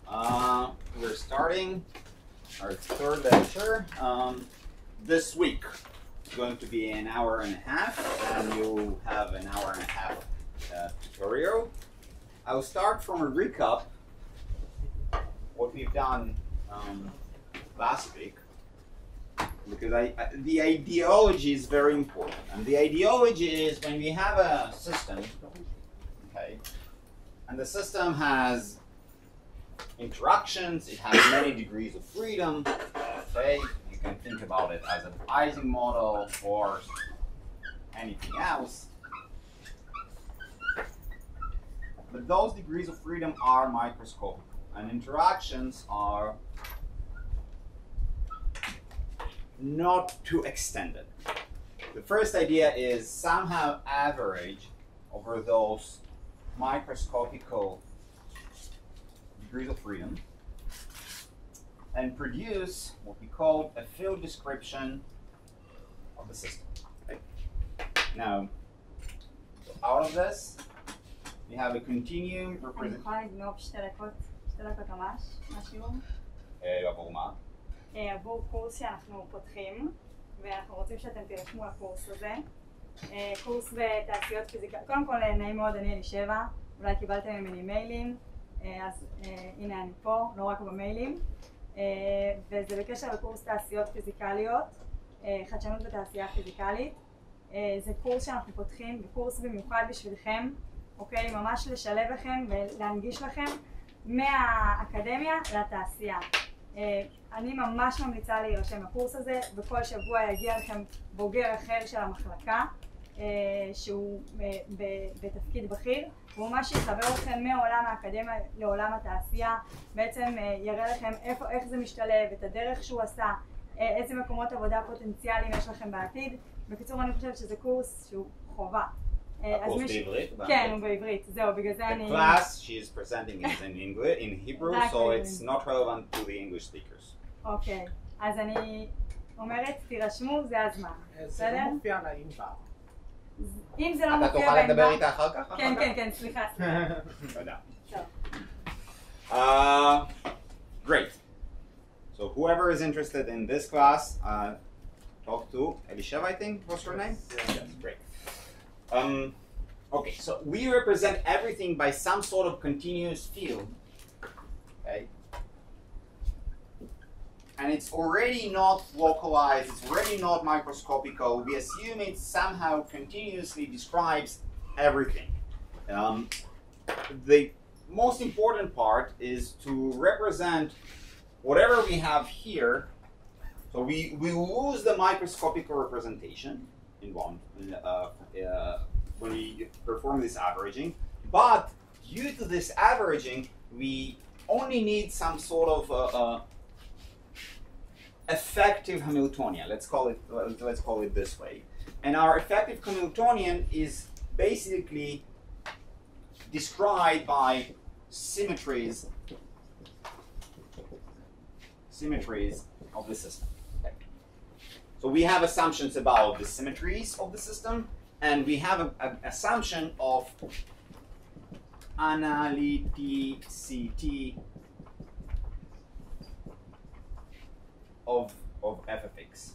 We're starting our third lecture. This week it's going to be an hour and a half, and you'll have an hour and a half tutorial. I'll start from a recap what we've done last week, because the ideology is very important. And the ideology is when we have a system, okay, and the system has interactions, it has many degrees of freedom, okay, you can think about it as an Ising model or anything else. But those degrees of freedom are microscopic, and interactions are not too extended. The first idea is somehow average over those microscopical degrees of freedom and produce what we call a field description of the system. Okay? Now, out of this, we have a continuum representation. עבור מה? עבור קורס שאנחנו פותחים, ואנחנו רוצים שאתם תירשמו לקורס הזה. קורס בתעשיות פיזיקליות. קודם כל, נעים מאוד, אני אלישבע. אולי קיבלתם ממני מיילים, אז הנה אני פה, לא רק במיילים. וזה בקשר לקורס תעשיות פיזיקליות, חדשנות בתעשייה פיזיקלית. זה קורס שאנחנו פותחים, וקורס במיוחד בשבילכם, אוקיי? ממש לשלב לכם ולהנגיש לכם מהאקדמיה לתעשייה. אני ממש ממליצה להירשם לקורס הזה, וכל שבוע יגיע לכם בוגר אחר של המחלקה, שהוא בתפקיד בכיר, הוא ממש יחבר אתכם מעולם האקדמיה לעולם התעשייה, בעצם יראה לכם איך זה משתלב, את הדרך שהוא עשה, איזה מקומות עבודה פוטנציאליים יש לכם בעתיד. בקיצור, אני חושבת שזה קורס שהוא חובה. הקורס בעברית? כן, הוא בעברית, זהו, בגלל זה אני... The class she is presenting is in English, in Hebrew, so it's not relevant to the English speakers. אוקיי, אז אני אומרת, תירשמו, זה הזמן. זה לא מופיע לאינבר. אם זה לא מופיע באינבר... אתה תוכל לדבר איתה אחר כך? כן, כן, כן, סליחה. תודה. Great. So whoever is interested in this class, talk to Elisheva, I think, what's her name? Yes, great. Okay, so we represent everything by some sort of continuous field, okay? And it's already not localized, it's already not microscopical. We assume it somehow continuously describes everything. The most important part is to represent whatever we have here. So we lose the microscopical representation in one when we perform this averaging, but due to this averaging, we only need some sort of effective Hamiltonian. Let's call it this way. And our effective Hamiltonian is basically described by symmetries of the system. Okay. So we have assumptions about the symmetries of the system, and we have an assumption of analyticity of f of x.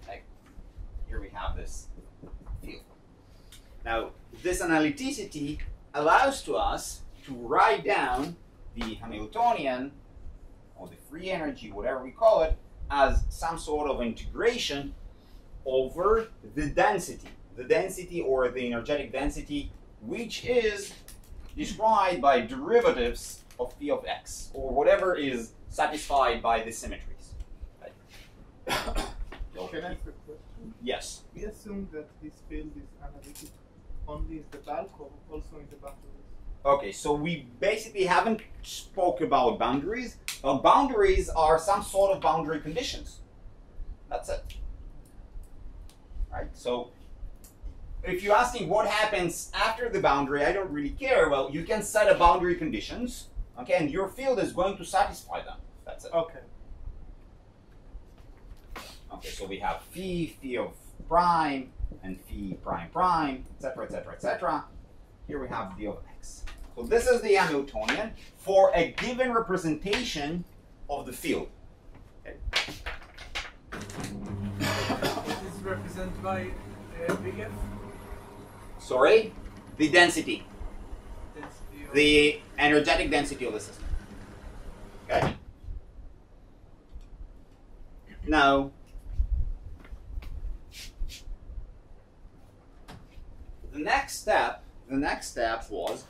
Like here we have this field. Now this analyticity allows to us to write down the Hamiltonian or the free energy, whatever we call it, as some sort of integration over the density or the energetic density, which is described by derivatives of phi of x, or whatever is satisfied by the symmetries. Right? Can I ask a question? Yes. We assume that this field is analytic only in the bulk or also in the boundaries? Okay, so we basically haven't spoke about boundaries. Boundaries are some sort of boundary conditions. That's it. Right? So if you're asking what happens after the boundary, I don't really care. Well, you can set a boundary conditions, okay, and your field is going to satisfy them. That's it. Okay. Okay, so we have phi of prime, and phi prime prime, etc., etc., etc. Here we have d of x. So this is the Hamiltonian for a given representation of the field. Okay. This is represented by big F. Sorry? The density. Density of The energetic density of the system. Okay? Now, the next step was,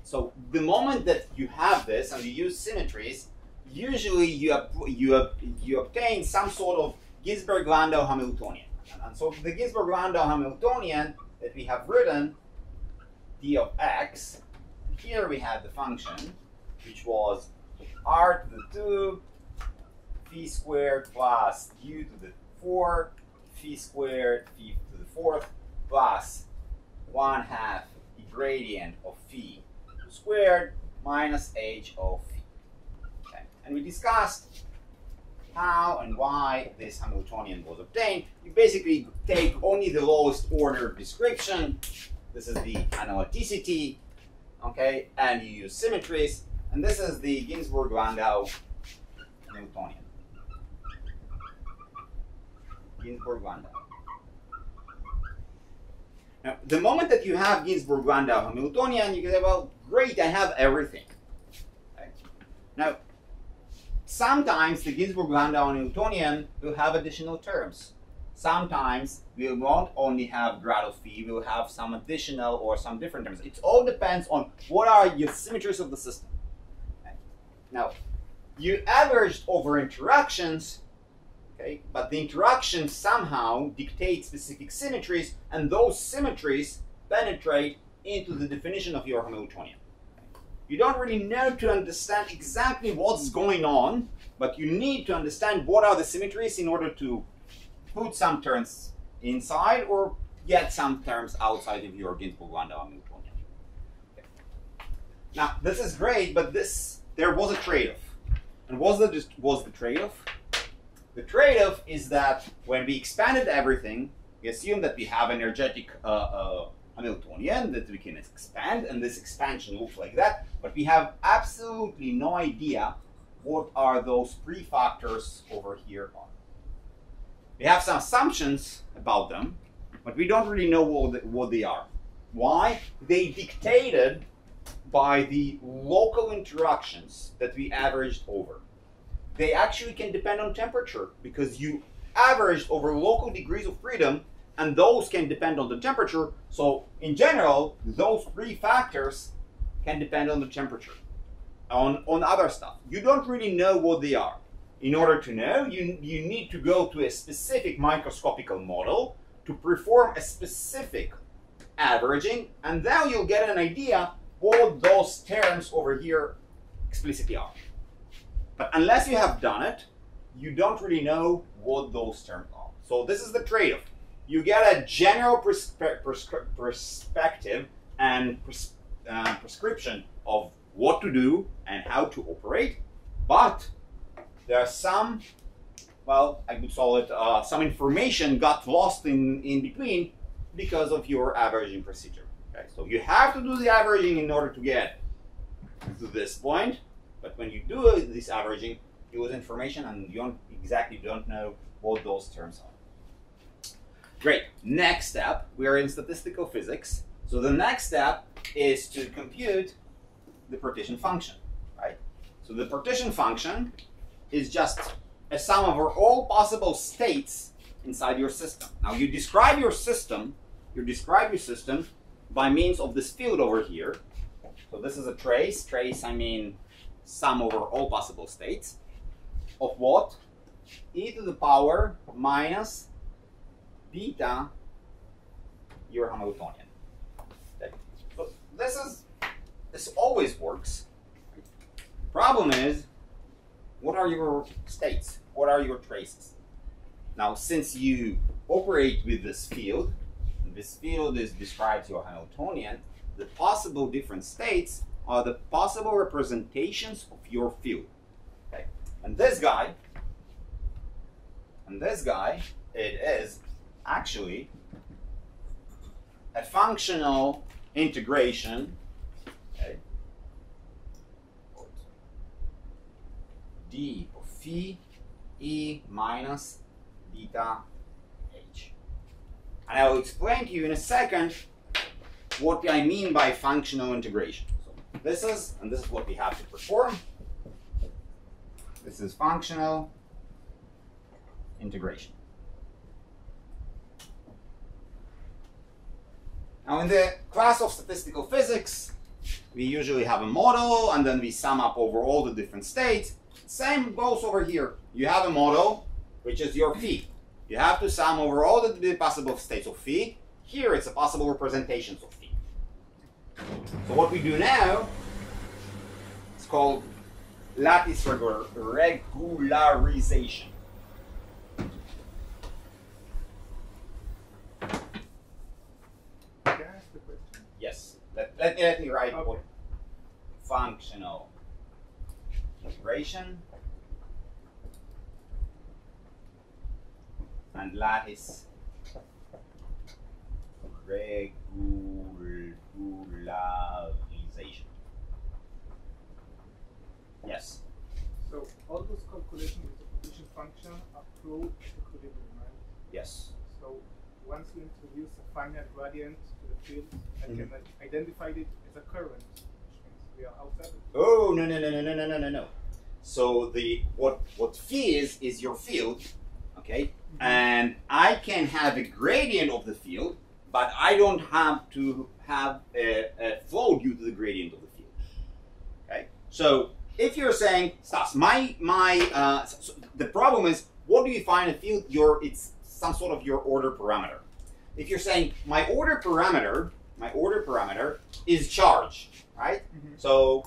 so the moment that you have this and you use symmetries, usually you obtain some sort of Ginzburg-Landau Hamiltonian. And so the Ginzburg-Landau Hamiltonian that we have written, d of x, here we had the function, which was r to the 2 phi squared plus u to the 4 phi squared phi to the 4th plus 1/2 the gradient of phi squared minus h of phi. Okay. And we discussed how and why this Hamiltonian was obtained. You basically take only the lowest order description. This is the analyticity, okay, and you use symmetries, and this is the Ginzburg-Landau Hamiltonian. Ginzburg-Landau. Now, the moment that you have Ginzburg-Landau Hamiltonian, you can say, well, great, I have everything. Okay. Now, sometimes the Ginzburg-Landau Hamiltonian will have additional terms. Sometimes we won't only have grad of phi, we'll have some additional or some different terms. It all depends on what are your symmetries of the system. Okay. Now, you averaged over interactions, okay, but the interactions somehow dictate specific symmetries, and those symmetries penetrate into the definition of your Hamiltonian. You don't really know to understand exactly what's going on, but you need to understand what are the symmetries in order to put some terms inside or get some terms outside of your Ginzburg-Landau Hamiltonian. Okay. Now, this is great, but there was a trade-off. And what was the trade-off? The trade-off is that when we expanded everything, we assumed that we have an energetic Hamiltonian that we can expand, and this expansion looks like that, but we have absolutely no idea what are those prefactors over here are. We have some assumptions about them, but we don't really know what they are. Why? They dictated by the local interactions that we averaged over. They actually can depend on temperature because you averaged over local degrees of freedom, and those can depend on the temperature. So in general, those three factors can depend on the temperature, on other stuff. You don't really know what they are. In order to know, you need to go to a specific microscopical model to perform a specific averaging, and then you'll get an idea what those terms over here explicitly are. But unless you have done it, you don't really know what those terms are. So this is the trade-off. You get a general perspective and prescription of what to do and how to operate, but there are some, well, I could call it some information got lost in between because of your averaging procedure. Okay, so you have to do the averaging in order to get to this point, but when you do this averaging, you lose information and you don't know what those terms are. Great. Next step, we are in statistical physics. So the next step is to compute the partition function, right? So the partition function is just a sum of all possible states inside your system. Now you describe your system, by means of this field over here. So this is a trace. Trace, I mean sum over all possible states. Of what? E to the power minus beta your Hamiltonian. Okay. So this always works. The problem is, what are your states? What are your traces? Now, since you operate with this field describes your Hamiltonian, the possible different states are the possible representations of your field. Okay. And this guy, it is actually a functional integration, okay, d of phi e minus beta h. And I will explain to you in a second what I mean by functional integration. So this is what we have to perform. This is functional integration. Now in the class of statistical physics, we usually have a model and then we sum up over all the different states. Same goes over here. You have a model, which is your phi. You have to sum over all the possible states of phi. Here it's a possible representations of phi. So what we do now is called lattice regularization. Can I ask the question? Yes. Let me write Okay. what functional integration and lattice regularization. Yes. So all those calculations with the position function are proved at equilibrium, right? Yes. So once you introduce a finite gradient to the field, I can identify it as a current, which means we are outside of it. Oh no. So what phi is your field, okay? And I can have a gradient of the field, but I don't have to have a flow due to the gradient of the field. Okay. So if you're saying, Stas, so the problem is, what do you find a field? It's some sort of your order parameter. If you're saying my order parameter is charge, right? So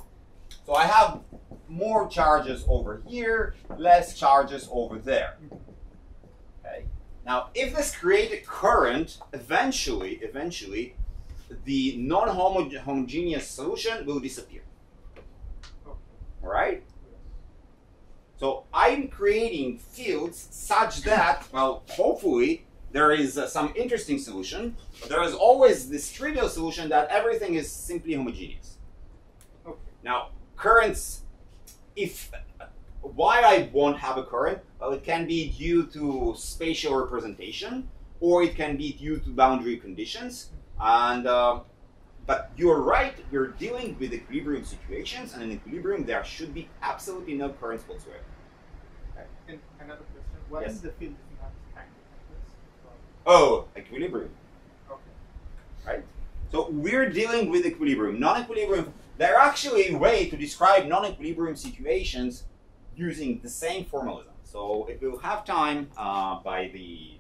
I have more charges over here, less charges over there. Okay. Now, if this creates a current, eventually, the non-homogeneous solution will disappear. All right? So I'm creating fields such that, well, hopefully there is some interesting solution, but there is always this trivial solution that everything is simply homogeneous. Okay. Now, currents, why I won't have a current? Well, it can be due to spatial representation, or it can be due to boundary conditions. And but you're right, you're dealing with equilibrium situations, and in equilibrium there should be absolutely no currents whatsoever. Okay. And another question: why Yes. is the field not kind of like this? Oh, equilibrium, Okay. right? So we're dealing with equilibrium. Non-equilibrium, there are actually a way to describe non-equilibrium situations using the same formalism. So if we'll have time by the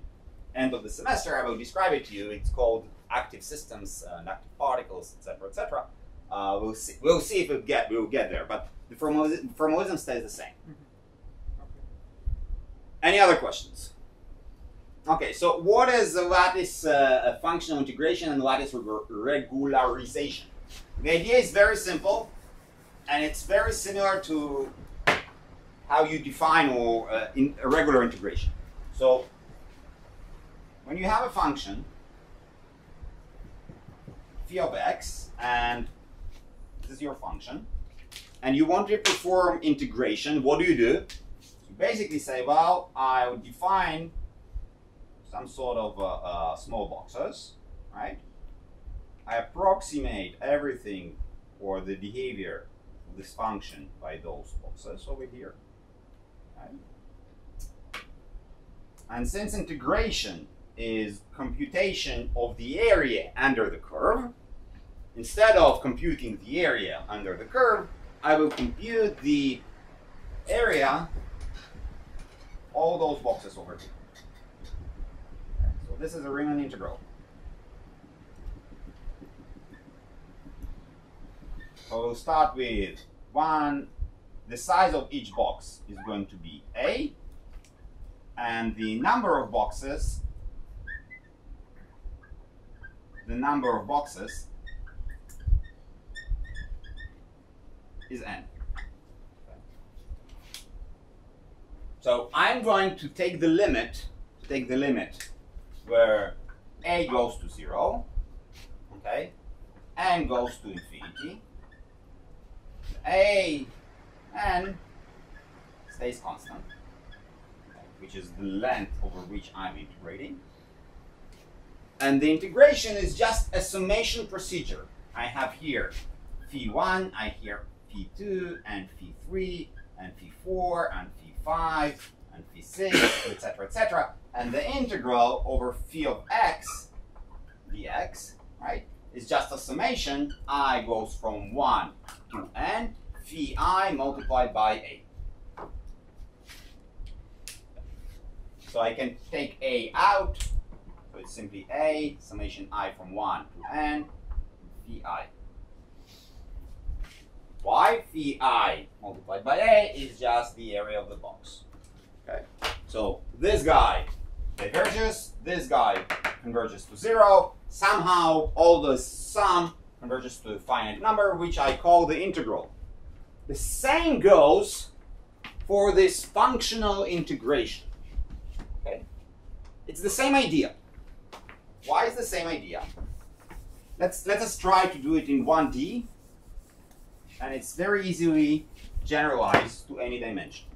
end of the semester, I will describe it to you. It's called active systems and active particles, etc., etc. We'll see if we'll get there, but the formalism stays the same. Okay. Any other questions? Okay, so what is the lattice functional integration and lattice regularization? The idea is very simple, and it's very similar to how you define in a regular integration. So when you have a function phi of x, and this is your function, and you want to perform integration, what do? You basically say, well, I would define some sort of small boxes, right? I approximate everything or the behavior of this function by those boxes over here. Right? And since integration is computation of the area under the curve, instead of computing the area under the curve, I will compute the area, all those boxes over here. Okay, so this is a Riemann integral. So we'll start with the size of each box is going to be A, and the number of boxes is n. So I'm going to take the limit where a goes to 0, okay, n goes to infinity, a n stays constant, which is the length over which I'm integrating. And the integration is just a summation procedure. I have here phi1, I have phi2, and phi3, and phi4, and phi5, and phi6, etc., etc. And the integral over phi of x dx, right, is just a summation. I goes from 1 to n, phi I multiplied by a. So I can take a out, so it's simply a summation I from 1 to n, phi I. Why? Phi I multiplied by a is just the area of the box. Okay, so this guy diverges, this guy converges to 0. Somehow all the sum converges to a finite number, which I call the integral. The same goes for this functional integration. Okay, it's the same idea. Why is the same idea? Let us try to do it in 1D, and it's very easily generalized to any dimension.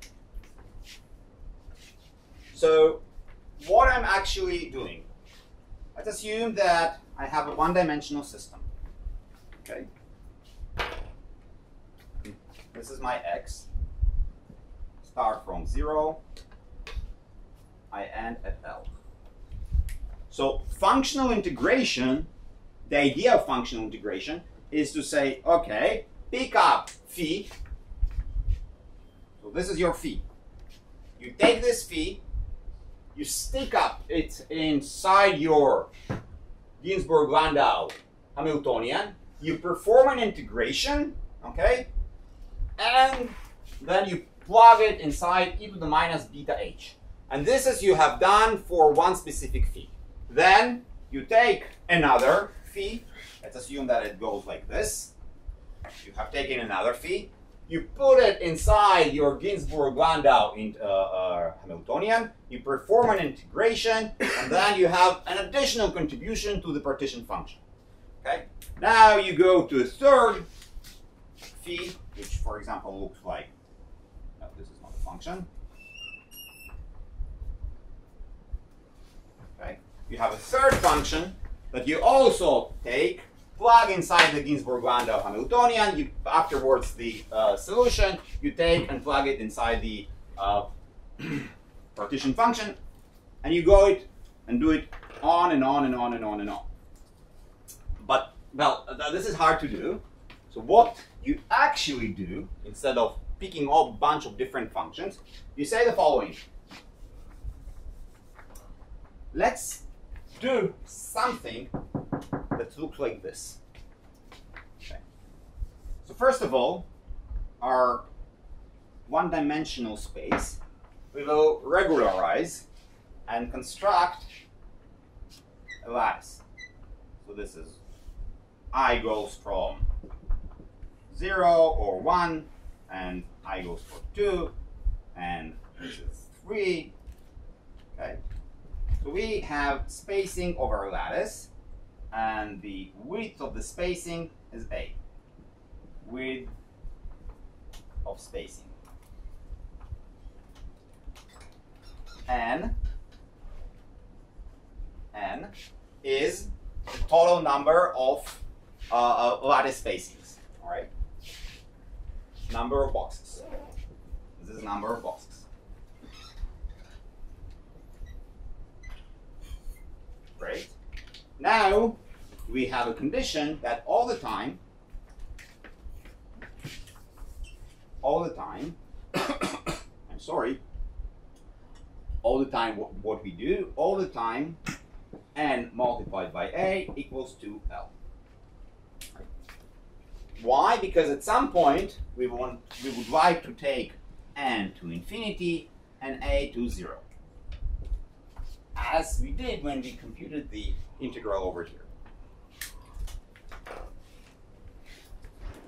So what I'm actually doing, let's assume that I have a one-dimensional system. Okay, this is my x. Start from 0. I end at L. So functional integration, the idea of functional integration is to say, okay, pick up phi. So this is your phi. You take this phi, you stick up it inside your Ginzburg-Landau Hamiltonian, you perform an integration, okay, and then you plug it inside e to the minus beta h. And this is you have done for one specific phi. Then you take another phi. Let's assume that it goes like this. You have taken another phi. You put it inside your Ginzburg-Landau Hamiltonian. You perform an integration, and then you have an additional contribution to the partition function. Okay. Now you go to a third phi, which, for example, looks like. No, this is not a function. Okay. You have a third function that you also take, plug inside the Ginzburg-Landau Hamiltonian. You afterwards the solution you take and plug it inside the partition function, and you go it and do it on and on and on and on and on. But well, this is hard to do. So what you actually do, instead of picking up a bunch of different functions, you say the following. Let's do something that looks like this. Okay. So first of all, our one-dimensional space, we will regularize and construct a lattice. So this is I goes from 0 or 1, and I goes for 2, and this is 3. Okay. So we have spacing over a lattice, and the width of the spacing is A. Width of spacing. N is the total number of lattice spacings. All right. Number of boxes. This is number of boxes. Great. Now we have a condition that all the time, I'm sorry, all the time what we do, all the time, n multiplied by a equals to L. Right. Why? Because at some point we would like to take n to infinity and a to 0. As we did when we computed the integral over here.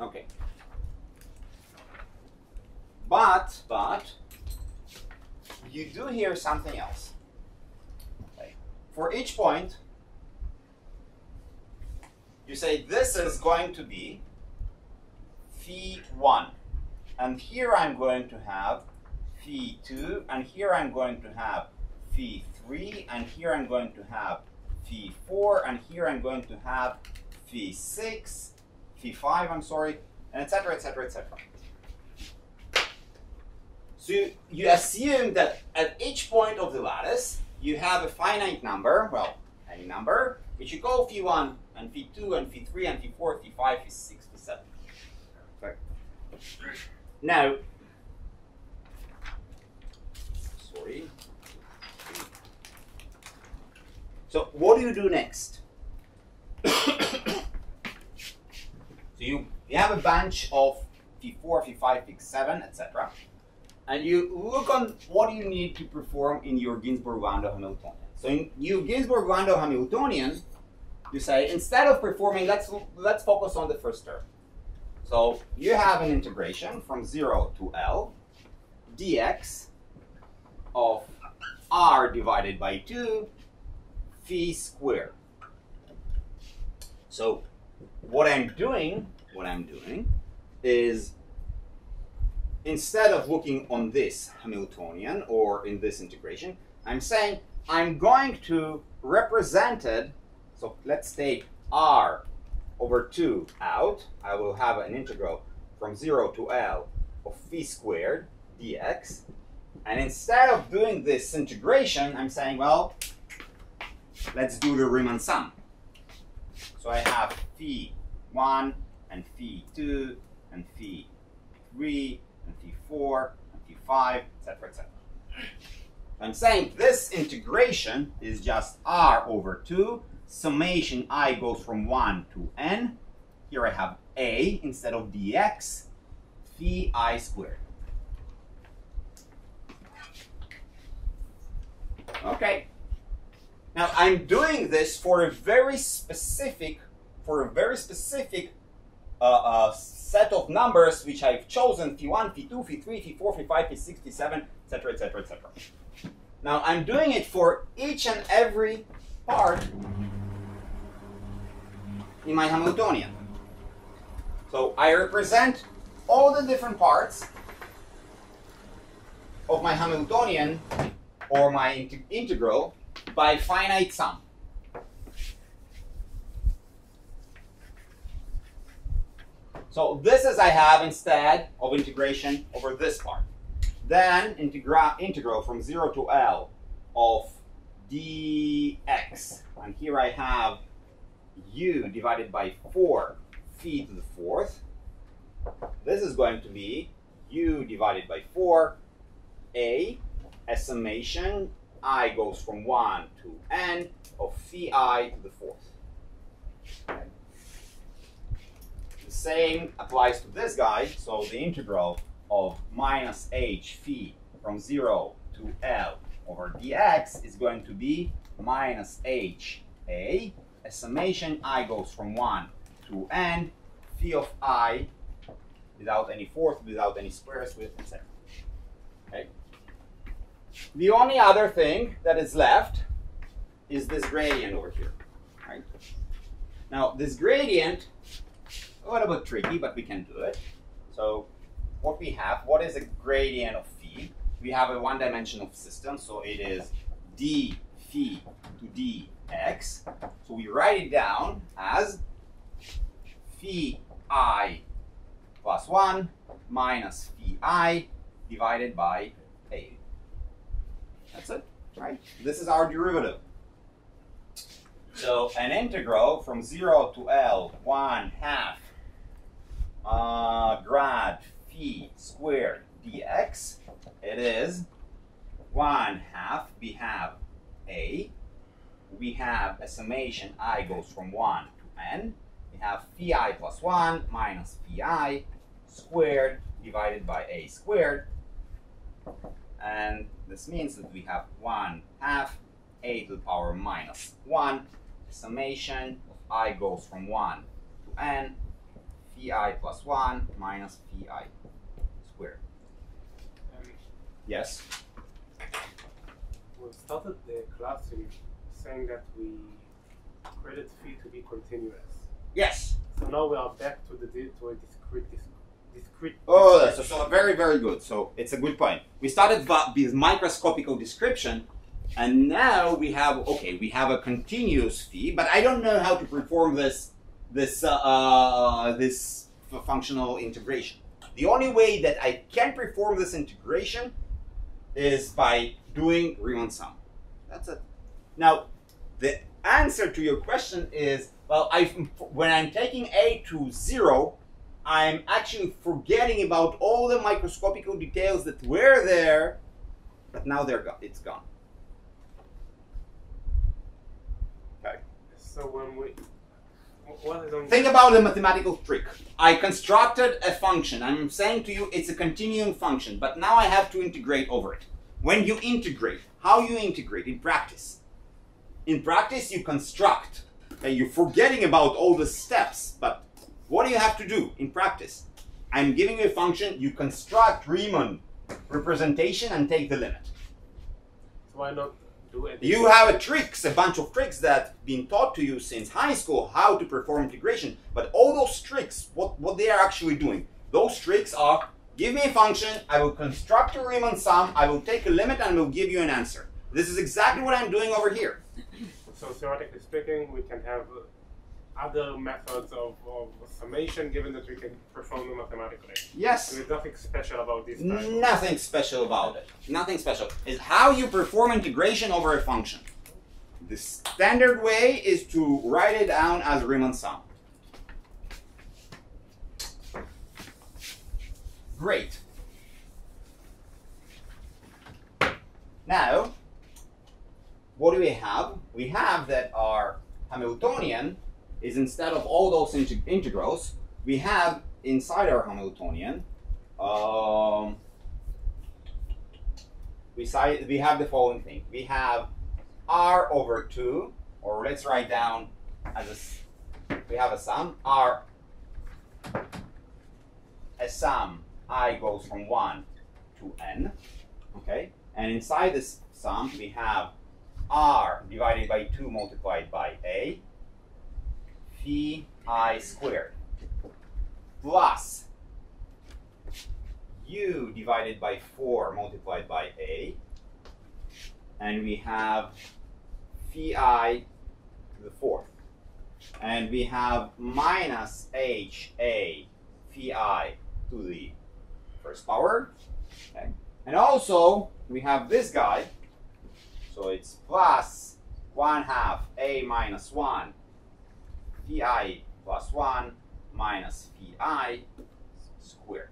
Okay. But you do here something else. Okay. For each point, you say this is going to be phi 1. And here I'm going to have phi 2, and here I'm going to have phi 3, and here I'm going to have phi 4, and here I'm going to have phi 6, phi 5, I'm sorry, and etc., etc., etc. So you assume that at each point of the lattice, you have a finite number, well, any number, which you call phi 1, and phi 2, and phi 3, and phi 4, phi 5, phi 6, phi 7. Okay. Now, sorry. So what do you do next? So you have a bunch of phi 4, phi 5, phi 7, etc. And you look on what you need to perform in your Ginzburg-Landau Hamiltonian. So in your Ginzburg-Landau Hamiltonian, you say, instead of performing, let's focus on the first term. So you have an integration from 0 to L dx of r divided by 2 phi squared. So what I'm doing is, instead of looking on this Hamiltonian or in this integration, I'm saying I'm going to represent it. So let's take r over 2 out. I will have an integral from 0 to L of phi squared dx. And instead of doing this integration, I'm saying, well, let's do the Riemann sum. So I have phi 1 and phi 2 and phi 3 and phi 4 and phi 5, etc., etc. I'm saying this integration is just r over 2. Summation I goes from 1 to n. Here I have a instead of dx, phi I squared. Okay. Now I'm doing this for a very specific set of numbers which I've chosen: phi 1, phi 2, phi 3, phi 4, phi 5, phi 6, phi 7, etc., etc., etc. Now I'm doing it for each and every part in my Hamiltonian. So I represent all the different parts of my Hamiltonian or my integral by finite sum. So this is I have instead of integration over this part. Then integral from 0 to L of dx. And here I have u divided by 4 phi to the 4th. This is going to be u divided by 4 a summation I goes from 1 to n of phi I to the 4th. Okay. The same applies to this guy. So the integral of minus h phi from 0 to L over dx is going to be minus h a summation I goes from 1 to n phi of I without any fourth, without any squares, with etc. Okay. The only other thing that is left is this gradient over here. Right? Now this gradient, a little bit tricky, but we can do it. So what is a gradient of phi? We have a one-dimensional system, so it is d phi to dx. So we write it down as phi I plus 1 minus phi I divided by a. That's it, right? This is our derivative. So an integral from 0 to L 1/2 grad phi squared dx. It is 1/2. We have a. We have a summation I goes from 1 to n. We have phi I plus 1 minus phi I squared divided by a squared. And this means that we have 1/2 a to the power minus 1. Summation of I goes from 1 to n. Phi I plus 1 minus phi I squared. Yes? We started the class in saying that we created phi to be continuous. Yes. So now we are back to a discrete discrete. Oh, so very, very good. So it's a good point. We started with microscopical description, and now we have a continuous phi, but I don't know how to perform this functional integration. The only way that I can perform this integration is by doing Riemann sum. That's it. Now, the answer to your question is, well, when I'm taking A to 0, I'm actually forgetting about all the microscopical details that were there, but now they're gone. It's gone. Okay. So when we, what is on Think about the mathematical trick. I constructed a function. I'm saying to you it's a continuum function, but now I have to integrate over it. When you integrate, how you integrate in practice? In practice, you construct. Okay, you're forgetting about all the steps, but what do you have to do in practice? I'm giving you a function, you construct Riemann representation and take the limit. So why not do it? You have a bunch of tricks that been taught to you since high school how to perform integration, but all those tricks, what they are actually doing, those tricks are, give me a function, I will construct a Riemann sum, I will take a limit and will give you an answer. This is exactly what I'm doing over here. So theoretically speaking, we can have other methods of summation, given that we can perform them mathematically. Yes. There's nothing special about this type. Nothing special about it. Nothing special. It's how you perform integration over a function. The standard way is to write it down as Riemann sum. Great. Now, what do we have? We have that our Hamiltonian is, instead of all those integrals, we have inside our Hamiltonian, we have the following thing. We have R over 2, or let's write down as we have a sum, R, a sum, I goes from 1 to n, okay? And inside this sum, we have R divided by 2 multiplied by A, phi I squared, plus U divided by 4 multiplied by A, and we have phi I to the 4th. And we have minus HA phi I to the 1st power. Okay. And also, we have this guy, so it's plus 1/2 A minus 1 phi I plus 1 minus phi I squared.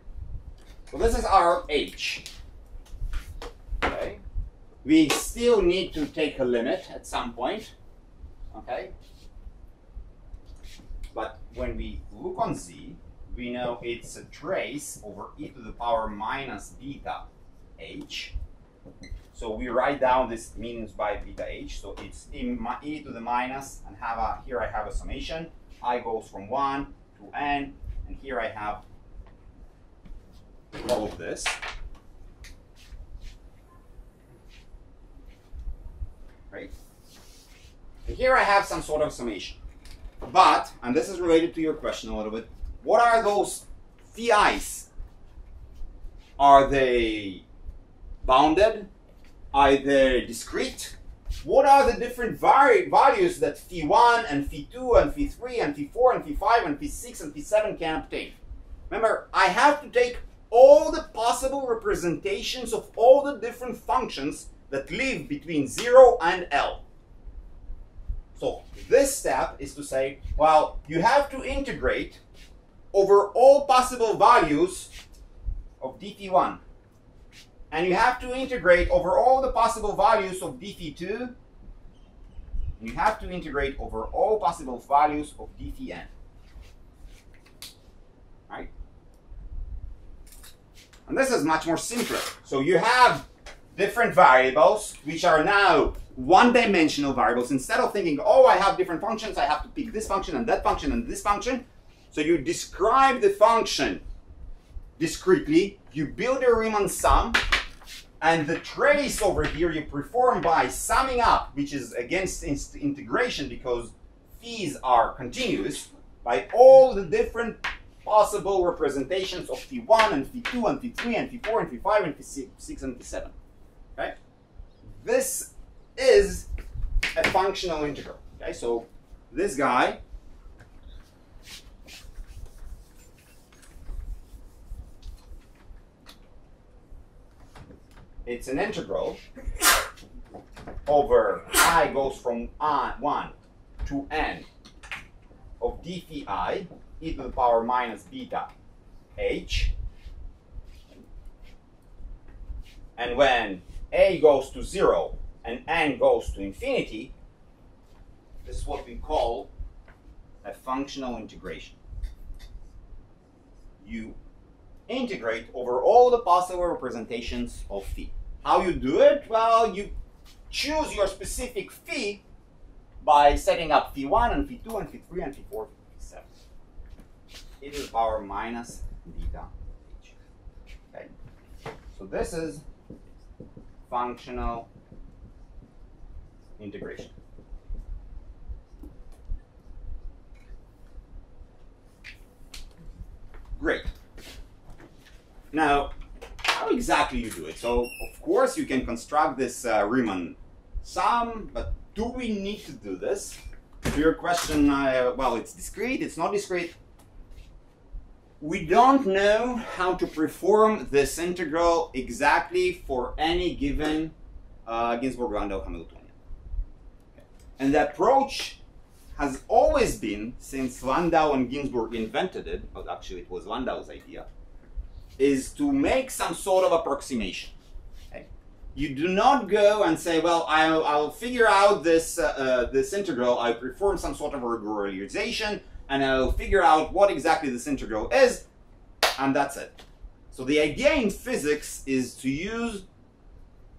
So this is our H. Okay. We still need to take a limit at some point. Okay. But when we look on Z, we know it's a trace over e to the power minus beta H. So we write down this means by beta H. So it's e to the minus, and here I have a summation. I goes from 1 to n, and here I have all of this. Right? And here I have some sort of summation. But, and this is related to your question a little bit, what are those phi's? Are they bounded? Are they discrete? What are the different values that phi 1 and phi 2 and phi 3 and phi 4 and phi 5 and phi 6 and phi 7 can obtain? Remember, I have to take all the possible representations of all the different functions that live between 0 and L. So this step is to say, well, you have to integrate over all possible values of d phi 1. And you have to integrate over all the possible values of d phi 2. And you have to integrate over all possible values of d phi n. Right? And this is much more simpler. So you have different variables, which are now one-dimensional variables. Instead of thinking, oh, I have different functions, I have to pick this function and that function and this function. So you describe the function discretely, you build a Riemann sum, and the trace over here you perform by summing up, which is against integration because phis are continuous, by all the different possible representations of phi1 and phi2 and phi3 and phi4 and phi5 and phi6 and phi7. Okay? This is a functional integral. Okay, so this guy it's an integral over I goes from 1 to n of d phi I e to the power minus beta h. And when a goes to 0 and n goes to infinity, this is what we call a functional integration. You integrate over all the possible representations of phi. How you do it? Well, you choose your specific phi by setting up phi1 and phi2 and phi3 and phi4 and phi7 e to the power minus beta h. Okay? So this is functional integration. Great. Now, how exactly you do it? So, of course, you can construct this Riemann sum, but do we need to do this? To your question, well, it's discrete, it's not discrete. We don't know how to perform this integral exactly for any given Ginzburg-Landau Hamiltonian. Okay. And the approach has always been, since Landau and Ginzburg invented it, but actually it was Landau's idea, is to make some sort of approximation. Okay? You do not go and say, well, I'll figure out this, this integral, I'll perform some sort of regularization, and I'll figure out what exactly this integral is, and that's it. So the idea in physics is to use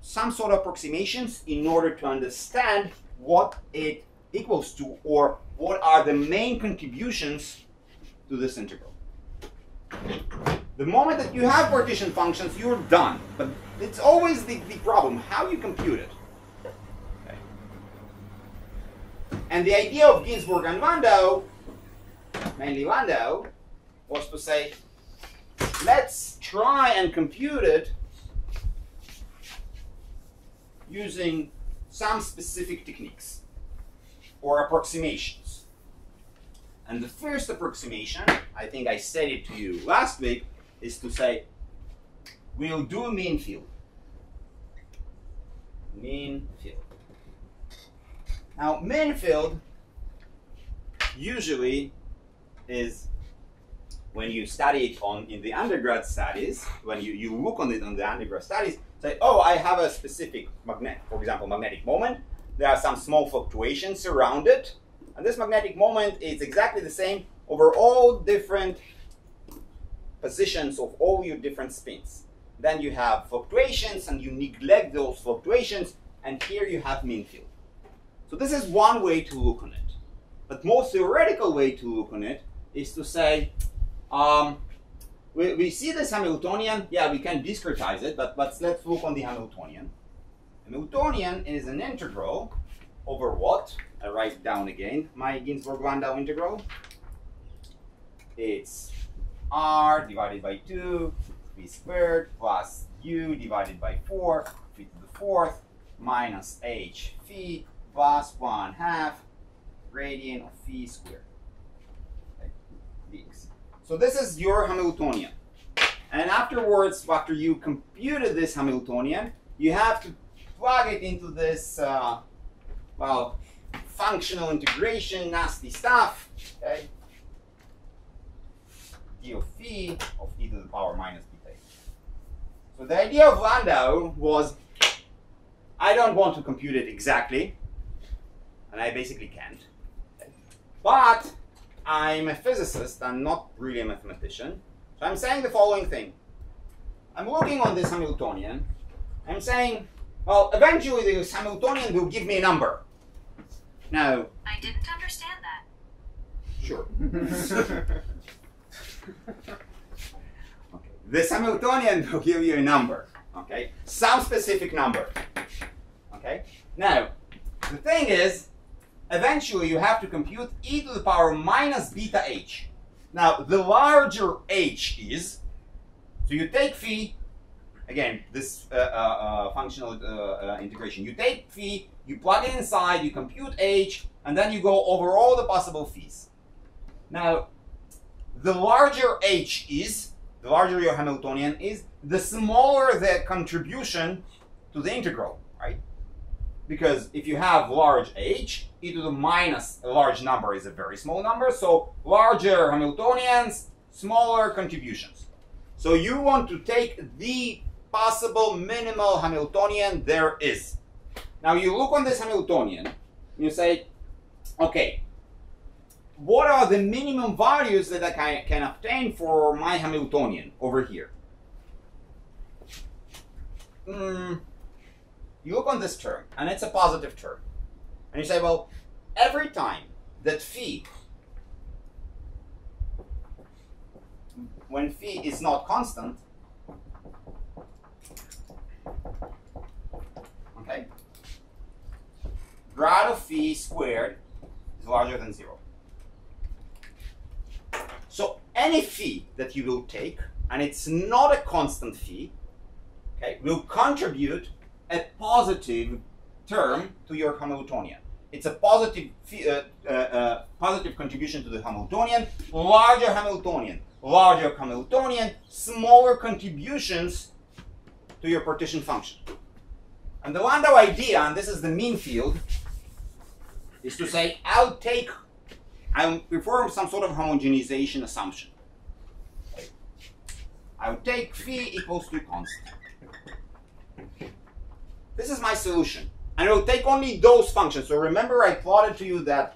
some sort of approximations in order to understand what it equals to, or what are the main contributions to this integral. The moment that you have partition functions, you're done. But it's always the problem, how you compute it. Okay. And the idea of Ginzburg and Landau, mainly Landau, was to say, let's try and compute it using some specific techniques or approximations. And the first approximation, I think I said it to you last week, is to say, we'll do a mean field. Mean field. Now, mean field usually is, when you study it in the undergrad studies, when you look on it on the undergrad studies, say, oh, I have a specific for example, magnetic moment. There are some small fluctuations around it. And this magnetic moment is exactly the same over all different positions of all your different spins. Then you have fluctuations, and you neglect those fluctuations, and here you have mean field. So this is one way to look on it. But more theoretical way to look on it is to say, we see this Hamiltonian, yeah, we can discretize it, but let's look on the Hamiltonian. Hamiltonian is an integral over what? I write down again my Ginzburg-Landau integral. It's r divided by 2 v squared plus u divided by 4 v to the 4th minus h phi plus 1/2 radian of phi squared. Okay. Dx. So this is your Hamiltonian. And afterwards, after you computed this Hamiltonian, you have to plug it into this, well, functional integration, nasty stuff. Okay? D of phi of e to the power minus beta. So the idea of Landau was, I don't want to compute it exactly, and I basically can't. Okay? But I'm a physicist, I'm not really a mathematician. So I'm saying the following thing. I'm looking on this Hamiltonian. I'm saying, well, eventually this Hamiltonian will give me a number. Now, I didn't understand that. Sure. Okay. This Hamiltonian will give you a number. Okay? Some specific number. Okay? Now, the thing is, eventually you have to compute e to the power minus beta h. Now, the larger h is, so you take phi, again, this functional integration. You take phi, you plug it inside, you compute h, and then you go over all the possible phis. Now, the larger h is, the larger your Hamiltonian is, the smaller the contribution to the integral, right? Because if you have large h, e to the minus a large number is a very small number, so larger Hamiltonians, smaller contributions. So you want to take the possible minimal Hamiltonian there is. Now you look on this Hamiltonian, you say, okay, what are the minimum values that I can obtain for my Hamiltonian over here? You look on this term, and it's a positive term. And you say, well, every time that phi, when phi is not constant, okay, grad of phi squared is larger than 0. So any phi that you will take, and it's not a constant phi, okay, will contribute a positive term to your Hamiltonian. It's a positive positive contribution to the Hamiltonian, larger Hamiltonian, smaller contributions to your partition function. And the Landau idea, and this is the mean field, is to say I'll perform some sort of homogenization assumption. Okay. I'll take phi equals to constant. This is my solution. And it will take only those functions. So remember I plotted to you that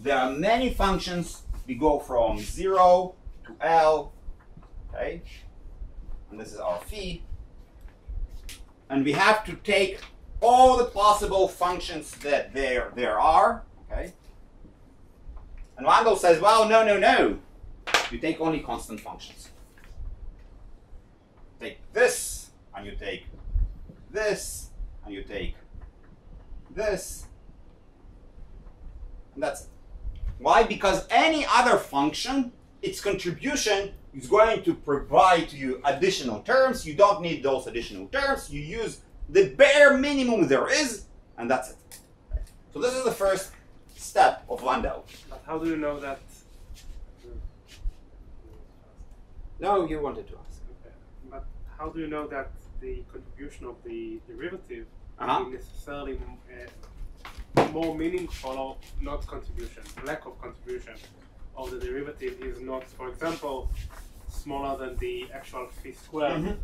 there are many functions. We go from 0 to L, okay? And this is our phi. And we have to take all the possible functions that there are, okay? And Landau says, well, no. You take only constant functions. Take this, and you take this, and you take this, and that's it. Why? Because any other function, its contribution is going to provide to you additional terms. You don't need those additional terms. You use the bare minimum there is, and that's it. So this is the first step of Landau. But how do you know that? No, you wanted to ask. Okay. But how do you know that the contribution of the derivative is necessarily more meaningful or not contribution? Lack of contribution of the derivative is not, for example, smaller than the actual phi squared.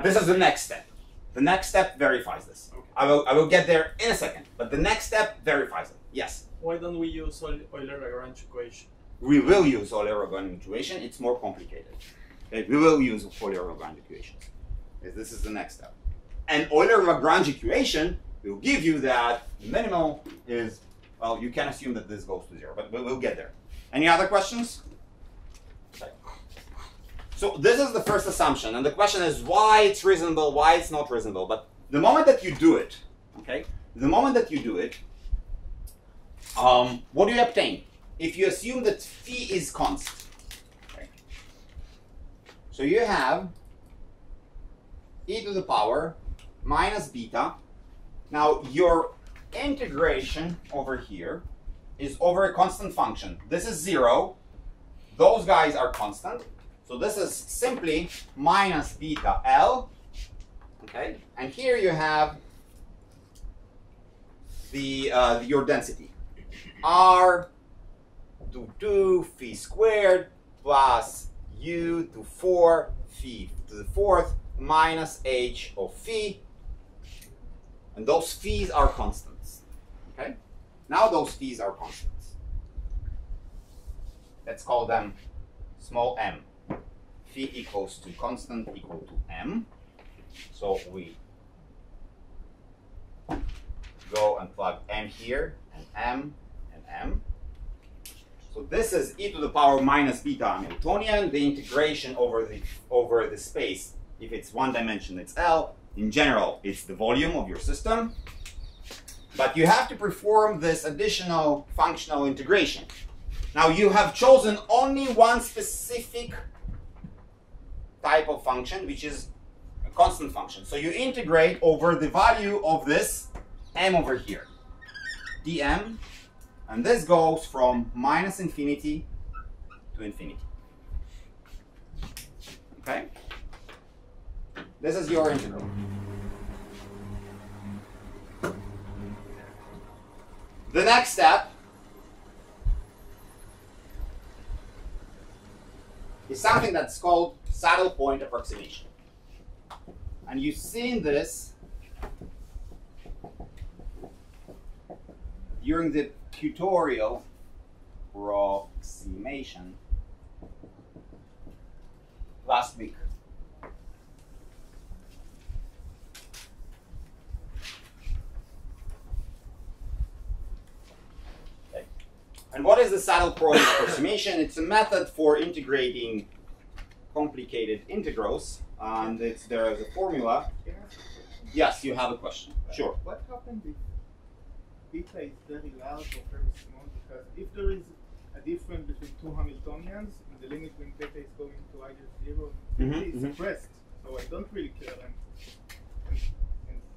This is the next step. The next step verifies this. Okay. I will get there in a second, but the next step verifies it. Yes? Why don't we use Euler-Lagrange equation? We will use Euler-Lagrange equation. It's more complicated. Okay? We will use Euler-Lagrange equations. This is the next step. And Euler-Lagrange equation will give you that minimal is, well, you can assume that this goes to 0, but we'll get there. Any other questions? Okay. So this is the first assumption, and the question is why it's reasonable, why it's not reasonable. But the moment that you do it, okay, the moment that you do it, what do you obtain? If you assume that phi is constant, okay. So you have e to the power minus beta. Now your integration over here is over a constant function. This is 0. Those guys are constant. So this is simply minus beta L. Okay, and here you have the your density. R to 2 phi squared plus u to 4 phi to the 4th minus h of phi. And those phis are constants. Okay? Now those phis are constants. Let's call them small m. Phi equals to constant equal to m. So we go and plug m here, and m, and m. So this is e to the power minus beta Hamiltonian, the integration over the space. If it's one dimension, it's L. In general, it's the volume of your system. But you have to perform this additional functional integration. Now you have chosen only one specific type of function, which is a constant function. So you integrate over the value of this m over here, dm, and this goes from minus infinity to infinity. Okay? This is your integral. The next step is something that's called saddle point approximation. And you've seen this during the tutorial approximation last week. Okay. And what is the saddle point approximation? It's a method for integrating complicated integrals, and there is a formula. Can I ask a question? Yes, you have a question. Sure. What happens if beta is very large or very small? Because if there is a difference between two Hamiltonians, and the limit when beta is going to either 0 and infinity is suppressed, so I don't really care, and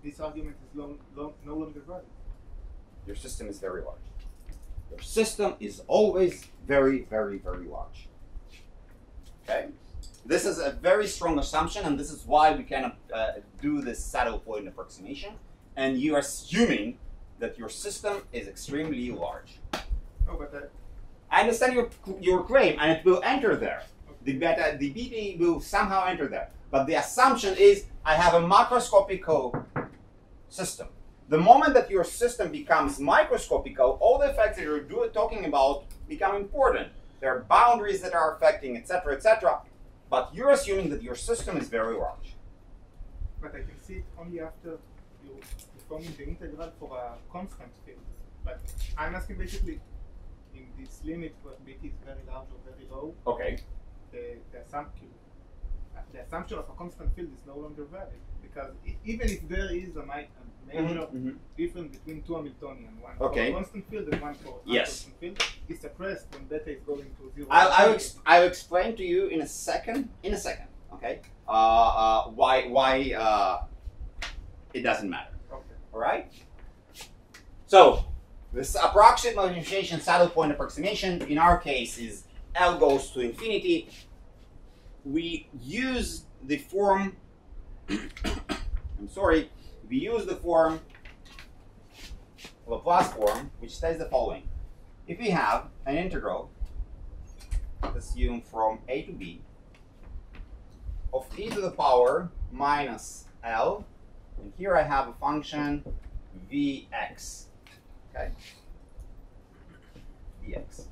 this argument is no longer valid. Your system is very large. Your system is always very, very, very large. Okay? This is a very strong assumption, and this is why we cannot do this saddle point approximation. And you are assuming that your system is extremely large. No, but I understand your claim, and it will enter there. The beta will somehow enter there. But the assumption is I have a macroscopical system. The moment that your system becomes microscopical, all the effects that you're talking about become important. There are boundaries that are affecting, etc., etc. But you're assuming that your system is very large. I can see it only after you performing the integral for a constant field. But I'm asking basically in this limit where beta is very large or very low. Okay. The assumption of a constant field is no longer valid, because even if there is a major difference between two Hamiltonian, one for a constant field and one for a constant field, it's suppressed when beta is going to 0. I'll explain to you in a second. Okay. Why it doesn't matter. Okay. All right. So this approximation saddle point approximation in our case is L goes to infinity. We use the form. We use the form, Laplace form, which says the following. If we have an integral, assume from a to b, of e to the power minus L, and here I have a function Vx, okay? Vx.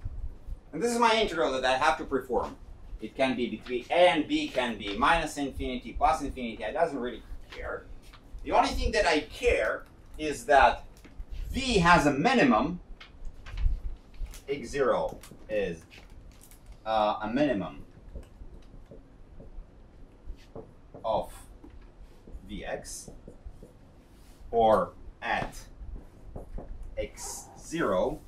And this is my integral that I have to perform. It can be between a and b, can be minus infinity, plus infinity, it doesn't really care. The only thing that I care is that v has a minimum. X0 is a minimum of Vx, or at x0,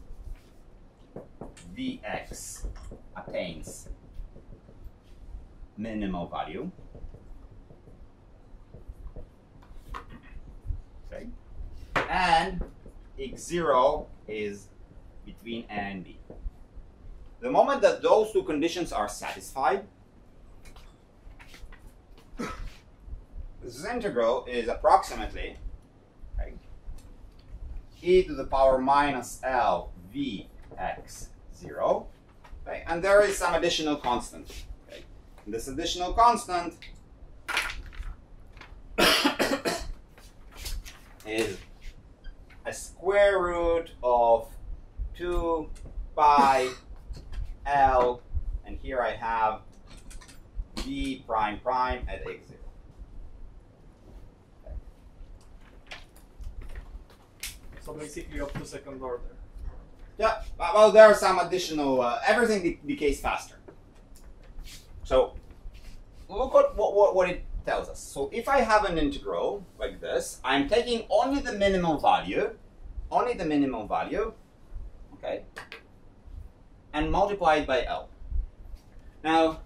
Vx attains minimal value. Okay. And x0 is between a and b. The moment that those two conditions are satisfied, this integral is approximately e to the power minus L Vx0, okay? And there is some additional constant. Okay? This additional constant is a square root of 2 pi L, and here I have v prime prime at x0. Okay. So basically up to second order. Yeah, well, there are some additional, everything decays faster. So look at what it tells us. So if I have an integral like this, I'm taking only the minimal value, okay? and multiply it by L. Now,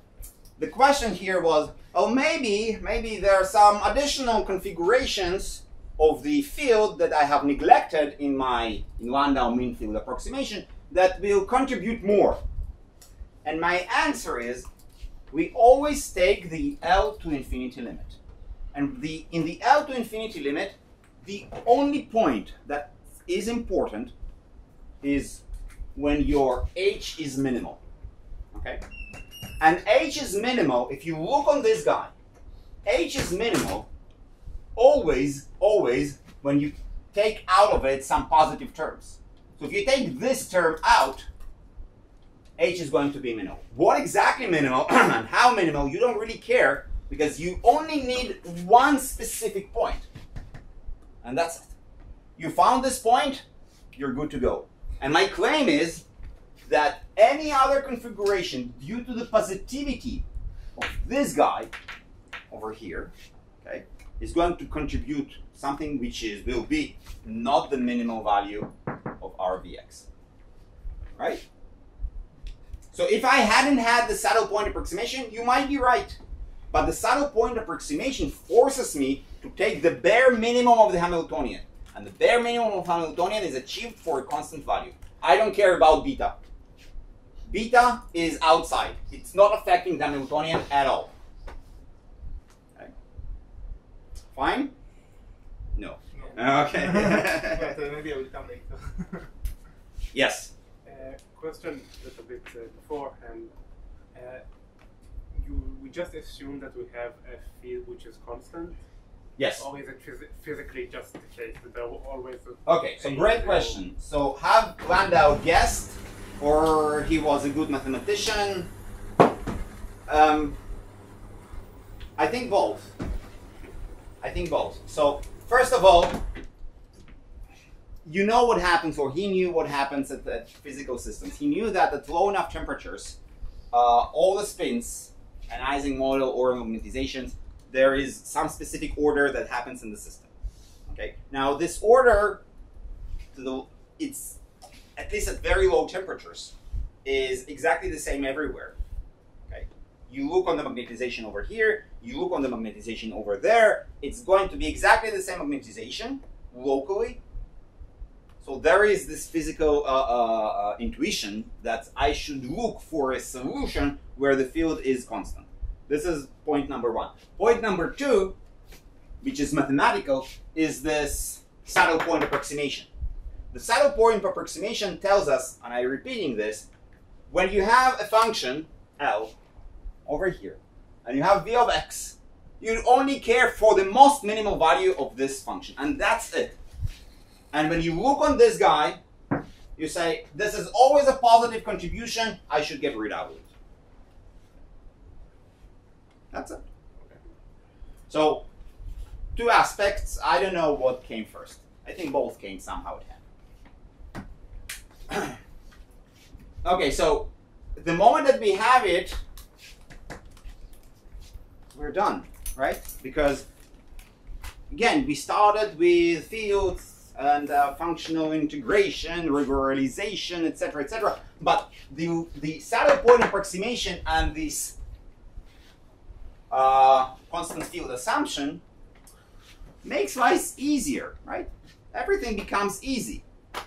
the question here was, oh, maybe there are some additional configurations of the field that I have neglected in my Landau mean field approximation that will contribute more. And my answer is, we always take the L to infinity limit. And in the L to infinity limit, the only point that is important is when your H is minimal. Okay? And H is minimal, if you look on this guy, H is minimal always when you take out of it some positive terms. So if you take this term out, H is going to be minimal. What exactly minimal and how minimal, you don't really care, because you only need one specific point. And that's it. You found this point, you're good to go. And my claim is that any other configuration, due to the positivity of this guy over here, okay, is going to contribute something which will be not the minimal value of our Vx. Right? So if I hadn't had the saddle point approximation, you might be right. But the saddle point approximation forces me to take the bare minimum of the Hamiltonian. And the bare minimum of Hamiltonian is achieved for a constant value. I don't care about beta. Beta is outside. It's not affecting the Hamiltonian at all. Okay. Fine? No. Okay. But maybe I will come later. Yes. Question a little bit before, and we just assume that we have a field which is constant. Yes. Or is it physically just the case that there will always? Okay. So great question. So have Landau guessed, or he was a good mathematician? I think both. I think both. So first of all, you know what happens, or he knew what happens at physical systems. He knew that at low enough temperatures, all the spins, an Ising model or magnetizations, there is some specific order that happens in the system. Okay. Now this order, it's at least at very low temperatures, is exactly the same everywhere. Okay. You look on the magnetization over here, you look on the magnetization over there, it's going to be exactly the same magnetization locally. So there is this physical intuition that I should look for a solution where the field is constant. This is point number one. Point number two, which is mathematical, is this saddle point approximation. The saddle point approximation tells us, and I'm repeating this, when you have a function, L, over here, and you have v of x, you only care for the most minimal value of this function, and that's it. And when you look on this guy, you say, this is always a positive contribution, I should get rid of it. That's it. Okay. So, two aspects, I don't know what came first. I think both came somehow at hand. Okay, so the moment that we have it, we're done, right? Because, again, we started with fields, and functional integration, regularization, etc., etc. But the saddle point approximation and this constant field assumption makes life easier, right? Everything becomes easy.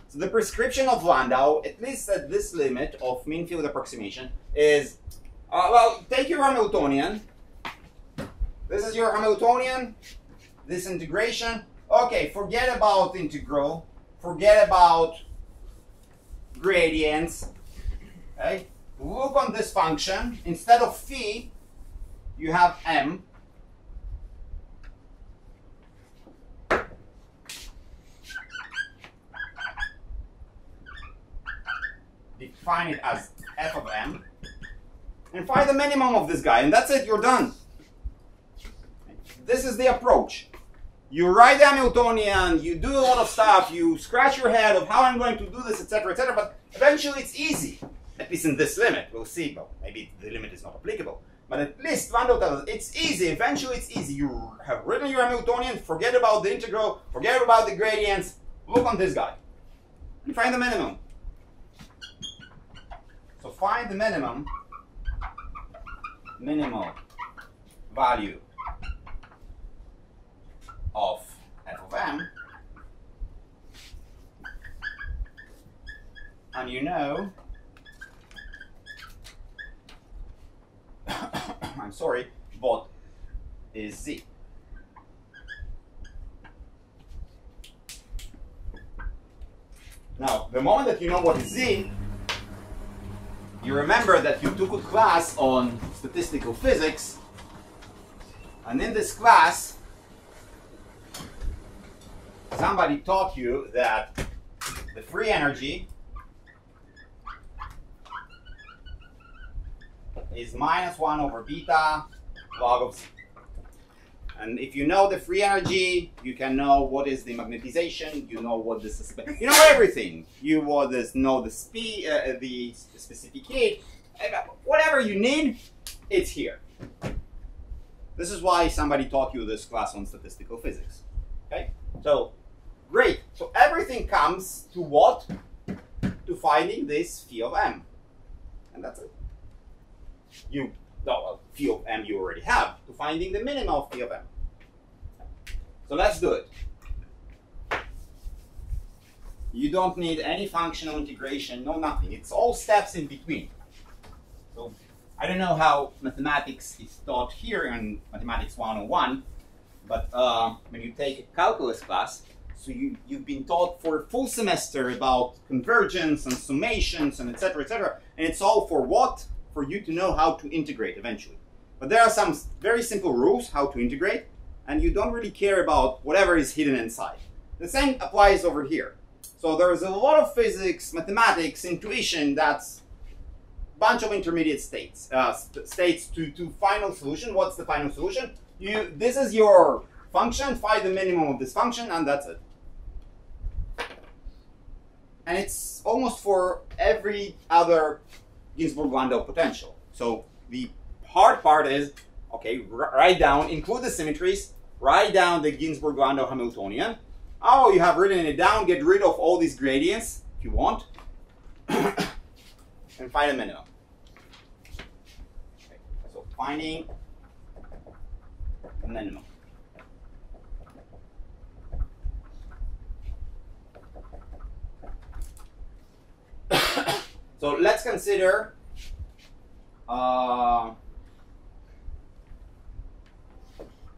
So the prescription of Landau, at least at this limit of mean field approximation, is, well, take your Hamiltonian. This is your Hamiltonian, this integration. Okay, forget about integral, forget about gradients, okay? Look on this function, instead of phi, you have m. Define it as f of m, and find the minimum of this guy, and that's it, you're done. This is the approach. You write the Hamiltonian, you do a lot of stuff, you scratch your head of how I'm going to do this, etc., but eventually it's easy. At least in this limit, we'll see, but maybe the limit is not applicable. But at least Landau tells us it's easy, eventually it's easy. You have written your Hamiltonian, forget about the integral, forget about the gradients, look on this guy, and find the minimum. So find the minimal value of f of m, and you know, I'm sorry, what is z. Now, the moment that you know what is z, you remember that you took a class on statistical physics, and in this class, somebody taught you that the free energy is -1 over beta log of z. And if you know the free energy, you can know what is the magnetization, you know what this, you know everything. You know the speed, the specific heat, whatever you need, it's here. This is why somebody taught you this class on statistical physics. Okay, so great. So everything comes to what? To finding this phi of m, and that's it. Phi of m you already have, to finding the minimal phi of m. So let's do it. You don't need any functional integration, no nothing. It's all steps in between. So I don't know how mathematics is taught here in Mathematics 101, but when you take a calculus class, so you've been taught for a full semester about convergence and summations and etc., and it's all for what? For you to know how to integrate eventually. But there are some very simple rules how to integrate, and you don't really care about whatever is hidden inside. The same applies over here. So there's a lot of physics, mathematics, intuition that's a bunch of intermediate states. States to final solution. What's the final solution? This is your function, find the minimum of this function, and that's it. And it's almost for every other Ginzburg-Landau potential. So the hard part is, okay, write down, include the symmetries, write down the Ginzburg-Landau Hamiltonian. Oh, you have written it down, get rid of all these gradients if you want, and find a minimum. Okay, so finding a minimum. So let's consider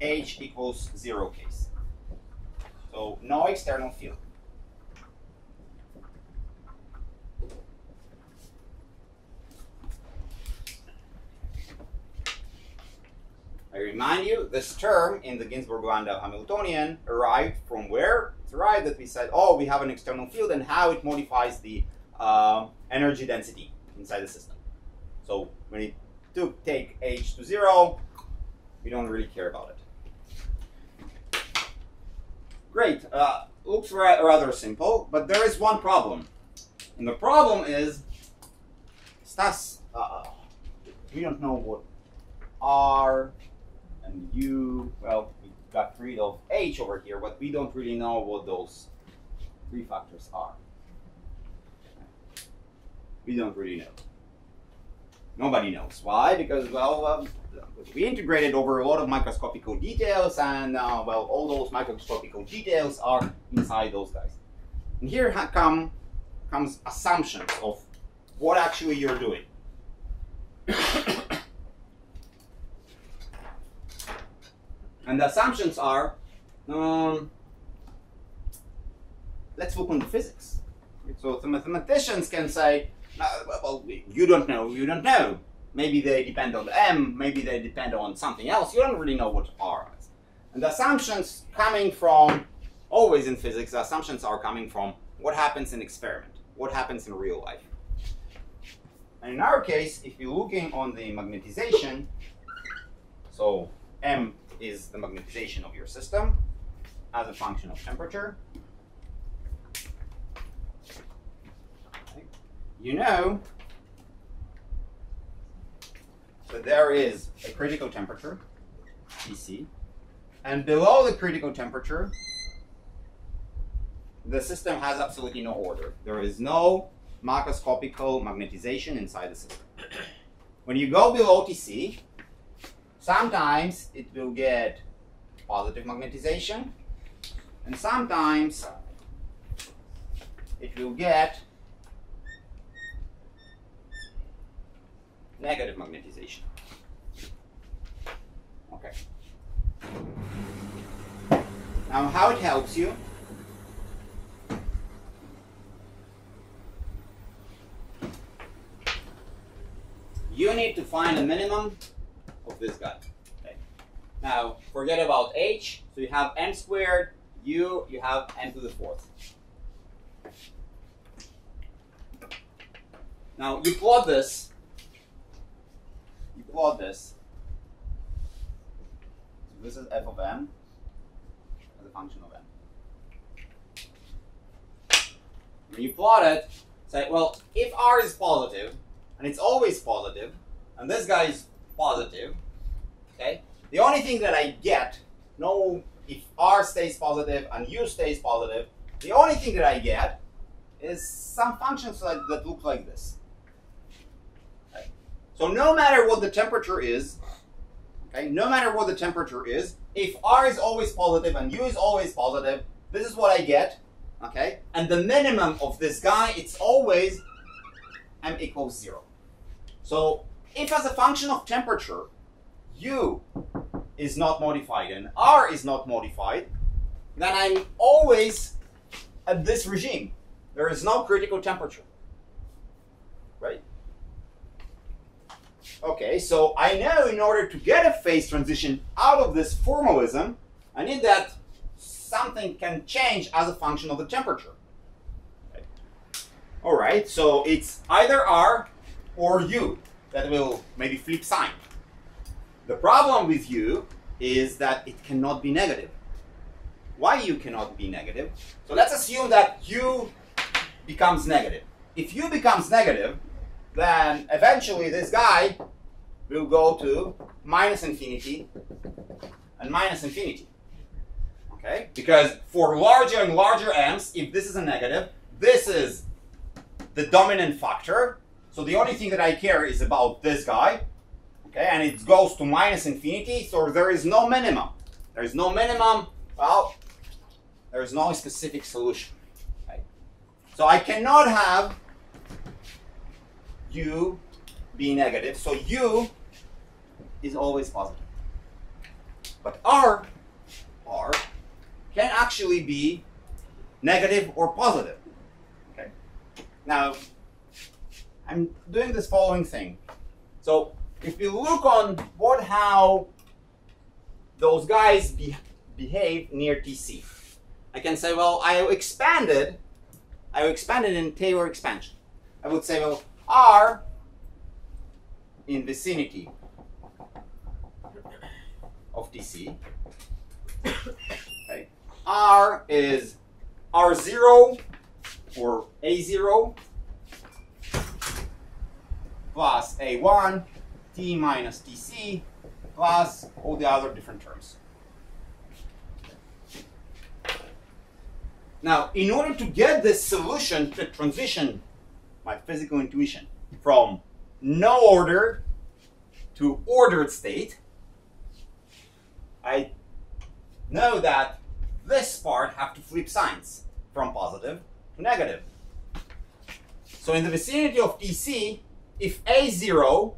H equals 0 case. So no external field. I remind you, this term in the Ginzburg-Landau Hamiltonian arrived from where? It's arrived that we said, oh, we have an external field and how it modifies the energy density inside the system. So when you take H to 0, we don't really care about it. Great, looks rather simple, but there is one problem. And the problem is, Stas, we don't know what R and U, well, we got rid of H over here, but we don't really know what those three factors are. We don't really know. Nobody knows. Why? Because, well, we integrated over a lot of microscopical details, and, well, all those microscopical details are inside those guys. And here comes assumptions of what actually you're doing. And the assumptions are, let's look on the physics. So the mathematicians can say, well, you don't know. Maybe they depend on M, maybe they depend on something else. You don't really know what R is. And the assumptions coming from, always in physics, the assumptions are coming from what happens in experiment, what happens in real life. And in our case, if you're looking on the magnetization, so M is the magnetization of your system as a function of temperature. You know that there is a critical temperature, Tc, and below the critical temperature, the system has absolutely no order. There is no macroscopical magnetization inside the system. When you go below TC, sometimes it will get positive magnetization, and sometimes it will get negative magnetization. Okay. Now, how it helps you? You need to find a minimum of this guy. Okay. Now, forget about h. So you have m squared. You have n to the fourth. Now you plot this. You plot this. So this is f of m as a function of m. When you plot it, say, well, if r is positive, and it's always positive, and this guy is positive, okay? The only thing that I get, if r stays positive and u stays positive, the only thing that I get is some functions that look like this. Okay? So no matter what the temperature is, okay, no matter what the temperature is, if r is always positive and u is always positive, this is what I get, okay? And the minimum of this guy, it's always m equals 0. So if as a function of temperature, u is not modified and r is not modified, then I'm always at this regime. There is no critical temperature, right? Okay, so I know in order to get a phase transition out of this formalism, I need that something can change as a function of the temperature. Okay. All right, so it's either r or u that will maybe flip sign. The problem with u is that it cannot be negative. Why u cannot be negative? So let's assume that u becomes negative. If u becomes negative, then eventually this guy will go to minus infinity and minus infinity. Okay? Because for larger and larger m's, if this is a negative, this is the dominant factor. So the only thing that I care is about this guy. Okay? And it goes to minus infinity, so there is no minimum. There is no minimum. Well, there is no specific solution. Okay? So I cannot have u be negative. So u is always positive. But r can actually be negative or positive. Okay. Now, I'm doing this following thing. So if you look on how those guys behave near TC, I can say, well, I expanded in Taylor expansion. I would say, well, r in vicinity of TC, okay, r is r0 or a0 plus a1 t minus tc plus all the other different terms. Now, in order to get this solution to transition my physical intuition from no order to ordered state, I know that this part have to flip signs from positive to negative. So in the vicinity of TC, if A0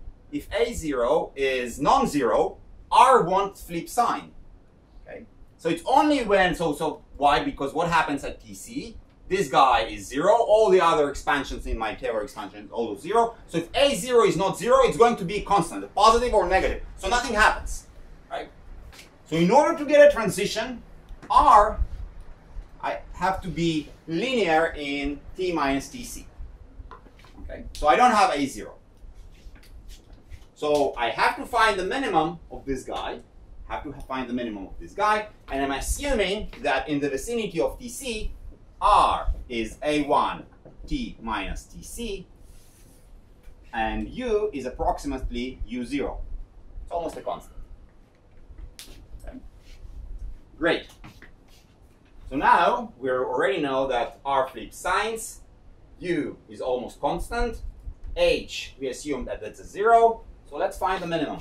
is non-zero, R won't flip sign. Okay? So it's only when, so why? Because what happens at TC? This guy is 0, all the other expansions in my Taylor expansion all are 0. So if A0 is not 0, it's going to be constant, positive or negative. So nothing happens, right? So in order to get a transition, R, I have to be linear in T minus TC. Okay, so I don't have A0. So I have to find the minimum of this guy, and I'm assuming that in the vicinity of TC, R is A1 T minus TC, and U is approximately U0. It's almost a constant. Okay. Great. So now we already know that R flips signs, U is almost constant. H, we assume that that's a 0. So let's find the minimum.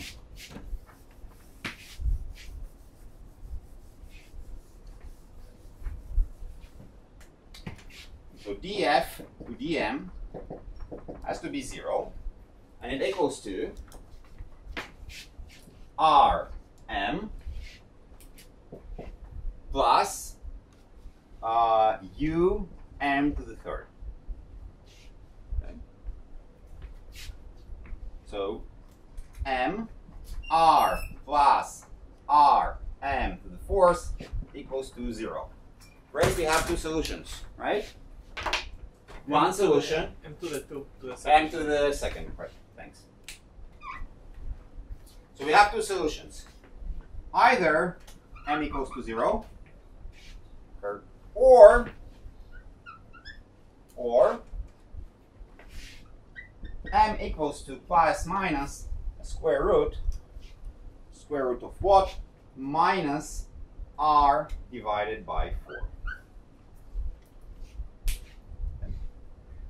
So df to dm has to be 0, and it equals to Rm plus um to the third. Okay. So m r plus rm to the fourth equals to 0. Great, we have two solutions, right? One solution. M to the 2 to the second. M to the second, right? Thanks. So we have two solutions. Either m equals to 0, or m equals to plus minus a square root of what? Minus r divided by 4.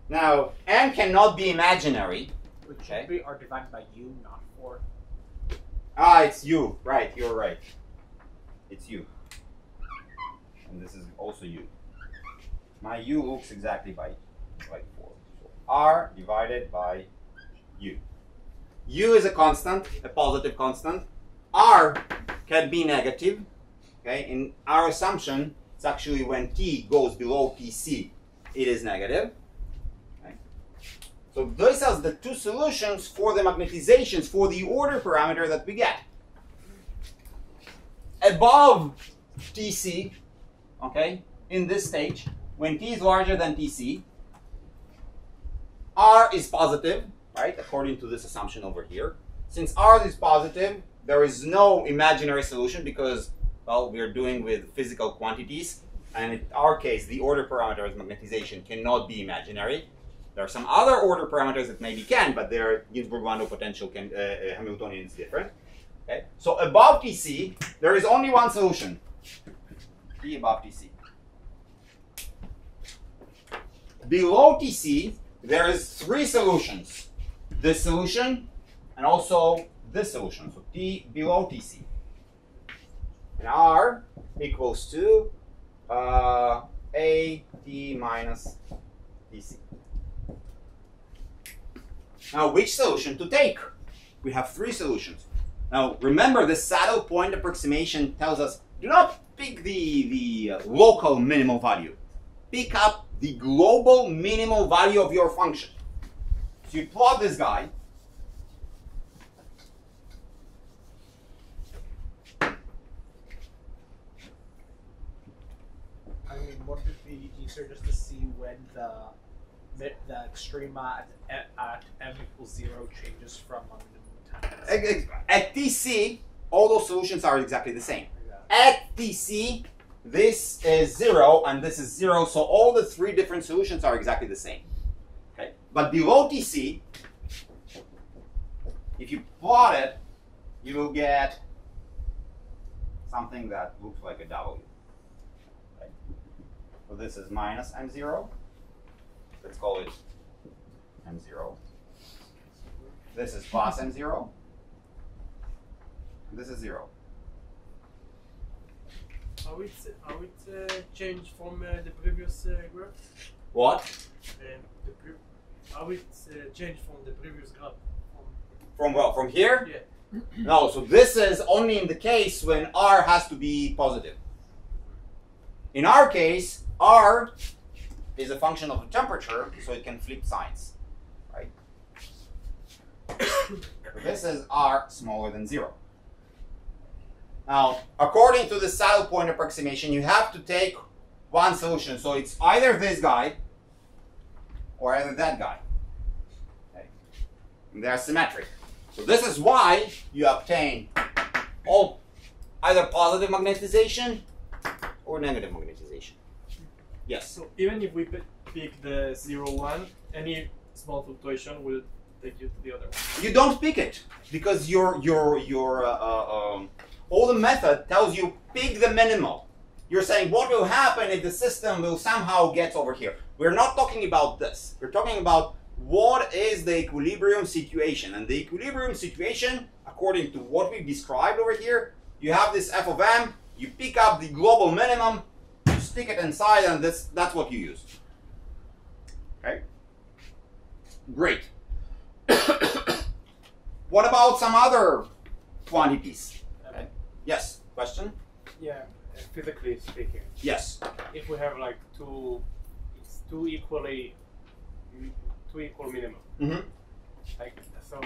Now, m cannot be imaginary. Which should be r divided by u, not 4. Ah, it's u. Right, you're right. It's u. And this is also u. My u looks exactly like 4. So r divided by u. U is a constant, a positive constant. R can be negative. Okay, in our assumption, it's actually when t goes below Tc, it is negative. So these are the two solutions for the magnetizations for the order parameter that we get. Above Tc, okay, in this stage, when t is larger than Tc, R is positive, right, according to this assumption over here. Since R is positive, there is no imaginary solution because, well, we're dealing with physical quantities, and in our case, the order parameter of magnetization cannot be imaginary. There are some other order parameters that maybe can, but their Ginzburg-Landau potential can, Hamiltonian is different. Okay? So above Tc, there is only one solution. T above Tc. Below Tc, there is 3 solutions. This solution, and also this solution. So T below Tc. And R equals to A T minus Tc. Now, which solution to take? We have 3 solutions. Now, remember, the saddle point approximation tells us, do not pick the local minimal value. Pick up the global minimal value of your function. So you plot this guy. I mean, wouldn't it be easier just to see when the extrema at m equals 0 changes from a minimum time? At Tc, all those solutions are exactly the same. Yeah. At Tc, this is 0 and this is 0, so all the 3 different solutions are exactly the same. Okay? But below Tc, if you plot it, you will get something that looks like a W. Okay? So this is minus m0. Let's call it m0. This is plus m0. This is 0. How it changed from the previous graph? What? How it changed from the previous graph? From what? From here? Yeah. No, so this is only in the case when R has to be positive. In our case, R is a function of the temperature, so it can flip signs, right? So this is R smaller than 0. Now, according to the saddle point approximation, you have to take one solution. So it's either this guy or either that guy. Okay. And they are symmetric. So this is why you obtain all either positive magnetization or negative magnetization. Yes. So even if we pick the 0, 1, any small fluctuation will take you to the other one. You don't pick it because all the method tells you pick the minimal. You're saying what will happen if the system will somehow get over here. We're not talking about this. We're talking about what is the equilibrium situation. And the equilibrium situation, according to what we've described over here, you have this f of m, you pick up the global minimum, you stick it inside, and that's what you use. Okay? Great. What about some other quantities? Okay. Yes, question? Yeah, physically speaking. Yes. If we have like two equal minimum. Mm-hmm. Like so,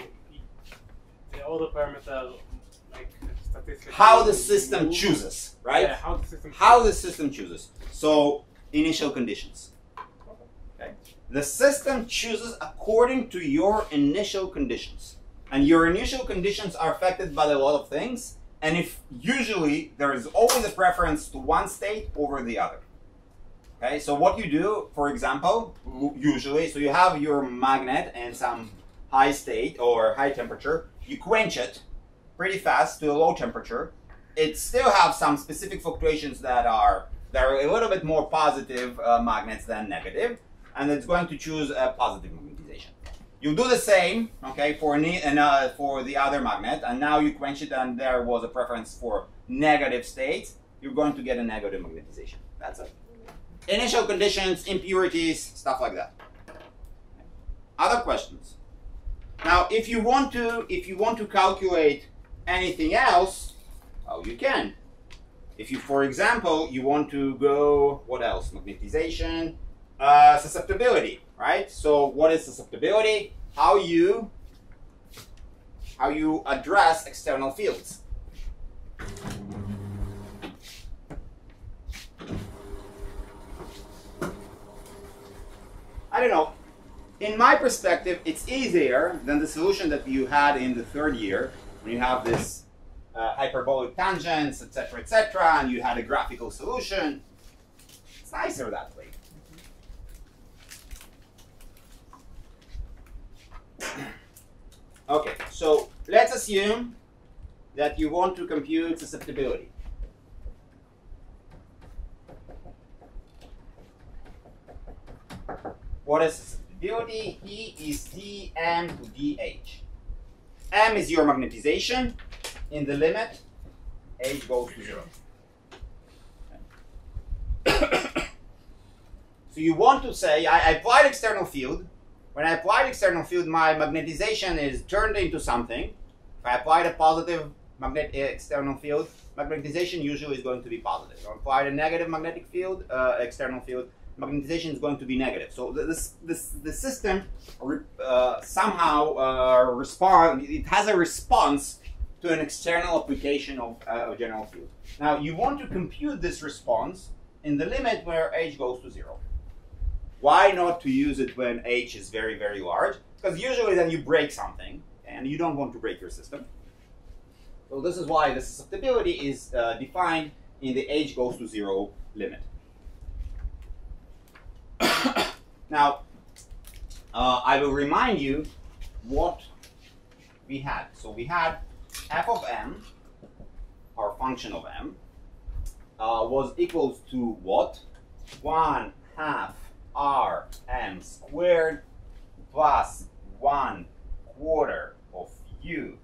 the other parameter, like statistically. How the system chooses, right? Yeah, how the system. How the system chooses. So initial conditions. Okay. The system chooses according to your initial conditions, and your initial conditions are affected by a lot of things. And if usually there is always a preference to one state over the other. Okay, so what you do, for example, usually, so you have your magnet in some high state or high temperature, you quench it pretty fast to a low temperature. It still have some specific fluctuations that are a little bit more positive magnets than negative, and it's going to choose a positive magnetization. You do the same, okay, for the other magnet, and now you quench it, and there was a preference for negative states. You're going to get a negative magnetization. That's it. Initial conditions, impurities, stuff like that. Other questions? Now, if you want to calculate anything else, oh, you can. If you, for example, you want to go, what else? Magnetization, susceptibility, right? So what is susceptibility? How you address external fields. I don't know. In my perspective, it's easier than the solution that you had in the third year, when you have this hyperbolic tangents, etc., and you had a graphical solution. It's nicer that way. Okay, so let's assume that you want to compute susceptibility. What is susceptibility? E is dm to dh. M is your magnetization. In the limit, h goes to 0. So you want to say, I applied external field. When I applied external field, my magnetization is turned into something. If I applied a positive external field, magnetization usually is going to be positive. If I applied a negative magnetic field, external field, magnetization is going to be negative. So the system somehow responds. It has a response to an external application of a general field. Now you want to compute this response in the limit where h goes to 0. Why not to use it when h is very, very large? Because usually then you break something, and you don't want to break your system. So this is why the susceptibility is defined in the h goes to 0 limit. Now, I will remind you what we had. So we had f of m, our function of m, was equals to what? 1/2 Rm squared plus 1/4 of u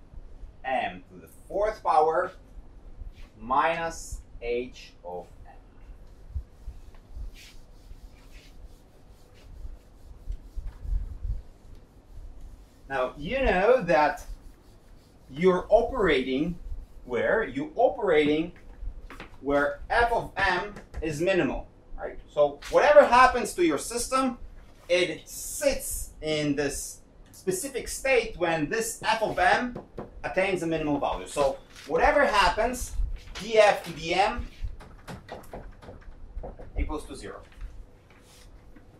m to the 4th power minus h of m. Now, you know that you're operating where? You're operating where f of m is minimal, right? So whatever happens to your system, it sits in this specific state when this f of m attains a minimal value. So whatever happens, df to dm equals to 0.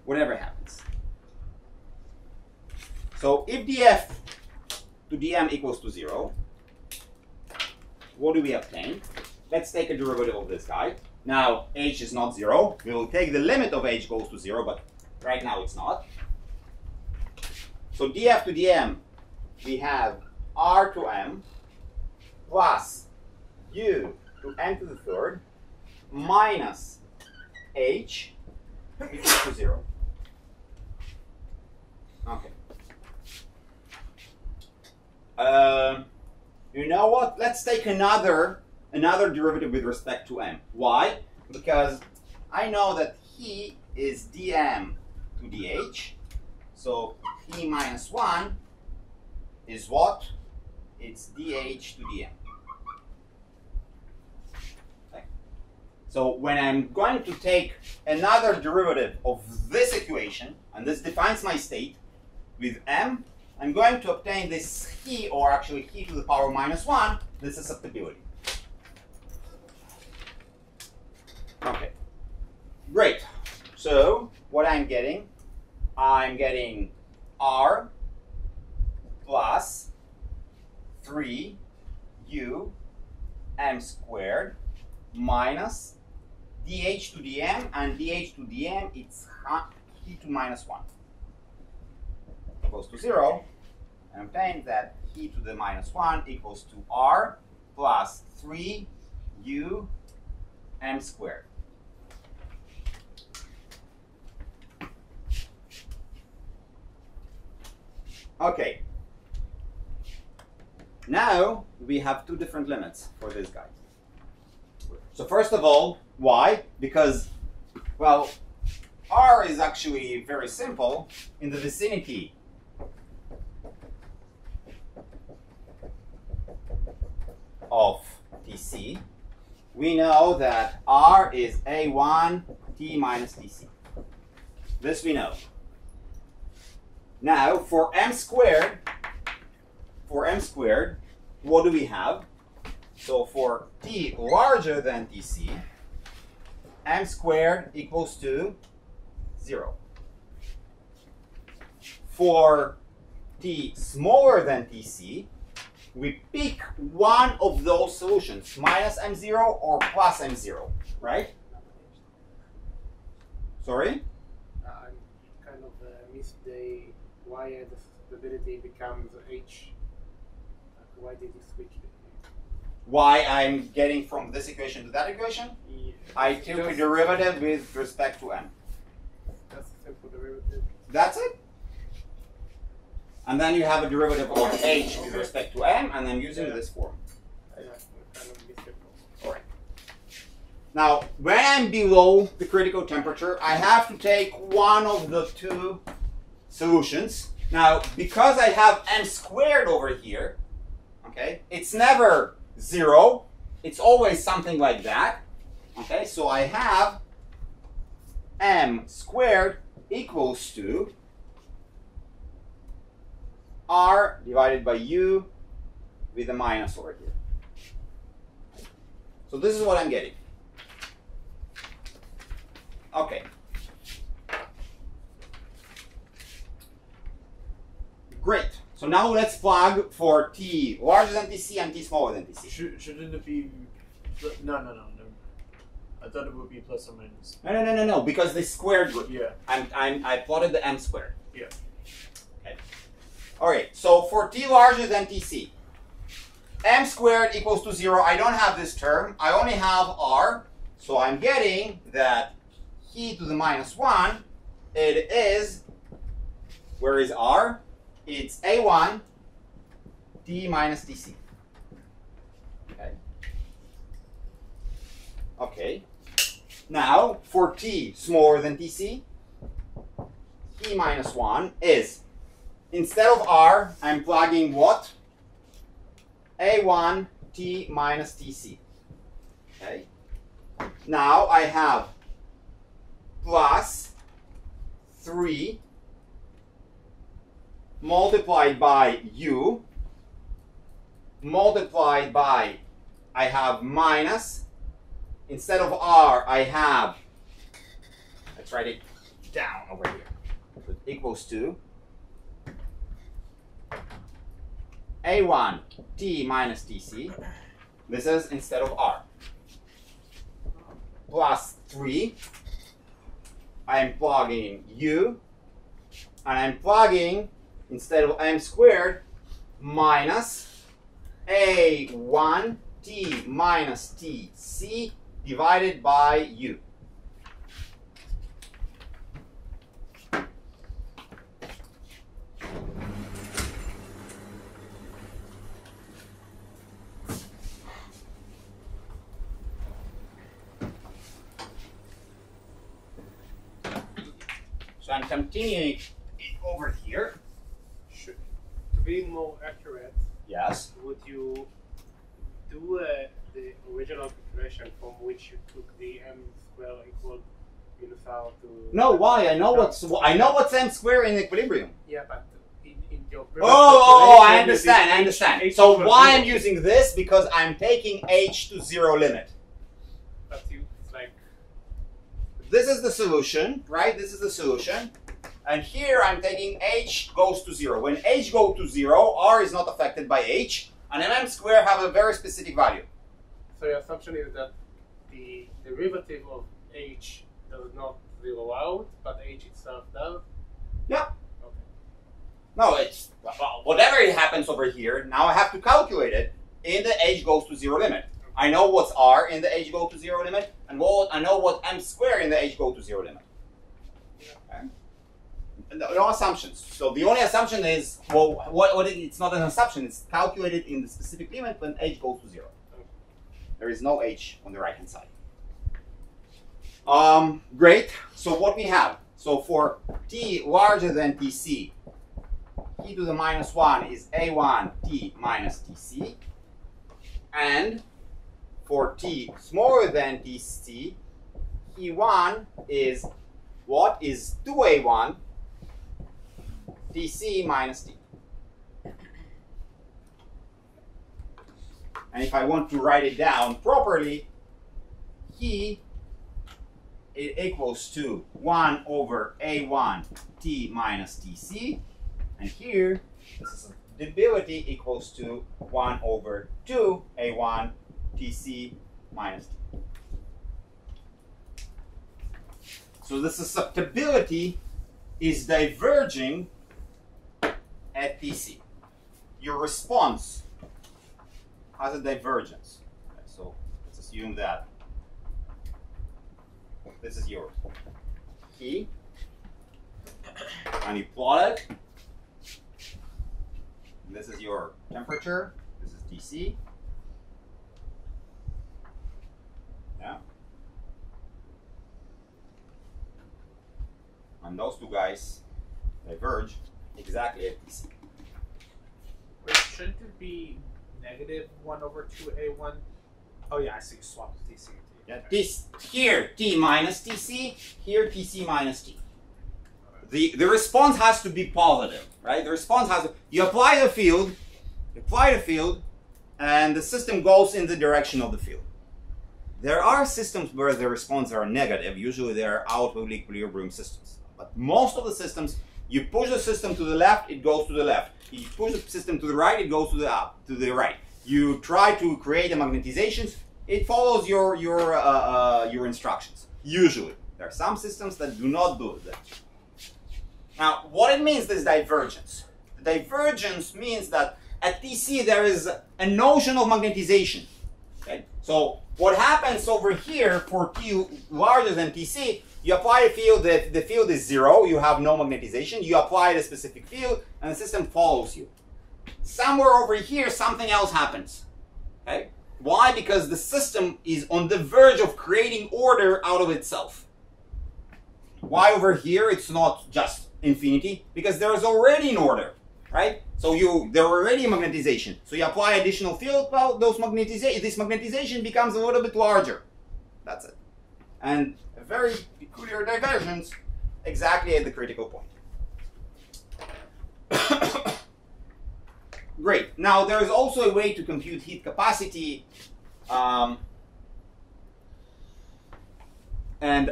Whatever happens. So if df to dm equals to 0, what do we obtain? Let's take a derivative of this guy. Now h is not 0. We will take the limit of h goes to 0, but right now it's not. So df to dm, we have r to m plus u to n to the 3rd minus h equals to 0. Okay. You know what? Let's take another derivative with respect to m. Why? Because I know that he is dm to dh. So he minus 1 is what? It's dh to dm. Okay. So when I'm going to take another derivative of this equation, and this defines my state, with m, I'm going to obtain this he, or actually he to the power minus 1, this susceptibility. Okay, great. So what I'm getting r plus 3u m squared minus dh to dm, and dh to dm, it's he to minus 1. Equals to 0, and I'm saying that e to the minus 1 equals to r plus 3u m squared. Okay. Now we have two different limits for this guy. So first of all, why? Because, well, r is actually very simple. In the vicinity of Tc, we know that r is a1 t minus Tc. This we know. Now for m squared, what do we have? So for t larger than Tc, m squared equals to 0. For t smaller than Tc, we pick one of those solutions, minus m0 or plus m0, right? Sorry? I kind of missed the why the susceptibility becomes h. Why did you switch it? Why I'm getting from this equation to that equation? Yeah. I took a derivative with respect to m. That's a simple derivative. That's it. And then you have a derivative of h with respect to m, and I'm using this form. I kind of missed it. All right. Now, when I'm below the critical temperature, I have to take one of the two solutions. Now, because I have m squared over here, okay, it's never 0. It's always something like that. Okay, so I have m squared equals to r divided by u with a minus over here. So this is what I'm getting. Okay. Great. So now let's plug for t larger than Tc and t smaller than Tc. Shouldn't it be? No. I thought it would be plus or minus. No. Because they squared root. Yeah. I plotted the m squared. Yeah. Okay. All right. So for t larger than Tc, m squared equals to 0. I don't have this term. I only have r. So I'm getting that e to the minus 1. It is. Where is r? It's a1 t minus Tc. Okay. Okay. Now, for t smaller than Tc, t minus 1 is, instead of r, I'm plugging what? a1 t minus Tc. Okay. Now I have plus 3 multiplied by u, multiplied by, I have minus, instead of r, I have, let's write it down over here, so it equals to a1 t minus Tc, this is instead of r, plus 3, I'm plugging u, and I'm plugging, instead of m squared, minus a1 t minus Tc divided by u. So I'm continuing over here. To be more accurate, Yes. would you do the original calculation from which you took the m square equal minus r to? No, why? I know what's m squared in equilibrium. Yeah, but in your Oh, I calculation, understand. you I did understand. H So equals why 0. I'm using this? Because I'm taking h to 0 limit. But it's like This is the solution, right? This is the solution. And here I'm taking h goes to 0. When h goes to 0, r is not affected by h, and m squared have a very specific value. so your assumption is that the derivative of h does not zero out, but h itself does. Yeah. Okay. No, it's well, whatever it happens over here. Now I have to calculate it in the h goes to 0 limit. I know what's r in the h go to 0 limit, and I know what m squared in the h go to 0 limit. Okay. No assumptions. So the only assumption is, well, it's not an assumption. It's calculated in the specific limit when h goes to 0. There is no h on the right hand side. Great. So what we have? So for t larger than tc, e to the minus 1 is a1 t minus tc, and for t smaller than tc, e1 is what is 2a1 tc minus t. And if I want to write it down properly, it equals to 1 over a1 t minus tc, and here this is stability equals to 1 over 2 a1 tc minus t. So the susceptibility is diverging at tc. Your response has a divergence. Okay, so let's assume that this is your key, and you plot it. And this is your temperature. This is TC. Yeah. And those two guys diverge exactly at TC. Wait, shouldn't it be negative 1 over 2a1? Oh yeah, I see. Swap DC. Yeah, this here t minus tc, here tc minus t. The response has to be positive, right? The response has to, you apply the field, and the system goes in the direction of the field. There are systems where the responses are negative. Usually they are out of equilibrium systems. But most of the systems, you push the system to the left, it goes to the left. You push the system to the right, it goes to the right. You try to create a magnetization, it follows your instructions. Usually, there are some systems that do not do that. Now, what it means, this divergence? The divergence means that at TC there is a notion of magnetization. Okay? So what happens over here for T larger than TC? You apply a field, the field is 0, you have no magnetization. You apply the specific field, and the system follows you. Somewhere over here, something else happens. Okay? Why? Because the system is on the verge of creating order out of itself. Why over here it's not just infinity? Because there is already an order, right? So there already a magnetization. So you apply additional field, well, this magnetization becomes a little bit larger. That's it. And a very peculiar divergence exactly at the critical point. Great. Now there is also a way to compute heat capacity and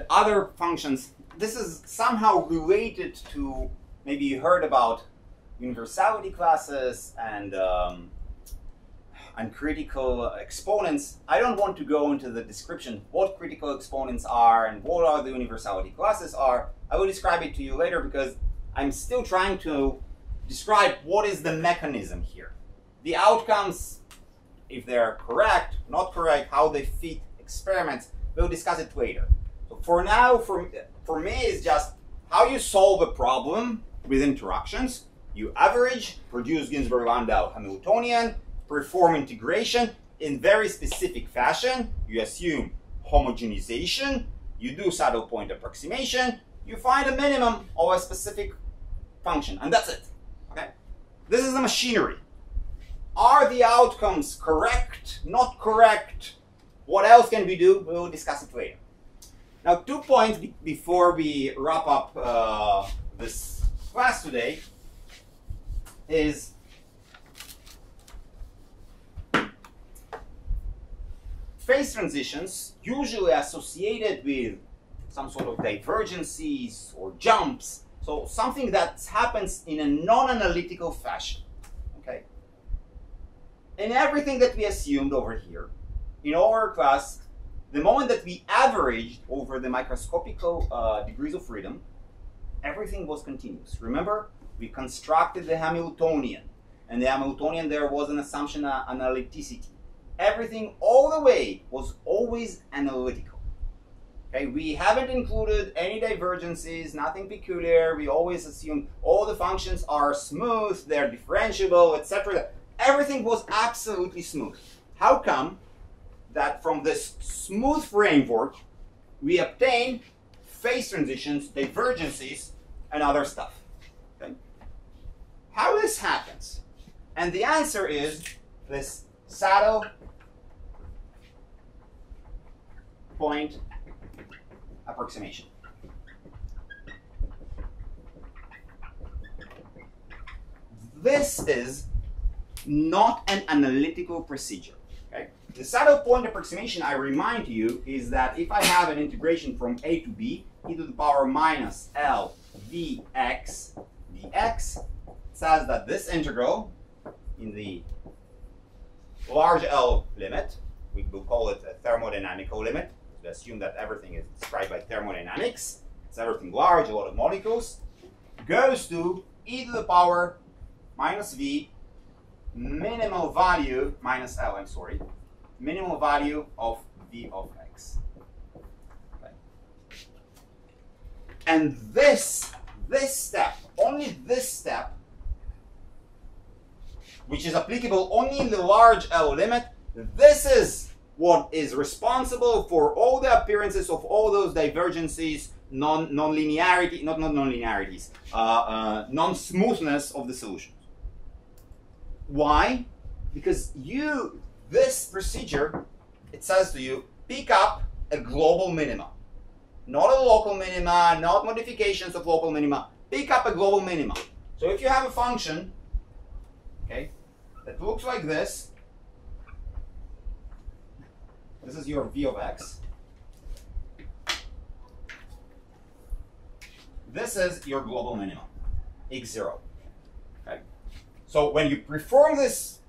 other functions. This is somehow related to, maybe you heard about universality classes and critical exponents. I don't want to go into the description what critical exponents are and what are the universality classes are. I will describe it to you later because I'm still trying to describe what is the mechanism here. The outcomes, if they're correct, not correct, how they fit experiments, we'll discuss it later. So for now, for me, it's just how you solve a problem with interactions. You average, produce Ginzburg-Landau Hamiltonian, perform integration in very specific fashion. You assume homogenization, you do saddle point approximation, you find a minimum of a specific function, and that's it. Okay? This is the machinery. Are the outcomes correct, not correct? What else can we do? We'll discuss it later. Now, 2 points before we wrap up this class today is phase transitions, usually associated with some sort of divergences or jumps, so something that happens in a non-analytical fashion. Okay? And everything that we assumed over here, in our class, the moment that we averaged over the microscopical degrees of freedom, everything was continuous. Remember, we constructed the Hamiltonian, and the Hamiltonian there was an assumption of analyticity. Everything all the way was always analytical. Okay, we haven't included any divergences, nothing peculiar. We always assume all the functions are smooth, they're differentiable, etc. Everything was absolutely smooth. How come that from this smooth framework we obtain phase transitions, divergences, and other stuff? Okay? How this happens? And the answer is this saddle point approximation. This is not an analytical procedure. Okay? The saddle point approximation, I remind you, is that if I have an integration from a to b, e to the power minus L Vx dx, it says that this integral in the large L limit, we will call it a thermodynamical limit. We assume that everything is described by thermodynamics. It's everything large, a lot of molecules. Goes to e to the power minus v minimal value minus L, I'm sorry, minimal value of v of x. Okay. And this step, only this step, which is applicable only in the large L limit, this is what is responsible for all the appearances of all those divergences, non-linearity, not non-linearities, non-smoothness of the solutions. Why? Because this procedure, it says to you, pick up a global minima. Not a local minima, not modifications of local minima. Pick up a global minima. So if you have a function, okay, that looks like this, this is your v of x. This is your global minimum, x0. Okay. So when you perform this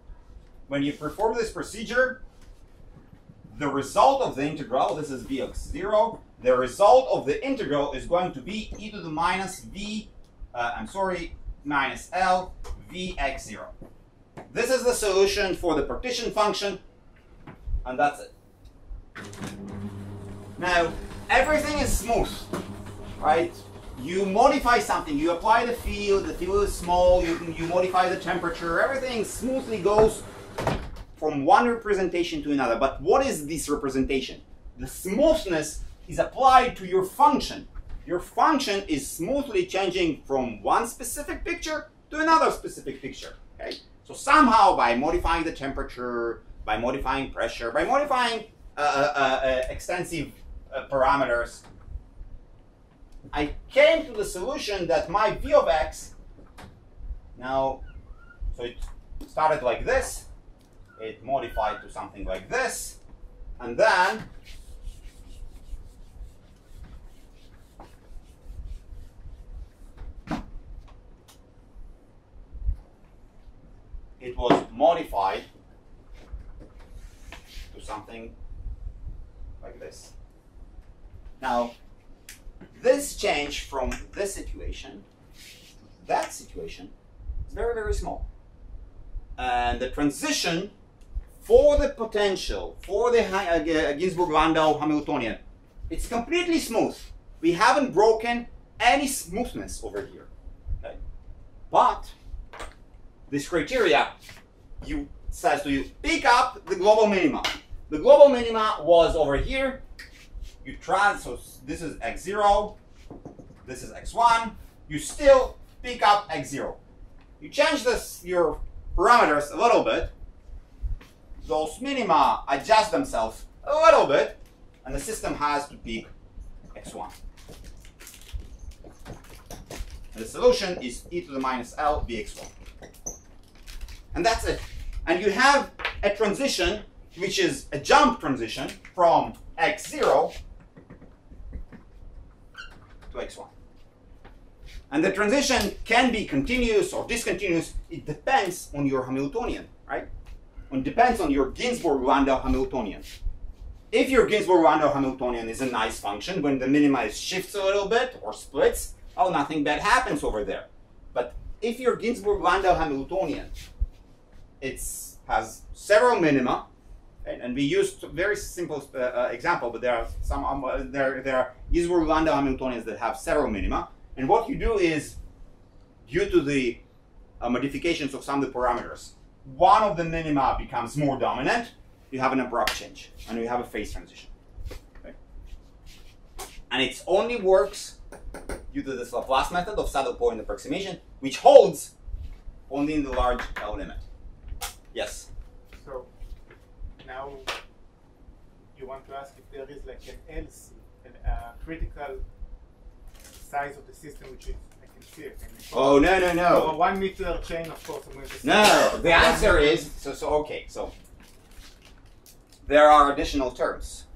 procedure, the result of the integral, this is v of 0. The result of the integral is going to be e to the minus minus L Vx0. This is the solution for the partition function, and that's it. Now, everything is smooth, right? You modify something, you apply the field is small, you modify the temperature, everything smoothly goes from one representation to another. But what is this representation? The smoothness is applied to your function. Your function is smoothly changing from one specific picture to another specific picture. Okay? So somehow by modifying the temperature, by modifying pressure, by modifying extensive parameters, I came to the solution that my v of x, now, so it started like this, it modified to something like this, and then it was modified to something like this. Now, this change from this situation to that situation is very, very small. And the transition for the potential, for the Ginzburg-Landau Hamiltonian, it's completely smooth. We haven't broken any smoothness over here. Okay? But this criteria says to you, pick up the global minima. The global minima was over here. So this is x0, this is x1, you still pick up x0. You change your parameters a little bit, those minima adjust themselves a little bit, and the system has to pick x1. And the solution is e to the minus L Vx1. And that's it. And you have a transition, which is a jump transition from x0 to x1. And the transition can be continuous or discontinuous. It depends on your Hamiltonian, right? It depends on your Ginzburg-Landau Hamiltonian. If your Ginzburg-Landau Hamiltonian is a nice function, when the minima shifts a little bit or splits, oh, nothing bad happens over there. But if your Ginzburg-Landau Hamiltonian has several minima, right? And we used a very simple example, but there are some there are Ginzburg-Landau Hamiltonians that have several minima. And what you do is, due to the modifications of some of the parameters, one of the minima becomes more dominant. You have an abrupt change, and you have a phase transition. Okay? And it only works due to this Laplace method of saddle point approximation, which holds only in the large L limit. Yes? So now you want to ask if there is like an LC, a critical size of the system, which is, I can see it. Oh, no. So a 1 meter chain, of course, I'm going to say. No, the answer is, so there are additional terms.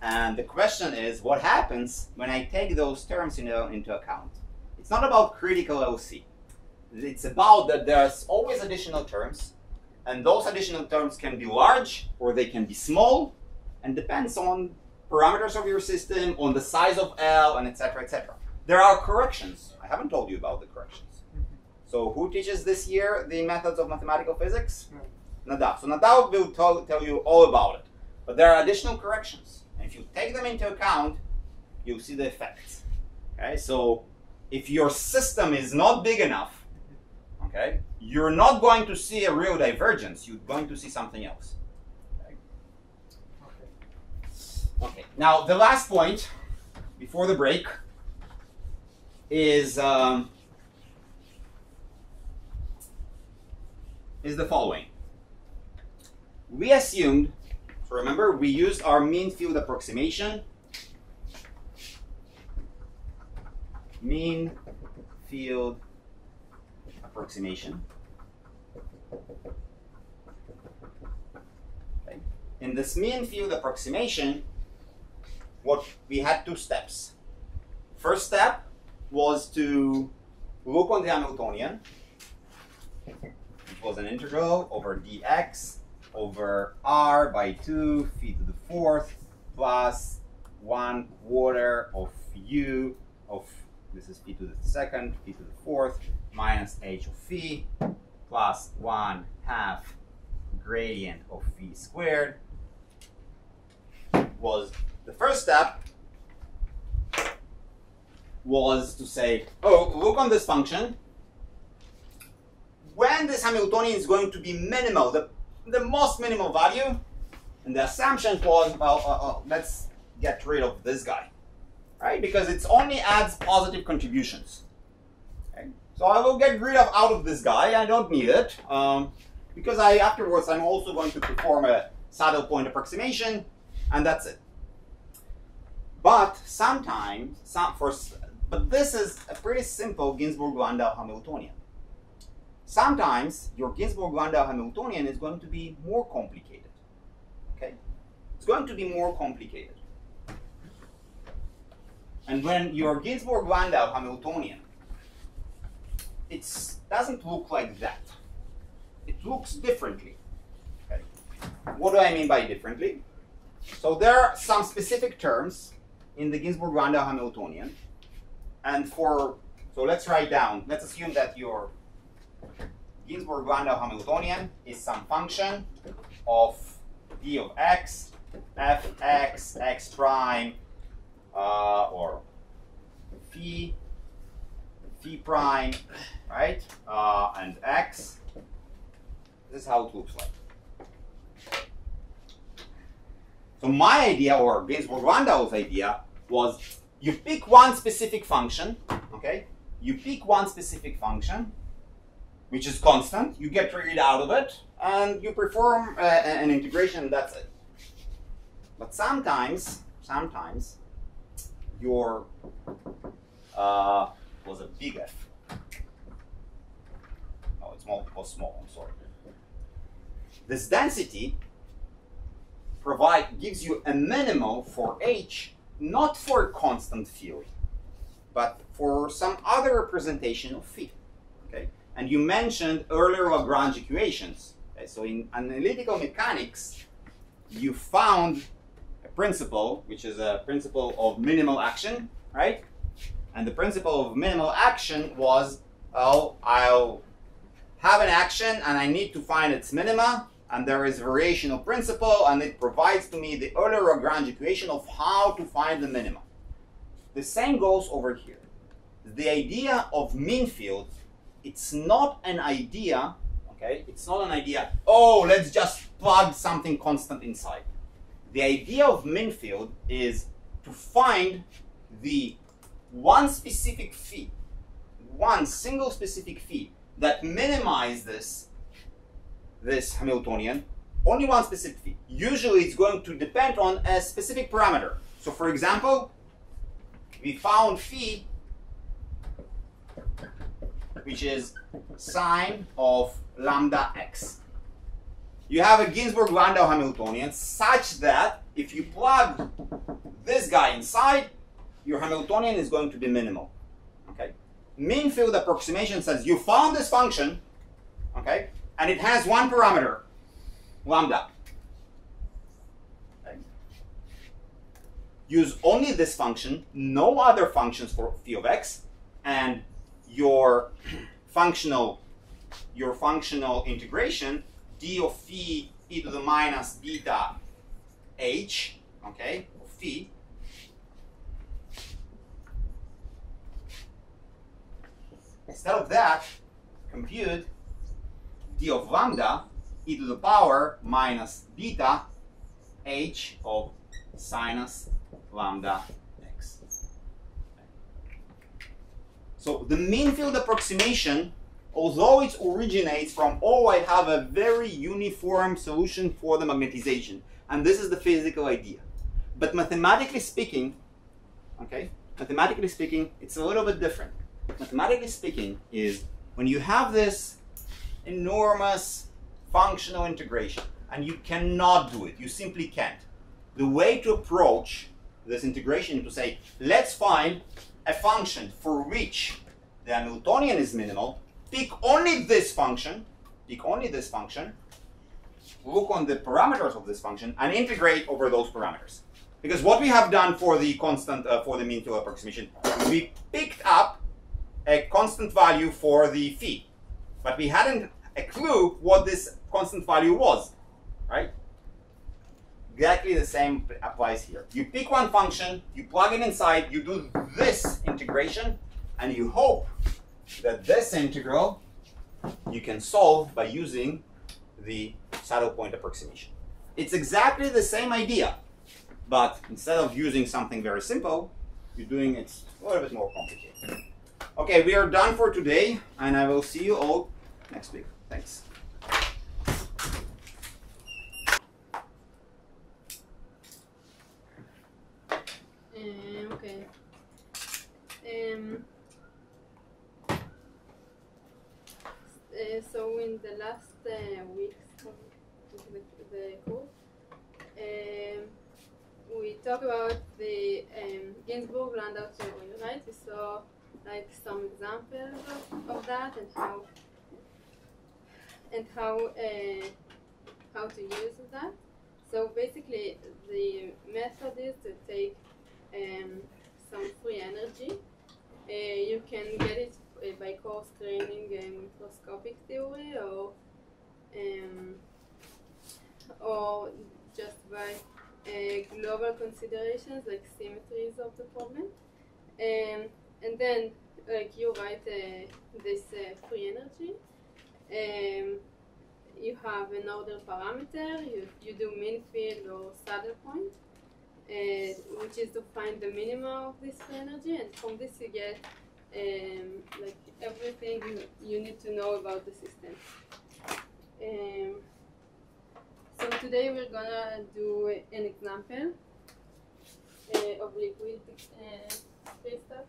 And the question is, what happens when I take those terms into account? It's not about critical LC. It's about that there's always additional terms, and those additional terms can be large or they can be small, and depends on parameters of your system, on the size of L, and etc., etc. There are corrections. I haven't told you about the corrections. So who teaches this year the methods of mathematical physics? Nadav. So Nadav will tell you all about it. But there are additional corrections. And if you take them into account, you'll see the effects. Okay? So if your system is not big enough, okay, you're not going to see a real divergence. You're going to see something else. Okay. Now the last point before the break is the following. We assumed, so remember, we used our mean field approximation. Mean field approximation. Okay. In this mean field approximation, what we had two steps. First step was to look on the Hamiltonian, which was an integral over dx over r by 2 phi to the fourth plus 1/4 of u of, this is phi to the second, phi to the fourth, minus h of phi plus 1/2 gradient of phi squared. Was the first step was to say, oh, look on this function. When this Hamiltonian is going to be minimal, the most minimal value, and the assumption was, well, let's get rid of this guy, right? Because it only adds positive contributions. Okay? So I will get rid of out of this guy. I don't need it because afterwards I'm also going to perform a saddle point approximation, and that's it. But sometimes, but this is a pretty simple Ginzburg-Landau Hamiltonian. Sometimes your Ginzburg-Landau Hamiltonian is going to be more complicated. Okay, it's going to be more complicated. And when your Ginzburg-Landau Hamiltonian, it doesn't look like that. It looks differently. Okay, what do I mean by differently? So there are some specific terms in the Ginzburg-Landau Hamiltonian, and so let's write down. Let's assume that your Ginzburg-Landau Hamiltonian is some function of d of x, fx, x prime, or phi prime, right? And x. This is how it looks like. So my idea, or Ginzburg-Landau's idea, was You pick one specific function, okay? You pick one specific function, which is constant. You get rid out of it, and you perform an integration, and that's it. But sometimes your was a big F. No, it's was small. I'm sorry. This density gives you a minimal for H, not for a constant field, but for some other representation of phi. Okay, and you mentioned earlier Lagrange equations. Okay? So in analytical mechanics, you found a principle, which is a principle of minimal action, right? And the principle of minimal action was, oh, I'll have an action and I need to find its minima, and there is a variational principle, and it provides to me the Euler Lagrange equation of how to find the minima. The same goes over here. The idea of mean field, it's not an idea, okay? It's not an idea, oh, let's just plug something constant inside. The idea of mean field is to find the one specific phi, one single specific phi that minimizes this Hamiltonian, only one specific phi. Usually it's going to depend on a specific parameter. So for example, we found phi, which is sine of lambda x. You have a Ginzburg-Landau Hamiltonian such that if you plug this guy inside, your Hamiltonian is going to be minimal. Okay? Mean field approximation says you found this function, okay, and it has one parameter, lambda. Okay. Use only this function, no other functions for phi of x, and your functional integration d of phi e to the minus beta h, okay, of phi. Instead of that, compute d of lambda e to the power minus beta h of sinus lambda x. So the mean field approximation, although it originates from, oh, I have a very uniform solution for the magnetization, and this is the physical idea. But mathematically speaking, okay, it's a little bit different. Mathematically speaking is when you have this enormous functional integration and you cannot do it, you simply can't. The way to approach this integration is to say, let's find a function for which the Hamiltonian is minimal, pick only this function, look on the parameters of this function and integrate over those parameters. Because what we have done for the constant, for the mean field approximation, we picked up a constant value for the phi, but we hadn't a clue what this constant value was, right? Exactly the same applies here. You pick one function, you plug it inside, you do this integration, and you hope that this integral you can solve by using the saddle point approximation. It's exactly the same idea, but instead of using something very simple, you're doing it a little bit more complicated. Okay, we are done for today, and I will see you all next week. Thanks. Okay. So in the last weeks of the course, we talked about the Ginzburg-Landau theory, right? We saw like some examples of that and how to use that. So basically, the method is to take some free energy. You can get it by cross-graining microscopic theory, or just by global considerations like symmetries of the problem. And then you write this free energy. You have an order parameter, you do mean field or saddle point, which is to find the minimum of this free energy, and from this you get like everything you need to know about the system. So today we're gonna do an example of liquid crystal.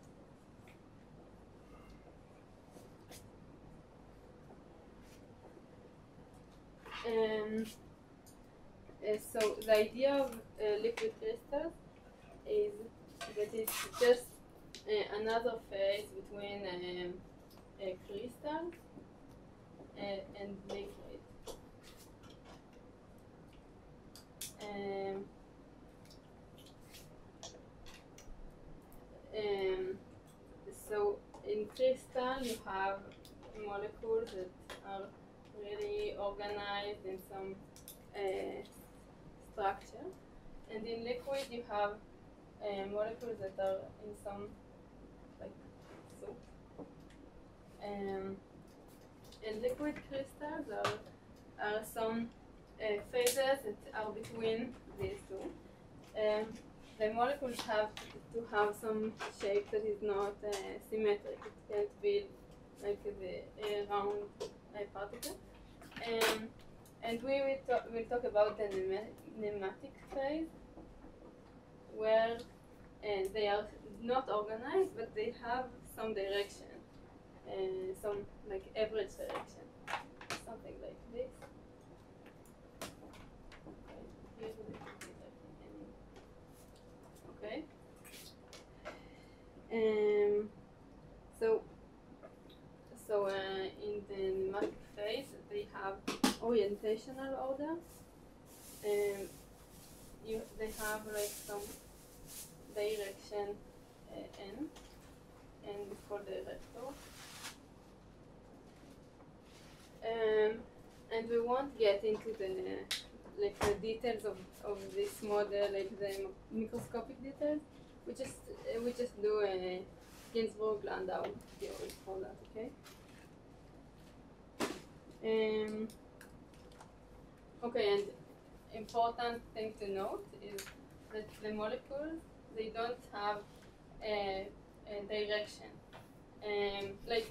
So the idea of liquid crystals is that it's just another phase between a crystal and liquid. So in crystal you have molecules that are really organized in some structure, and in liquid you have molecules that are in some like soup. And liquid crystals are some phases that are between these two. The molecules have to have some shape that is not symmetric. It can't be like a round particle. And we will talk about the nematic phase, where they are not organized, but they have some direction, some like average direction, something like this. Okay. So in the nematic phase, they have orientational order. They have like some direction n, and it's called the vector. And we won't get into the details of this model, like the microscopic details. We just do a Ginzburg-Landau theory for that, okay? Okay, and important thing to note is that the molecules, they don't have a direction. Like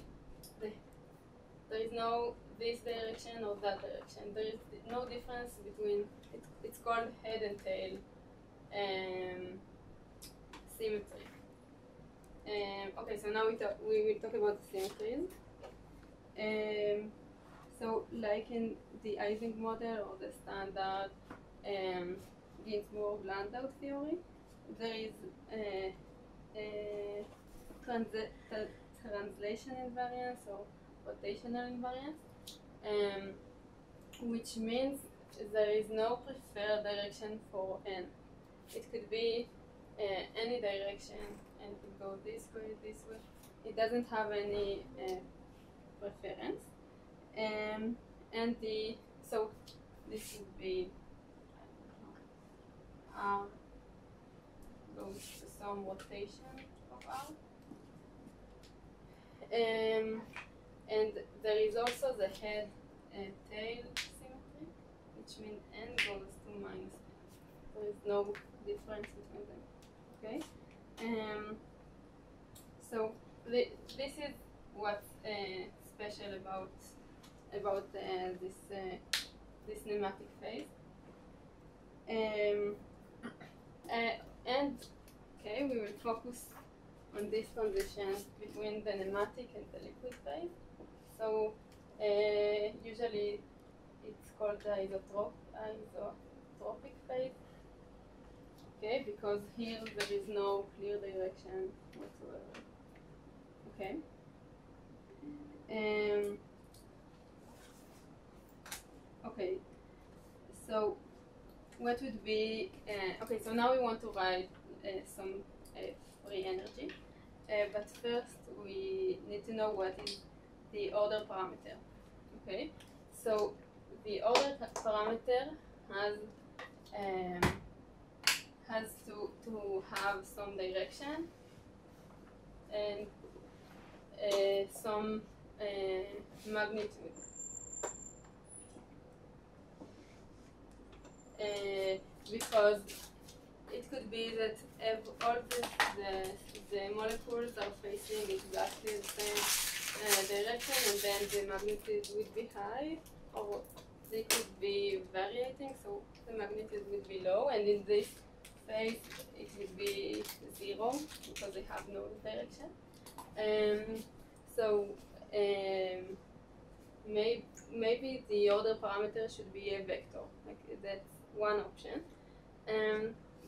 there is no this direction or that direction. There is no difference between. It's called head and tail symmetry. Okay, so now we will talk about the symmetries. So like in the Ising model or the standard Ginzburg-Landau theory, there is a translation invariance or rotational invariance, which means there is no preferred direction for n. It could be any direction, and it could go this way, this way. It doesn't have any preference. So this would be goes to some rotation of R. And there is also the head and tail symmetry, which means n goes to minus. There is no difference between them. Okay. So this is what's special about this nematic phase. And okay, we will focus on this transition between the nematic and the liquid phase. So usually it's called the isotropic phase. Okay, because here there is no clear direction whatsoever. Okay. Okay. So what would be okay? So now we want to write some free energy, but first we need to know what is the order parameter. Okay. So the order parameter has to have some direction and some magnitude. Because it could be that all the molecules are facing exactly the same direction, and then the magnitude would be high, or they could be variating, so the magnitude would be low, and in this phase it would be 0 because they have no direction. Maybe the order parameter should be a vector. Like that's one option,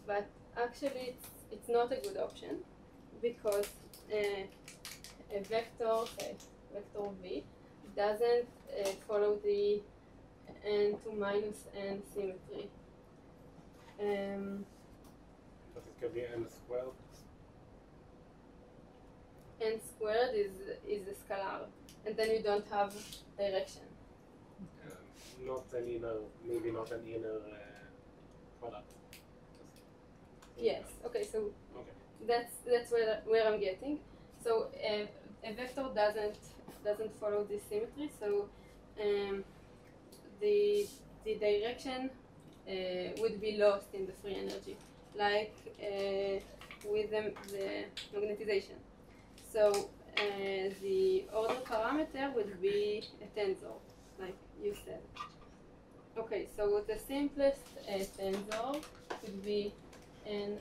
but actually it's not a good option because a vector, say vector v, doesn't follow the n to minus n symmetry. But it can be n squared. N squared is a scalar, and then you don't have direction. Not an inner, maybe not an inner product. Yes. Okay. So Okay. that's where I'm getting. So a vector doesn't follow this symmetry. So the direction would be lost in the free energy, like with the magnetization. So the order parameter would be a tensor, like you said. Okay, so the simplest tensor would be Ni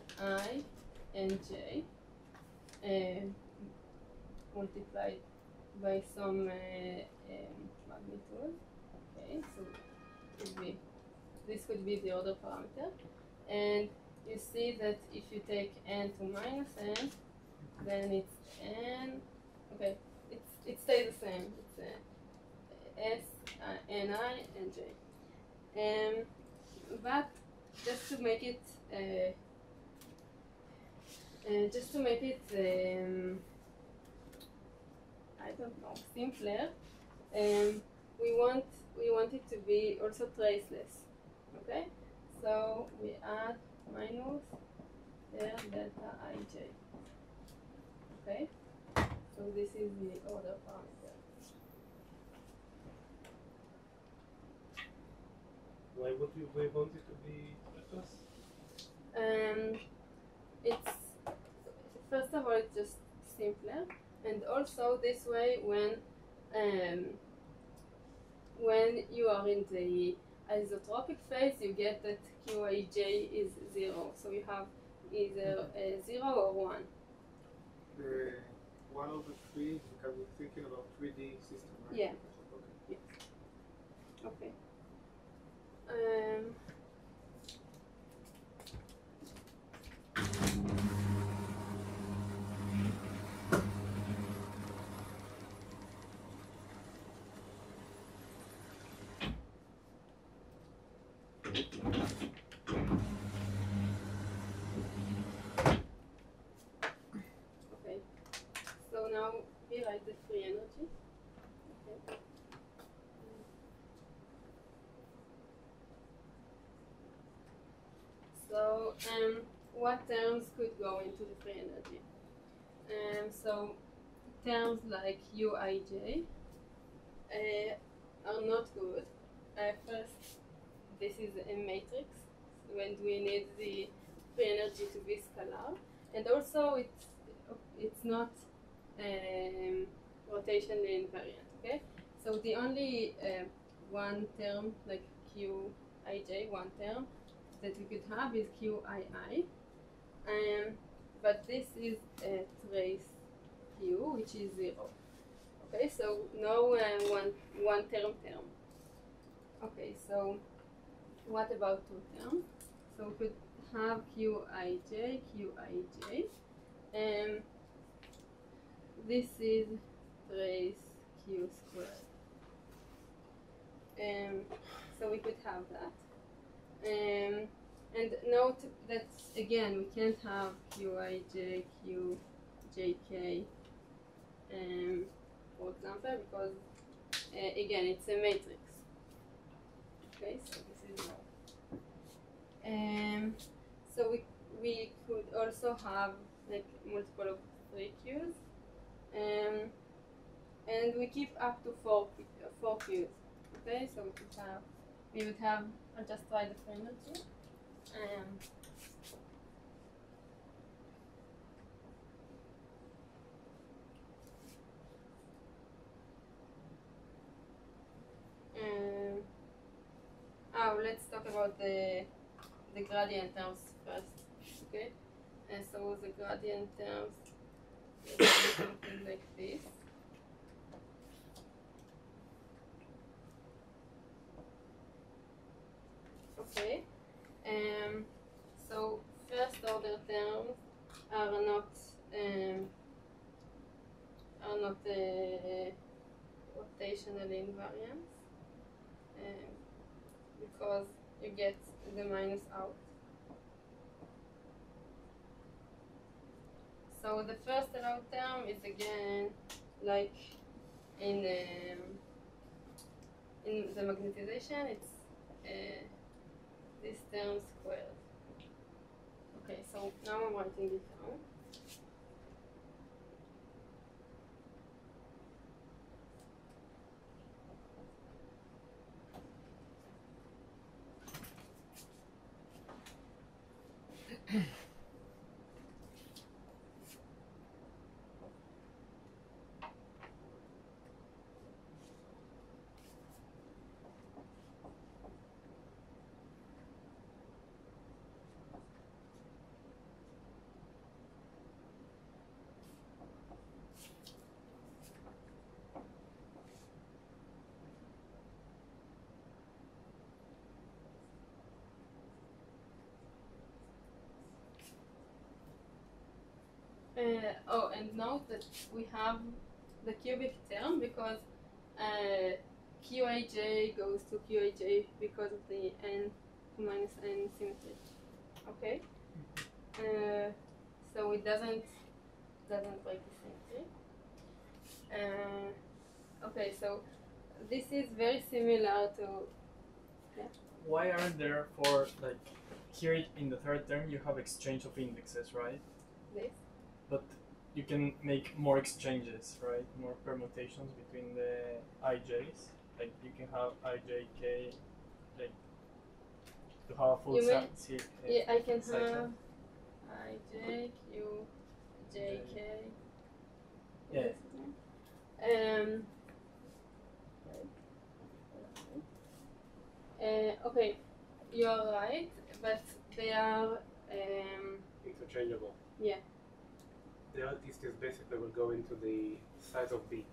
and J multiplied by some magnitude. Okay, so this could be the order parameter, and you see that if you take n to minus n, then it's n. Okay, it stays the same. It's S, Ni, and J. But just to make it I don't know, simpler, we want it to be also traceless. Okay, so we add minus there delta ij. Okay, so this is the order parameter. Why would you want it to be traceless? It's first of all, it's just simpler, and also this way when you are in the isotropic phase, you get that Qij is 0, so you have either 0 or 1. The 1/3 because we're thinking about 3D system, right? Yeah. Okay. Okay. Okay. So now we write the free energy. Okay. So, what terms could go into the free energy? So, terms like Uij are not good. First, this is a matrix when we need the free energy to be scalar, and also it's not rotationally invariant. Okay, so the only one term like Qij, one term that we could have is Qii, but this is a trace Q, which is 0. Okay, so no one term. Okay, so what about two terms? So we could have Qij, and this is trace Q squared. So we could have that. And note that again we can't have Qij, Qjk, for example, because again it's a matrix. Okay, so this is no. So we could also have like multiple of 3 Qs, and we keep up to 4 Qs. Okay, so we would have. I'll just try the free energy. let's talk about the gradient terms first. Okay, and so the gradient terms will be something like this. Okay, so first order terms are not rotational invariants because you get the minus out. So the first allowed term is again like in the magnetization, it's this term squared. Okay, so now I'm writing it down. And note that we have the cubic term because Qij goes to Qij because of the n to minus n symmetry. Okay, so it doesn't break the symmetry. Okay, so this is very similar to. Yeah. Why aren't there for like here in the third term you have exchange of indexes, right? This. But you can make more exchanges, right? More permutations between the ij's. Like you can have ijk, like to have a full set. Yeah, I can have ij, q, jk. Yeah. Okay, you are right, but they are interchangeable. Yeah. The artist is basically will go into the size of B,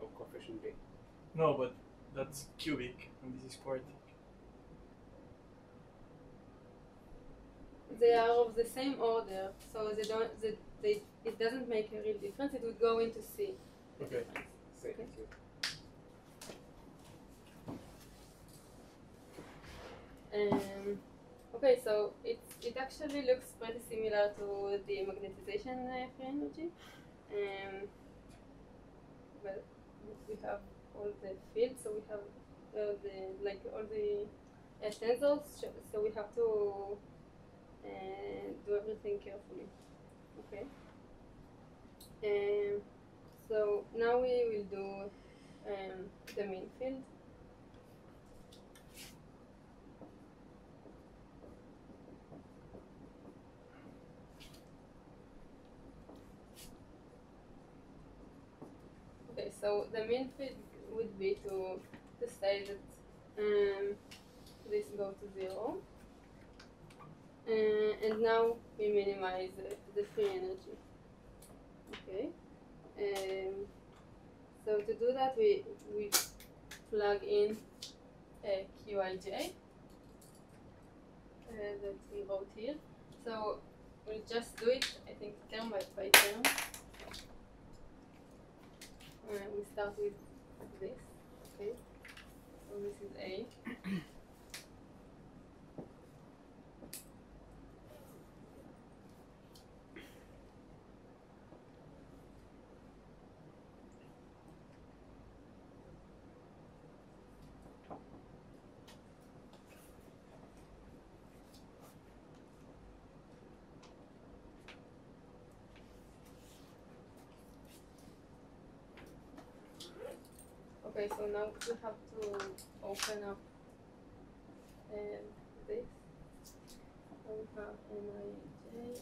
of coefficient B. No, but that's cubic and this is quartic. They are of the same order, so it doesn't make a real difference. It would go into C. Okay. Okay. Okay, so it actually looks pretty similar to the magnetization free energy. But we have all the fields, so we have all the tensors, so we have to do everything carefully. Okay. So now we will do the mean field. Okay, so the mean field would be to say that this goes to 0. And now we minimize the free energy. Okay. So to do that, we plug in Qij that we wrote here. So we'll just do it, I think, term by term. We start with this. Okay. So this is A. Okay, so now we have to open up this. So we have Nij.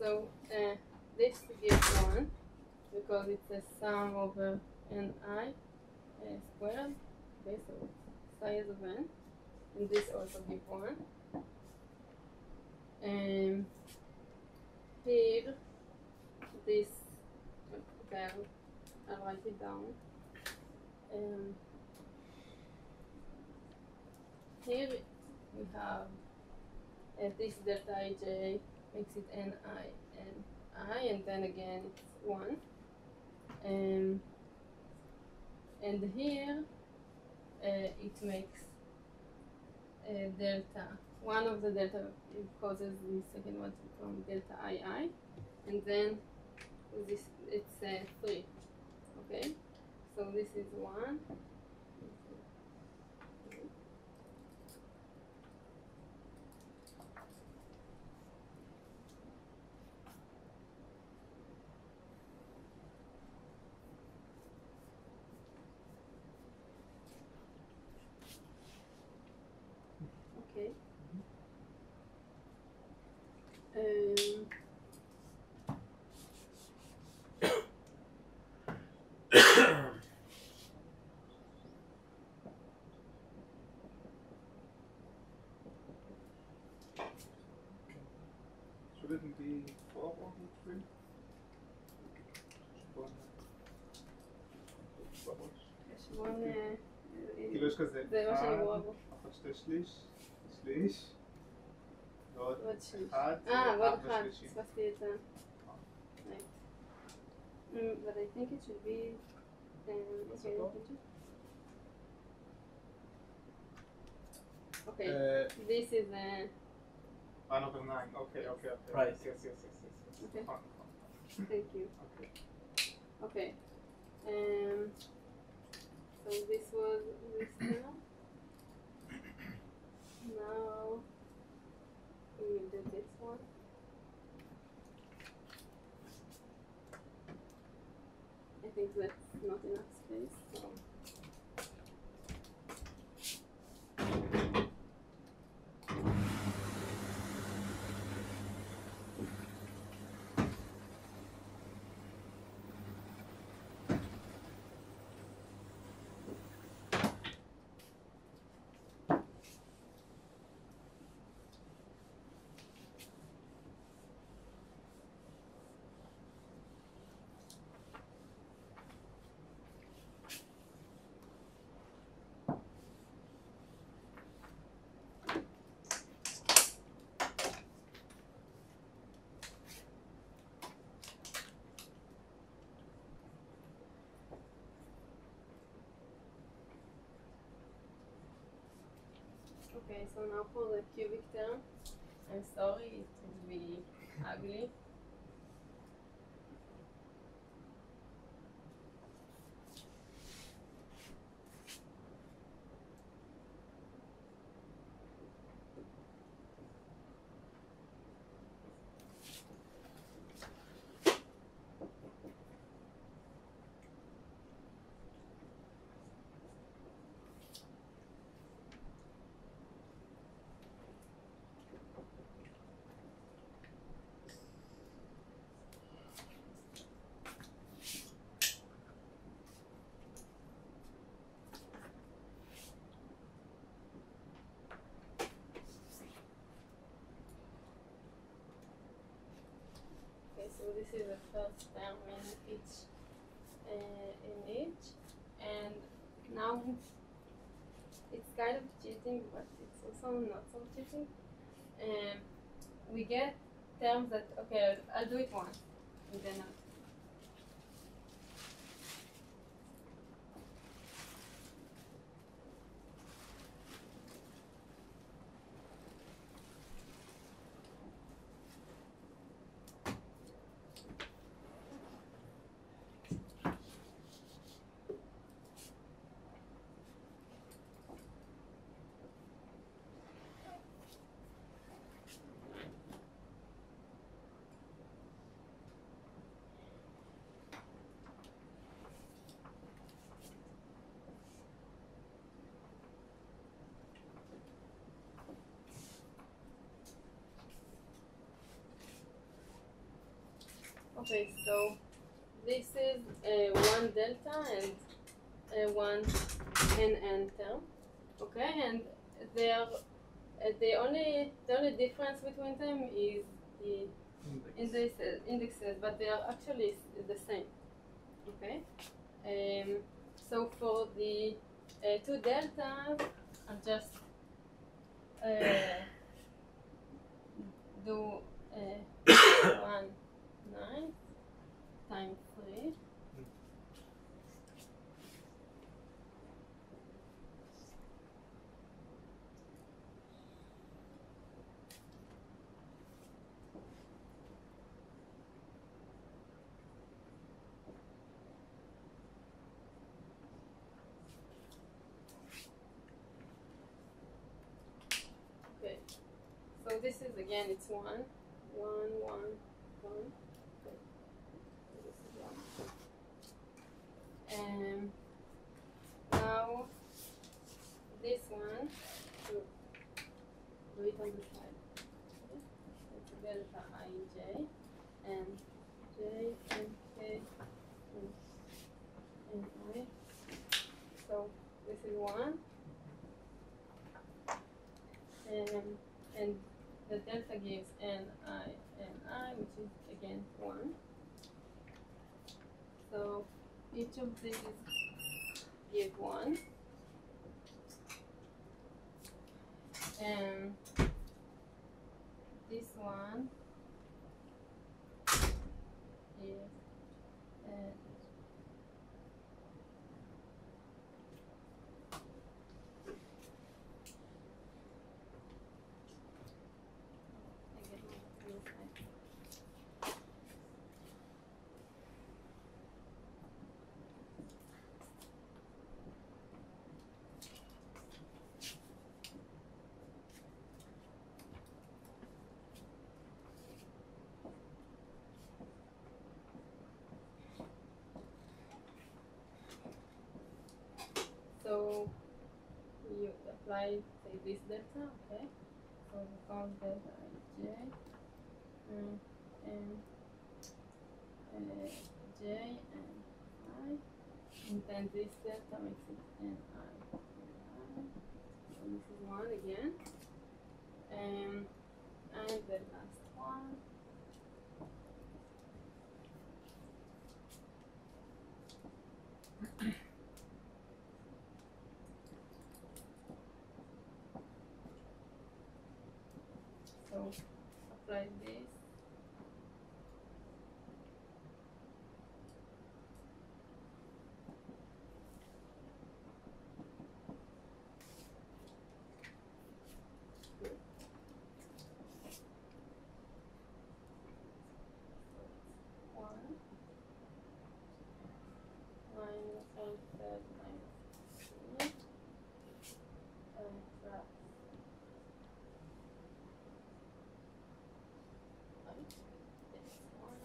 So this gives 1 because it's a sum over ni squared. Okay, so size of n, and this also gives 1. And here, this, okay, I'll write it down. Here we have this delta ij makes it ni and I, and then again it's 1. And here it makes delta. One of the delta causes the second one to become delta ii, and then this it's 3. Okay, so this is 1. Okay. Shouldn't it be 4 over 3? חשבון כאילו יש כזה זה מה שאני רואה בו. 1, 2 שליש, שליש, ועוד עוד שליש. 1, ועוד 1, 4 פספסתי את ה... Right. But I think it should be... Okay, this is a... 1 over 9, okay. Right. Yes. Okay. Fine. Thank you. Okay. Okay. So this was this now. Now we will do this one. I think that's not enough space, so okay, so now for the cubic term, I'm sorry, it would be ugly. Okay, so this is the first term in each, and now it's kind of cheating, but it's also not so cheating. We get terms that, okay, I'll do it once, and then I'll... Okay, so this is 1 delta and 1 n term. Okay, and they are the only difference between them is the indexes, but they are actually the same. Okay, so for the 2 deltas, I'll just do 1 9 times 3. Okay, so this is again, it's 1 1 1 1. Okay. So this is 1. And now this one, do it on the side. Okay. It's delta ij and j and k and I. So this is 1. And the delta gives ni, which is again 1. So each of these give 1. And this one is so you apply, say, this delta, okay? So we call delta ij and j and I, and then this delta makes it ni and I. So this is 1 again, and the last one. So apply this. Good. So 1 minus 1/3 minus 3 and plus this one.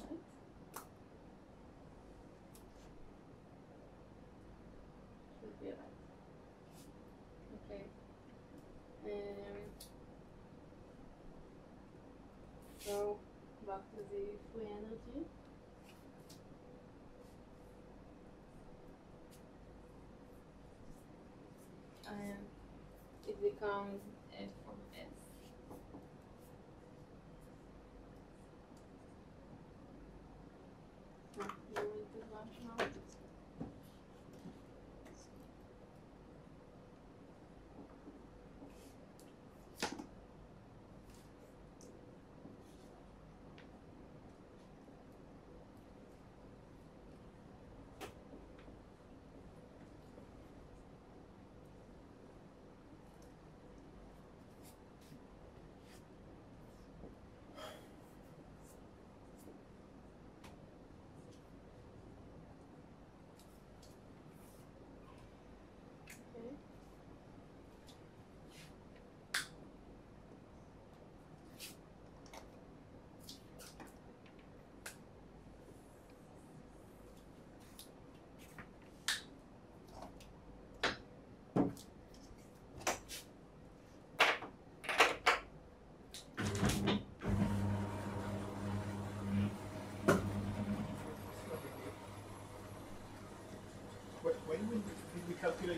Right. Should be right. Okay. So back to the free energy. It becomes f of s. You want to rush now?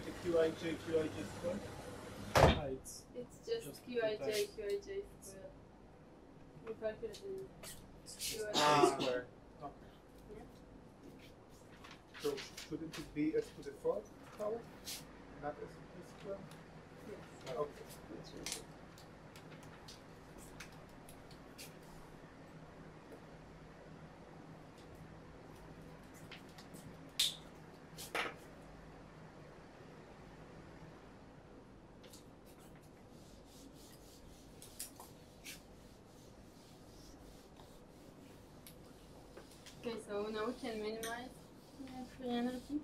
the Qij square? It's It's just Just Qij, two times. Qij squared. We calculate Qij. square. Okay. So shouldn't it be s to the fourth power, not s to the square? Yes. Okay. That's right. Okay, so now we can minimize free energy.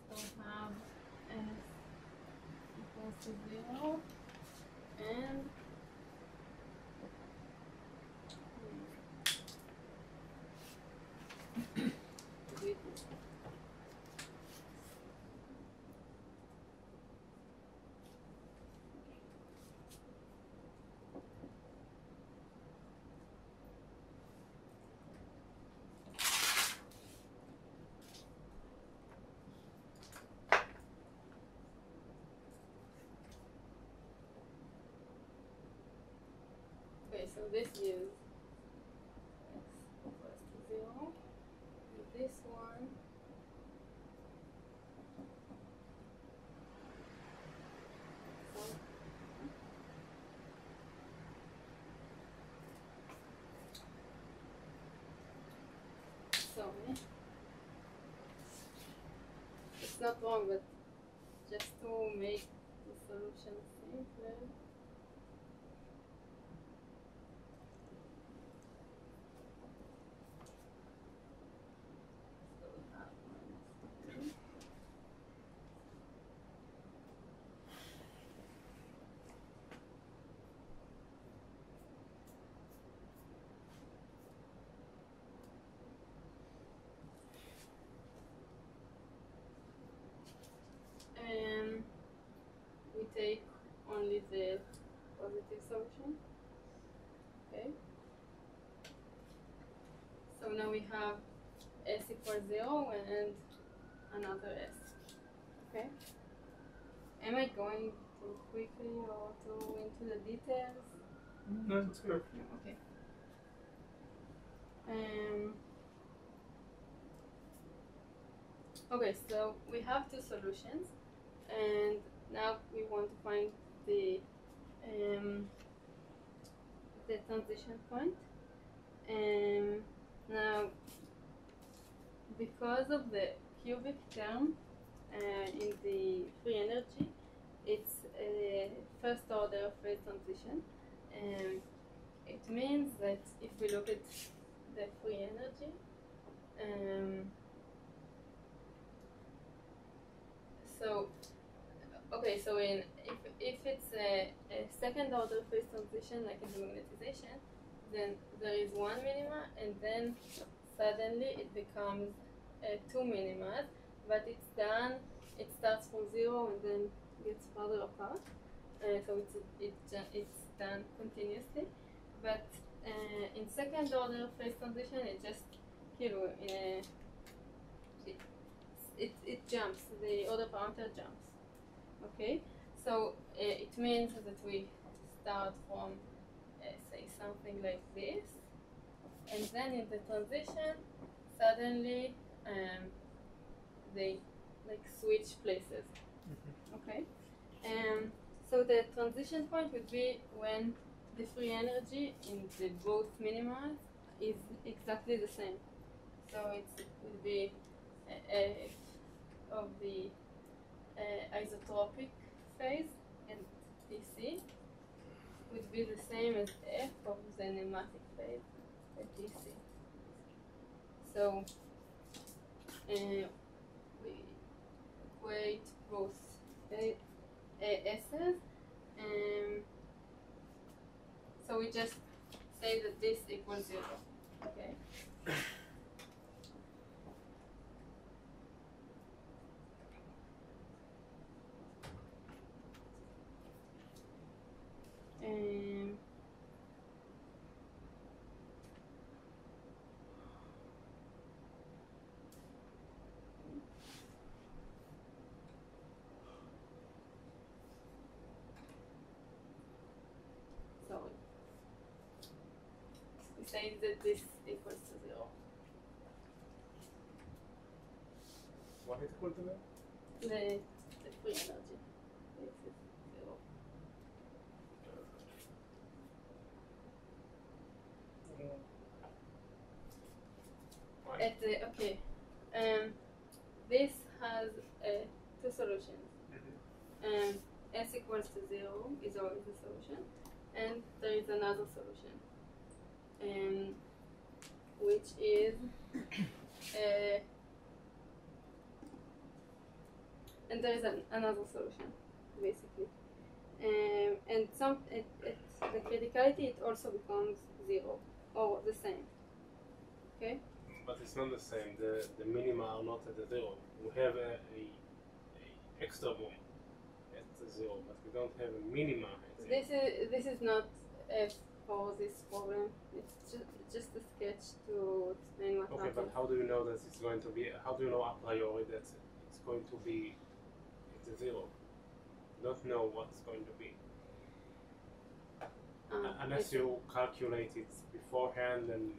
So we have s equals to 0 and okay, so this is x equals to 0. And this one sorry. It's not wrong, but just to make the solution simpler. So we have -3. And we take only the positive solution. Okay. So now we have s equals 0 and another s. Okay. Am I going too quickly or too into the details? No, it's perfect. Okay. Okay, so we have two solutions, and now we want to find the transition point. Now, because of the cubic term in the free energy, it's a first order phase transition. It means that if we look at the free energy, so okay, so if it's a second order phase transition like in the magnetization, then there is one minima, and then suddenly it becomes two minimas, but it's done. It starts from 0 and then gets further apart. So it's done continuously, but in second order phase transition, it just it jumps. The order parameter jumps. Okay, so it means that we start from say something like this, and then in the transition, suddenly they like switch places. Okay. So the transition point would be when the free energy in the both minima is exactly the same. So it would be F of the isotropic phase, and Tc would be the same as F of the nematic phase at Tc. So we equate both S's, so we just say that this equals 0. Okay. Sorry. We say that this equals to 0. What is equal to that? The free energy. This is 0. Why? At the, okay. This has two solutions. S equals to 0 is always the solution, and there is another solution, which is and there is another solution, basically, and the criticality it also becomes 0 or the same. Okay. But it's not the same. The minima are not at the 0. We have a extra one at the 0, but we don't have a minima at 0. This is not for this problem. It's just a sketch to explain what Okay, happens. but how do you know that it's going to be? How do you know a priori that it's going to be at the 0? You don't know what it's going to be unless you calculate it beforehand and.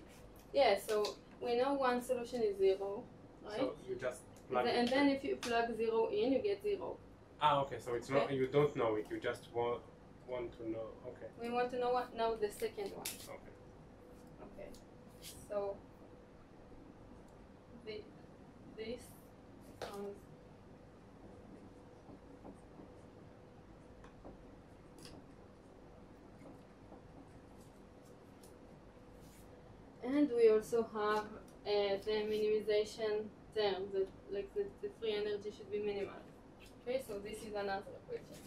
Yeah, so we know one solution is 0, right? So you just plug And it. then if you plug 0 in, you get 0. Ah, okay. So it's not. You don't know it. You just want to know. Okay. We want to know the second one. Okay. Okay. So this becomes and we also have the minimization term that like the free energy should be minimal. Okay, so this is another equation.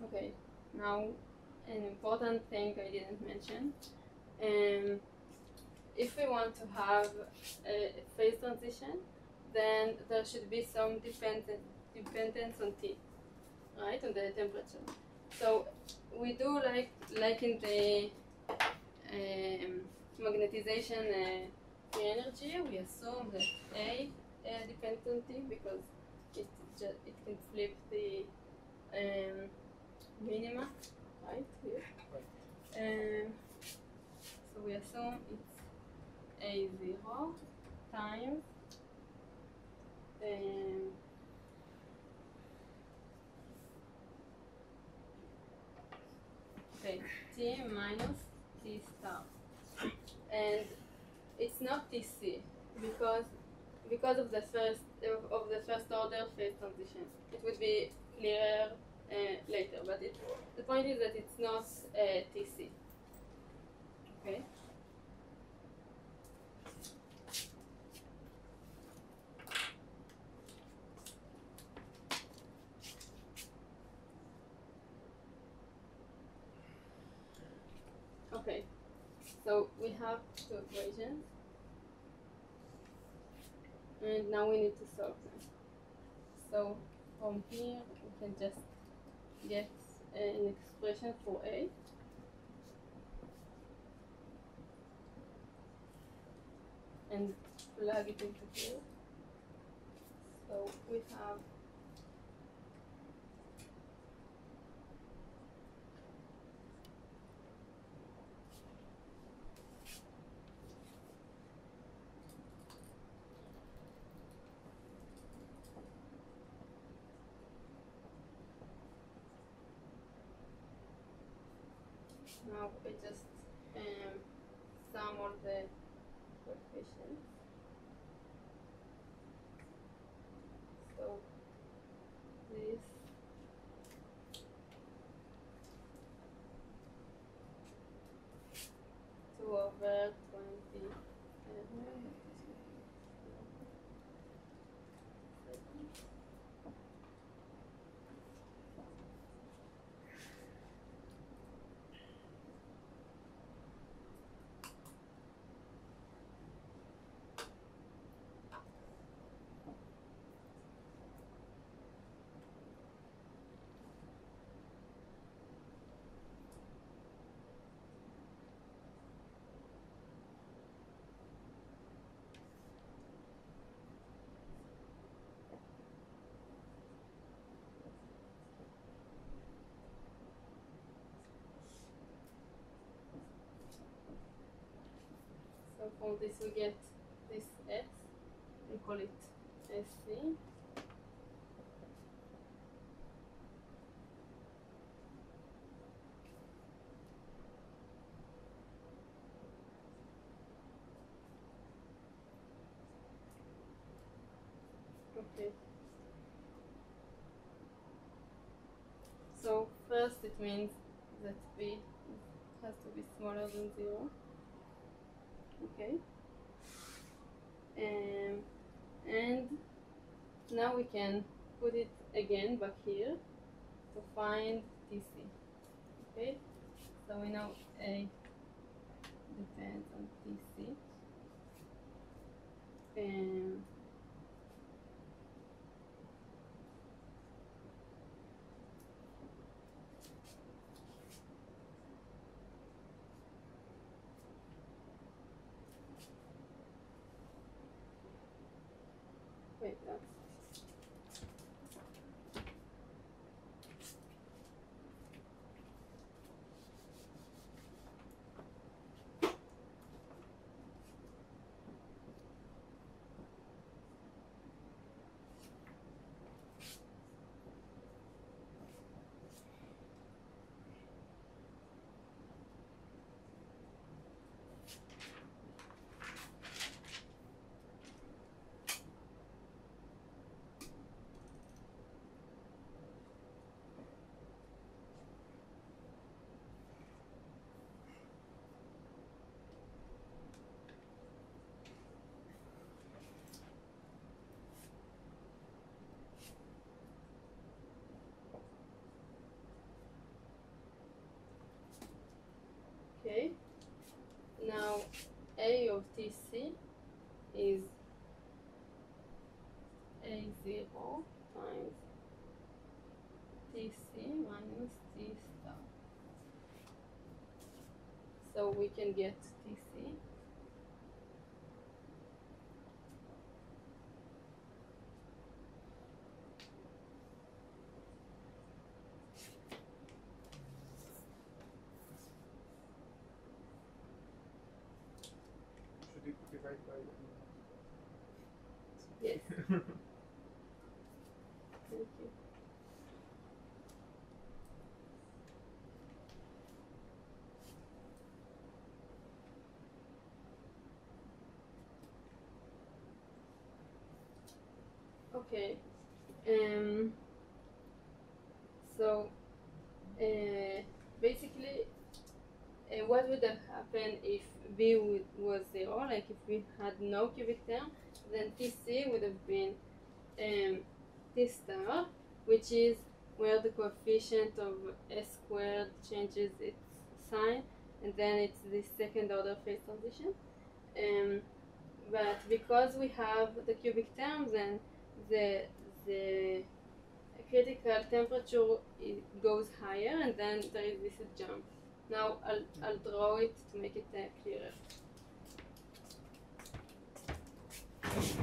Okay, now an important thing I didn't mention. If we want to have a phase transition, then there should be some dependence on T, right, on the temperature. So we do like in the magnetization free energy, we assume that A depends on T because it can flip the minima, right here. So we assume it's A0 times okay, T minus T star, and it's not Tc because of the first order phase transition. It would be clearer later, but the point is that it's not Tc. Okay. Okay, so we have two equations, and now we need to solve them. So from here we can just get an expression for A. And plug it into here. So we have now we just sum all the coefficients. So this two over 20. So from this we get this S, we call it SC. Okay. So first it means that B has to be smaller than 0. Okay. And now we can put it again back here to find TC. Okay. So we know A depends on TC. Wait, that's okay. Now A of TC is A0 times TC minus T star. So we can get TC. Should it divide by Yes. Thank you. Okay. So basically, what would have happened if V was 0? Like if we had no cubic term, then TC would have been T star, which is where the coefficient of S squared changes its sign, and then it's the second order phase transition. But because we have the cubic terms, then the critical temperature goes higher, and then there is this jump. Now I'll draw it to make it clearer. Okay.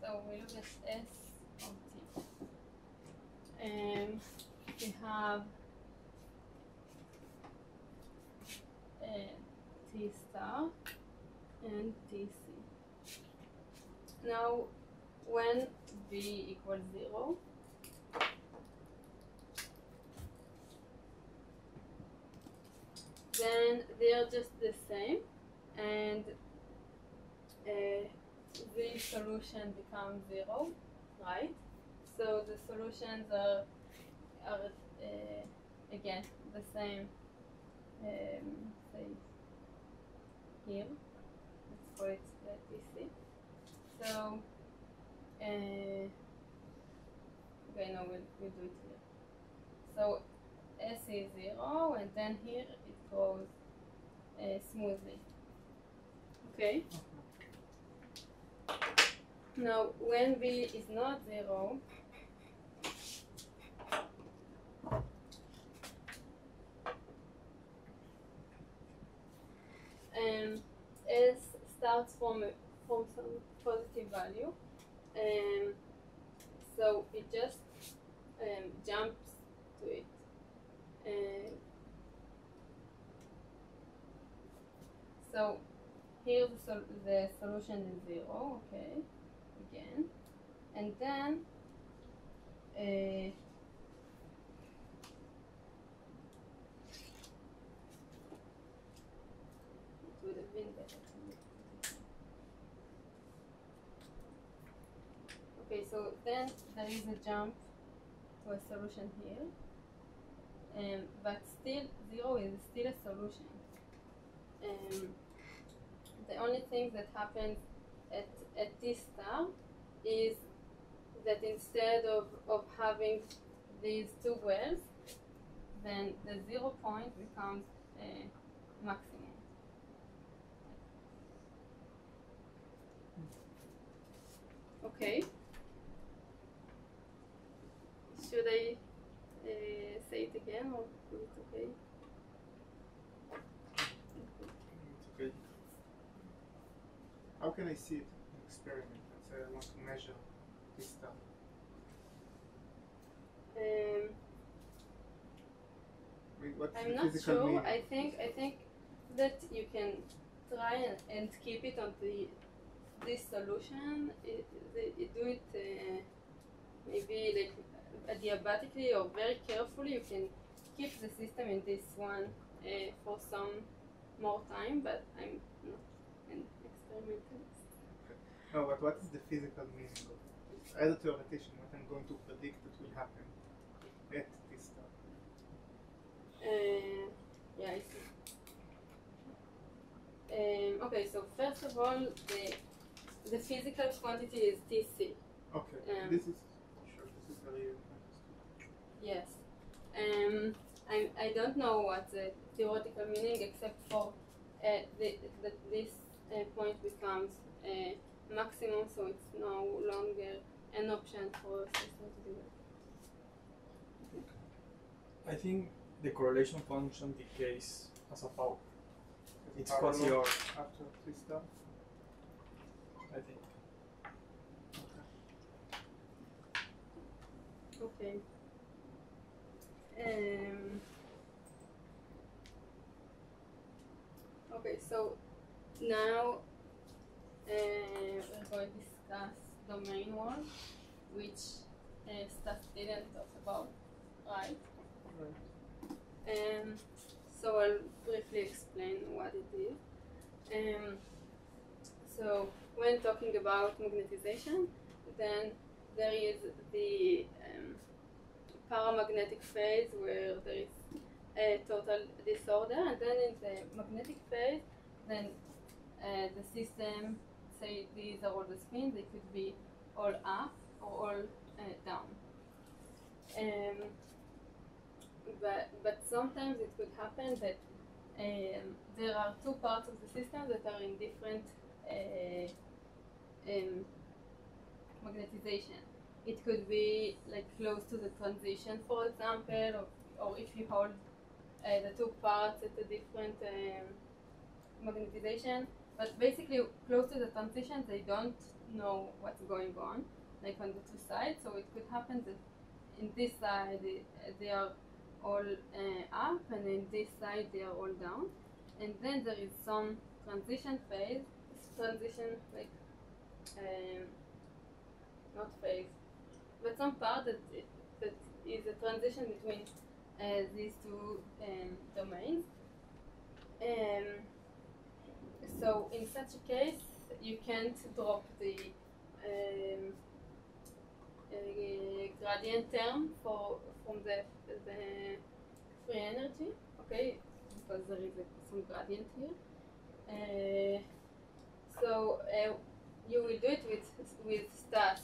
So we look at S of T. And we have T star and Tc. Now, when V equals 0, then they are just the same, and the solution becomes 0, right? So the solutions are again the same. Say here, let's call it TC. So okay, no, we'll do it here. So S is 0, and then here it goes smoothly. Okay. Now, when V is not 0, S starts from some positive value, so it just jumps to it. So here the solution is 0, okay, again, and then it would have been better to make it. Okay, so then there is a jump to a solution here, but still 0 is still a solution. The only thing that happens at T star is that instead of having these two wells, then the 0 point becomes a maximum. Okay. Should I say it again, or is it okay? It's okay. How can I see it in an experiment? Let's say I want to measure this stuff. What's I'm the not physical sure. meaning? I think that you can try and keep it on this solution. Do it maybe like adiabatically or very carefully. You can keep the system in this one for some more time, but I'm not an experimentalist. No, but what is the physical meaning of this? As a theoretician, what I'm going to predict that will happen at this stuff. Yeah, I see. Okay, so first of all, the physical quantity is Tc. Okay, this is sure. This is very interesting. Yes. I don't know what the theoretical meaning, except for that this point becomes maximum, so it's no longer an option for a system to do it. I think the correlation function decays as a power. It's Power quasi law R, after this stuff. I think. Okay. Okay, so now we're going to discuss domain one, which Stas didn't talk about, right? So I'll briefly explain what it is. So when talking about magnetization, then there is the paramagnetic phase where there is a total disorder, and then in the magnetic phase, then the system, say these are all the spins, they could be all up or all down. But sometimes it could happen that there are two parts of the system that are in different magnetization. It could be like close to the transition, for example, or if you hold the two parts at a different magnetization. But basically, close to the transition, they don't know what's going on, like on the two sides. So it could happen that in this side they are all up, and in this side they are all down. And then there is some transition phase, transition like not phase, but some part that is a transition between these two domains. So in such a case, you can't drop the gradient term from the free energy, okay, because there is some gradient here. So you will do it with stats,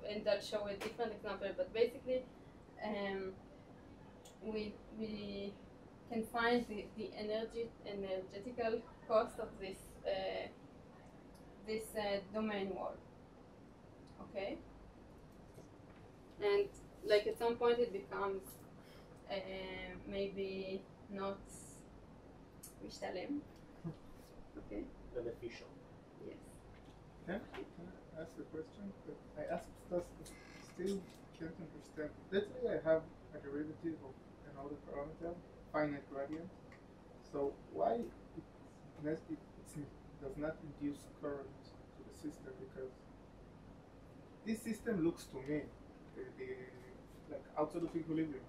and I'll show a different example. But basically, we can find the energetical cost of this domain wall. Okay, and like at some point it becomes maybe not משתלם. Okay. Beneficial. Yes. Can I ask a question? I asked Stas, but still can't understand. Let's say I have a derivative of another parameter, finite gradient. So why it does not induce current to the system? Because this system looks to me like outside of equilibrium.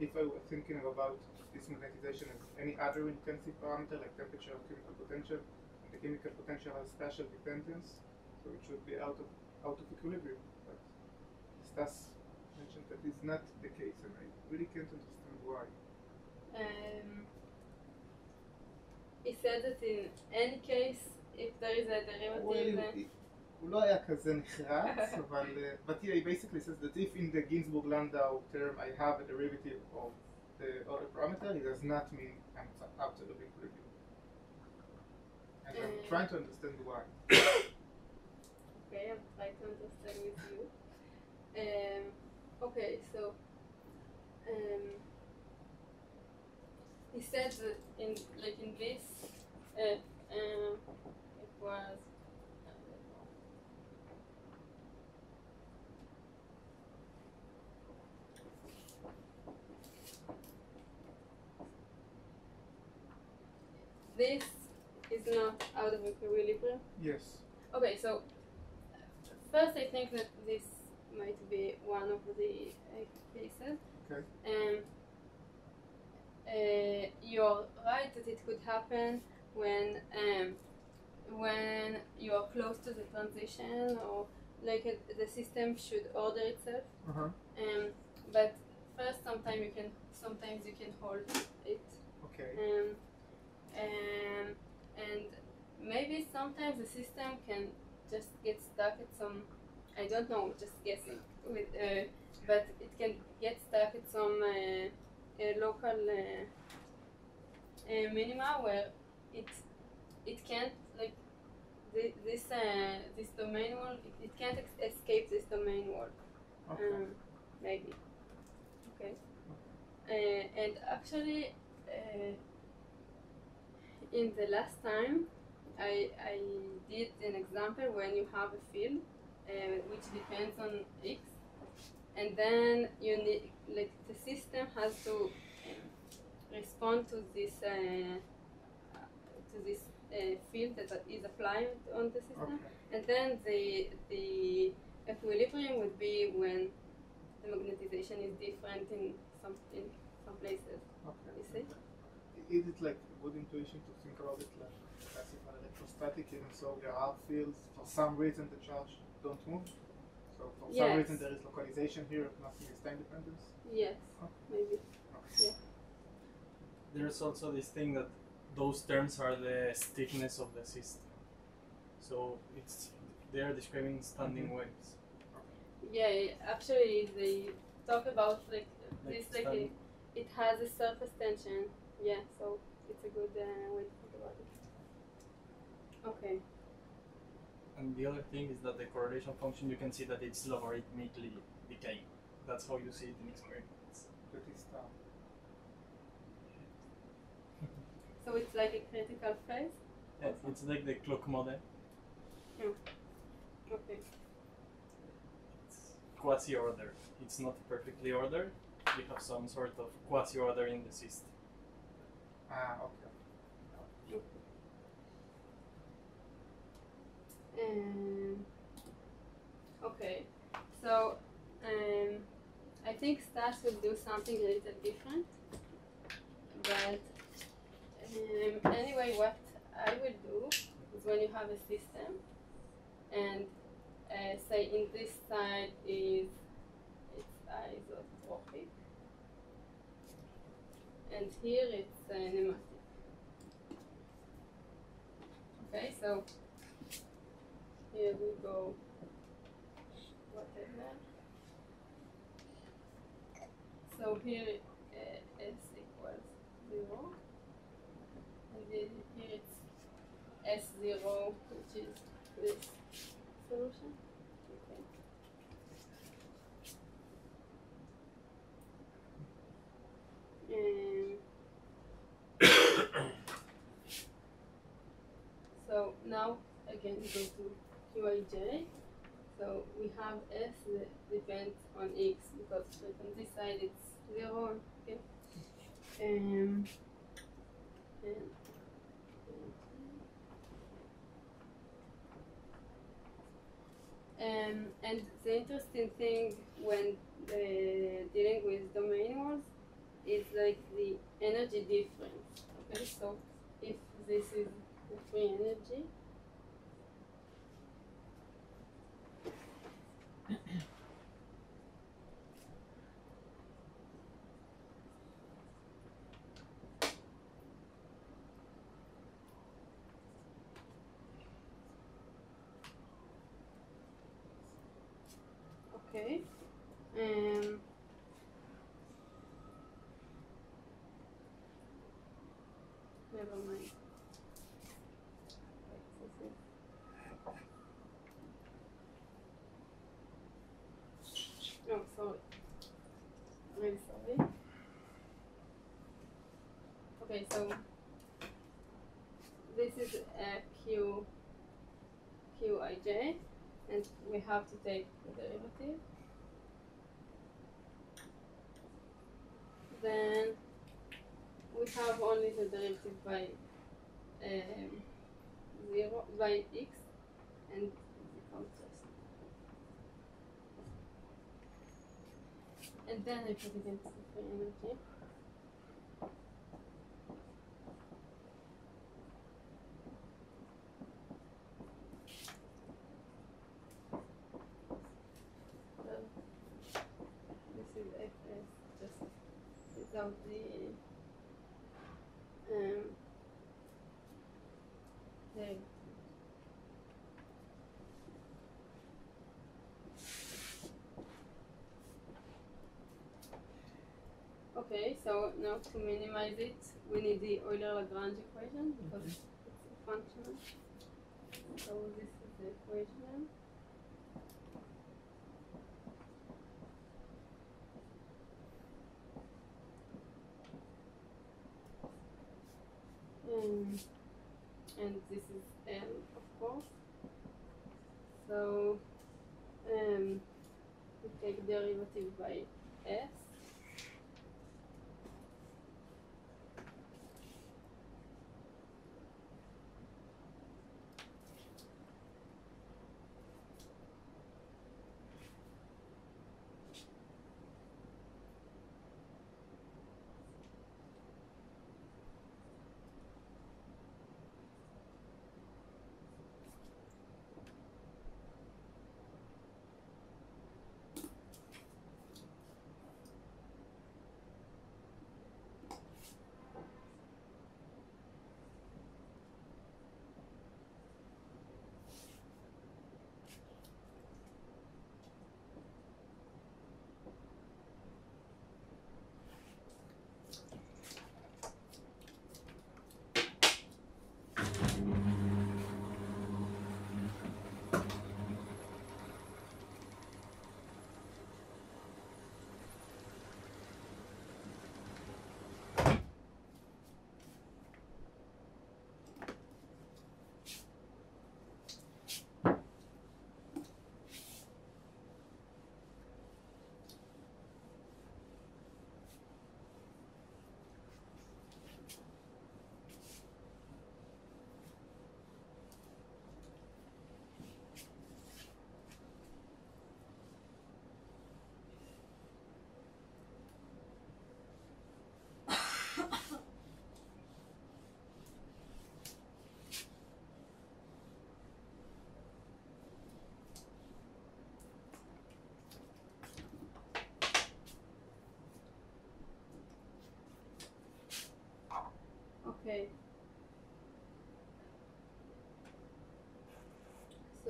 If I were thinking about this magnetization as any other intensive parameter like temperature or chemical potential, and the chemical potential has spatial dependence, so it should be out of equilibrium. But Stas mentioned that is not the case, and I really can't understand why. He said that in any case, if there is a derivative, הוא לא היה כזה נחרץ, but yeah, he basically says that if in the Ginzburg-Landau term I have a derivative of the other parameter, it does not mean I'm outside of equilibrium. And I'm trying to understand why. Okay, I'm trying to understand with you. Okay, so he said that in this it was this is not out of equilibrium. Yes. Okay, so first I think that this might be one of the cases. Okay. You're right that it could happen when you are close to the transition, or like the system should order itself. But first, sometimes you can hold it. Okay. And maybe sometimes the system can just get stuck at some, I don't know, just guessing, but it can get stuck at some local minima where it can't, like this domain wall, it can't escape this domain wall. Okay. Maybe. Okay. And actually, in the last time, I did an example when you have a field which depends on x, and then you need, like, the system has to respond to this field that is applied on the system, Okay. and then the equilibrium would be when the magnetization is different in some places. Okay. You see? Is it like good intuition to think about it like classical electrostatic, even so there are fields, for some reason the charge don't move? So for some Yes. reason there is localization here, nothing is time dependence? Yes, Okay. maybe. Okay. There's also this thing that those terms are the stiffness of the system. So they are describing standing waves. Yeah, actually they talk about like this standing- it has a surface tension. Yeah, so it's a good way to think about it. Okay. And the other thing is that the correlation function, you can see that it's logarithmically decaying. That's how you see it in experiments. That is So it's like a critical phase? Yeah, it's like the clock model. Okay. It's quasi-ordered. It's not perfectly ordered. You have some sort of quasi-order in the system. okay. Okay, so I think Stas will do something a little different. But anyway, what I will do is when you have a system and say in this side is it's isotropic and here it's pneumatic. Okay, so here we go whatever. So here S equals 0 and then here it's S0, which is this solution. Okay. So now again go to Qij. So we have S that depends on X because like on this side it's 0. Okay. And the interesting thing when dealing with domain walls is like the energy difference. Okay, so if this is the free energy, okay, never mind. Oh, sorry. Really sorry. Okay, so this is Qij, and we have to take the derivative. Then we have only the derivative by 0 by x and the contrast. And then I put it into the free energy. Well, this is Fs just without the okay, so now to minimize it, we need the Euler-Lagrange equation because it's functional. So this is the equation. And this is L, of course. So we take derivative by S.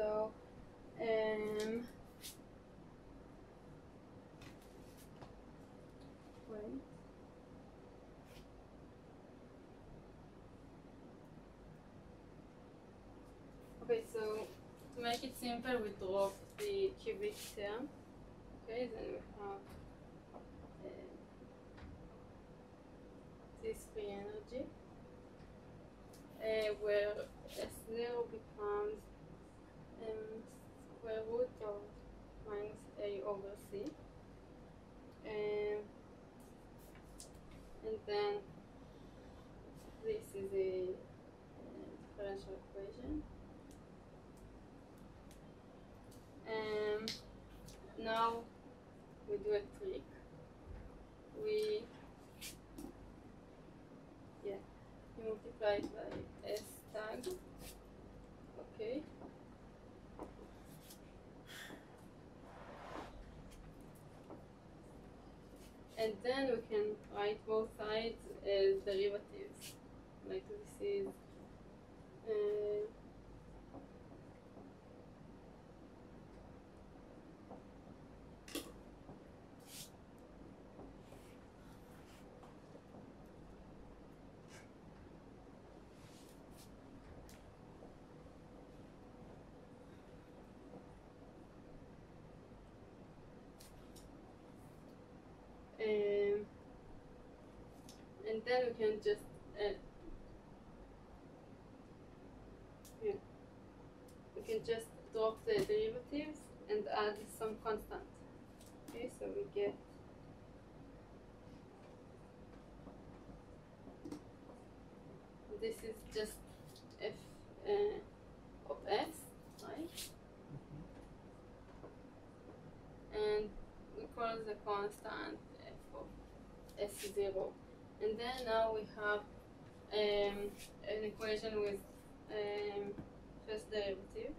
So wait. Okay, so to make it simple, we drop the cubic term. Okay, then we have this free energy, where S0 becomes square root of minus A over C. And then this is a differential equation. And now we do a trick. We multiply it by S tag. Okay. And then we can write both sides as derivatives. Like this is and then we can just we can just drop the derivatives and add some constant. Okay, so we get this is just f of s, right? And we call the constant f of s0. And then now we have an equation with first derivative.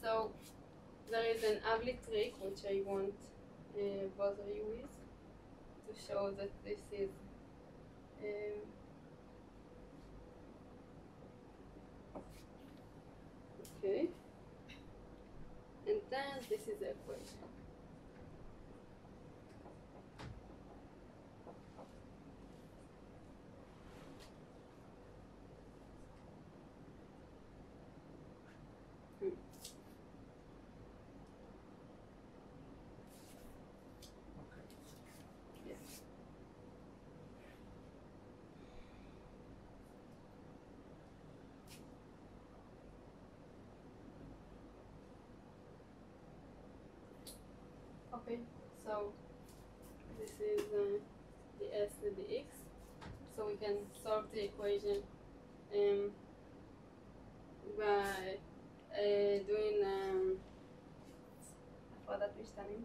So there is an ugly trick which I won't bother you with to show that this is okay. And then this is the equation. Okay, so this is the s and the x. So we can solve the equation by doing for that משתנים.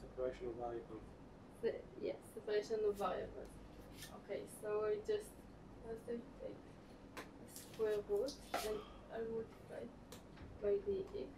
Separation of variables. Yes, separation of variables. Okay, so I just first I take square root and I multiply by the x.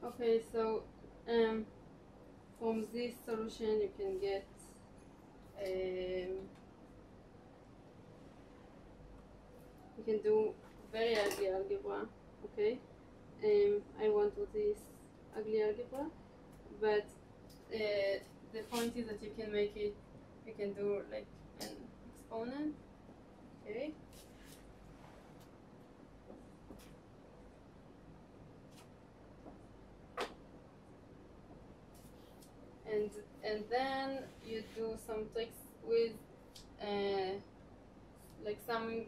Okay, so from this solution you can get you can do very ugly algebra. Okay, I want to do this ugly algebra, but the point is that you can make it. You can do like an exponent. Okay. and then you do some tricks with like summing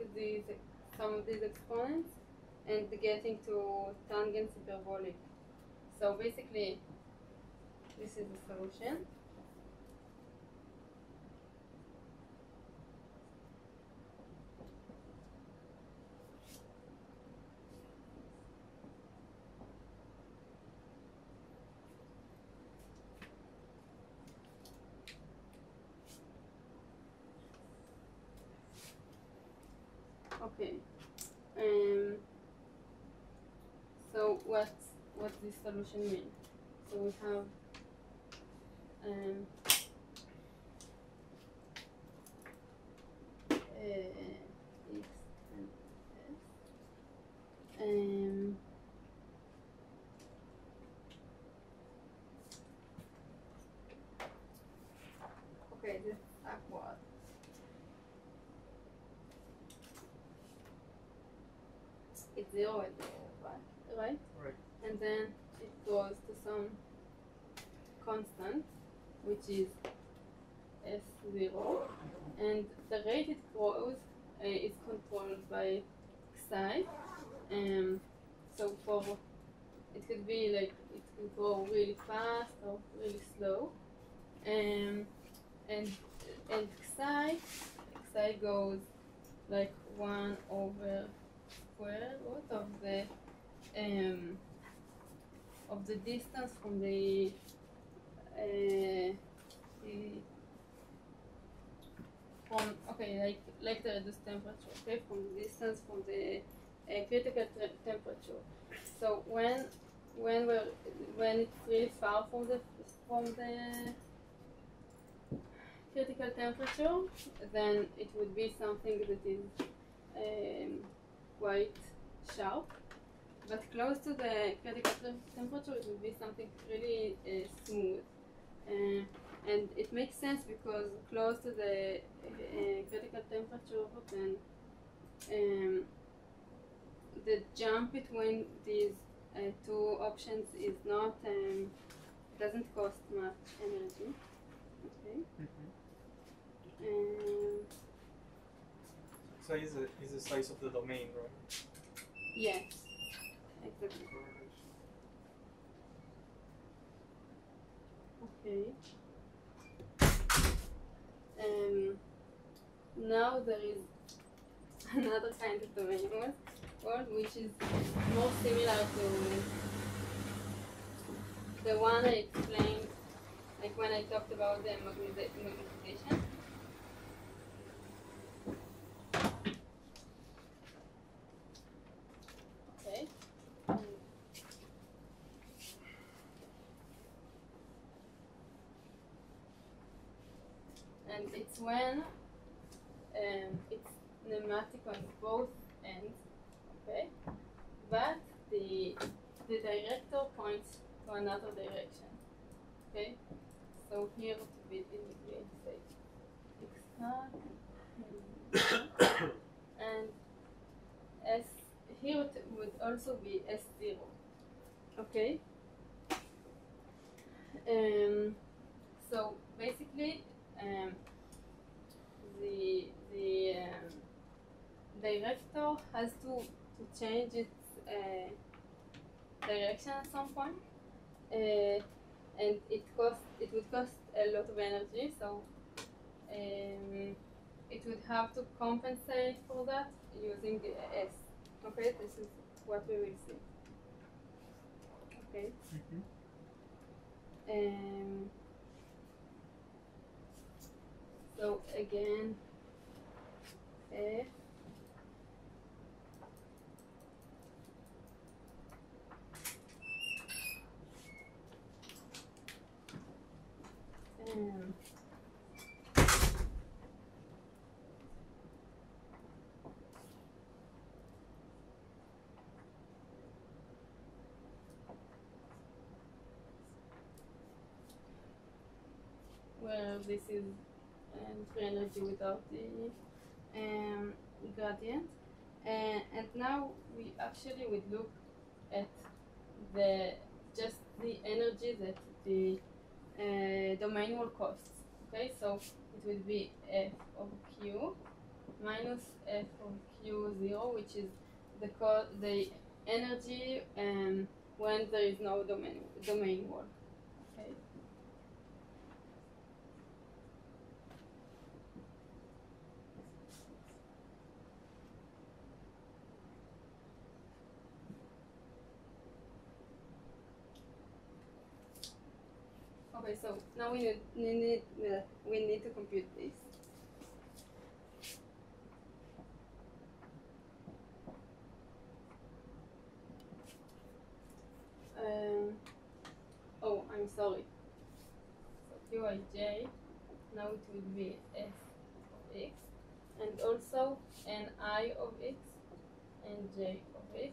some of these exponents and getting to tangents hyperbolic. So basically, this is the solution. Okay. So what this solution means? So we have X and S. Okay, this is awkward. It's 0 and 0, right? Right. And then it goes to some constant, which is S0, and the rate it grows is controlled by psi. So for it could be like it could go really fast or really slow, and psi goes like 1 over square root of the distance from the like the reduced temperature, okay, from the distance from the critical temperature. So when it's really far from the critical temperature, then it would be something that is quite sharp. But close to the critical temperature, it would be something really smooth. And it makes sense because close to the critical temperature, then the jump between these two options is not doesn't cost much energy. Okay. So is the size of the domain, right? Yes, exactly. Okay. Now there is another kind of domain world which is more similar to the one I explained, like when I talked about the magnetization. Okay. And it's when it's pneumatic on both ends, okay? But the director points to another direction, okay? So here it would be say X and S. Here it would also be S0, okay? So basically, the director has to change its direction at some point, and it would cost a lot of energy. So it would have to compensate for that using S. Okay, this is what we will see. Okay. So again, F. Where this is free energy without the gradient, and now we actually would look at just the energy that the domain wall costs. Okay, so it would be f of q minus f of q0, which is the energy when there is no domain wall. Okay. Okay, so now we need to compute this. Oh, I'm sorry. So qij, now it would be f of x, and also ni of x and j of x.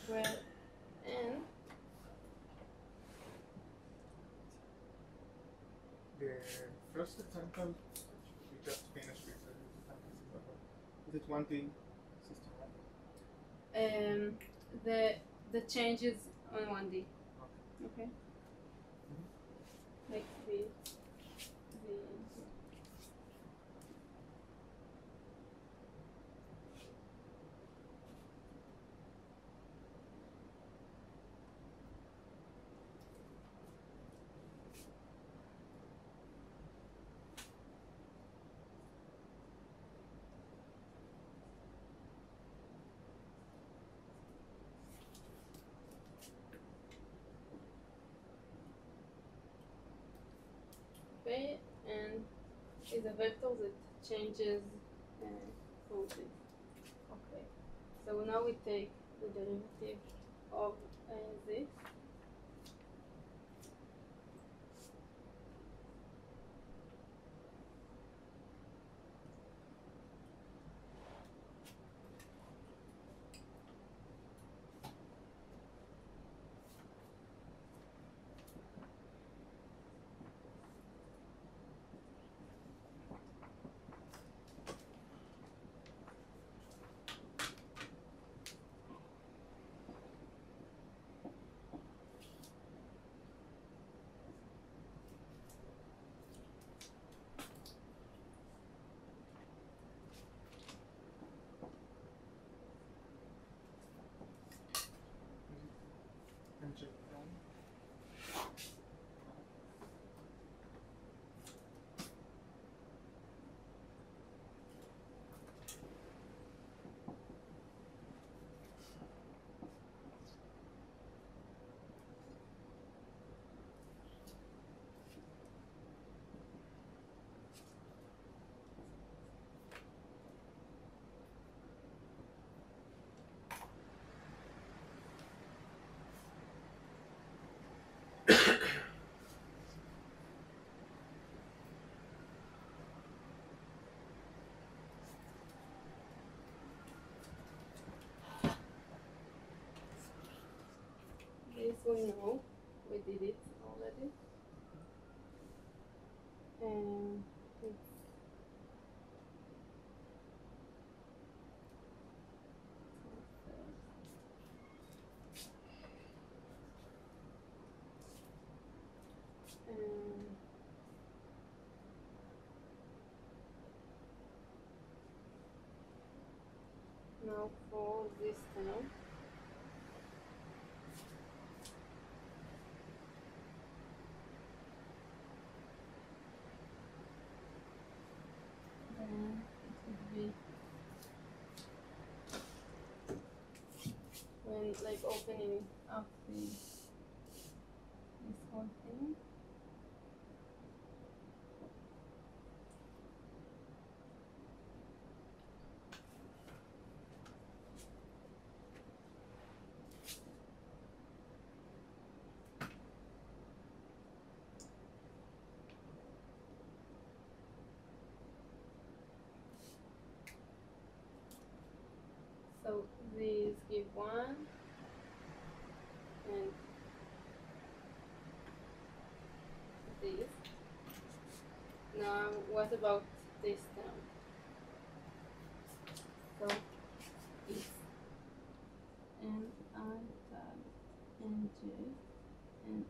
Where n The first example we just finished with is it 1D system, right? the changes on 1D. Okay. Like the okay, and is a vector that changes from this. Okay, so now we take the derivative of this. And check down. This we know, we did it already. And it's now for this term. Then it would be when like opening up this whole thing. So these give 1 and this. Now what about this term? So and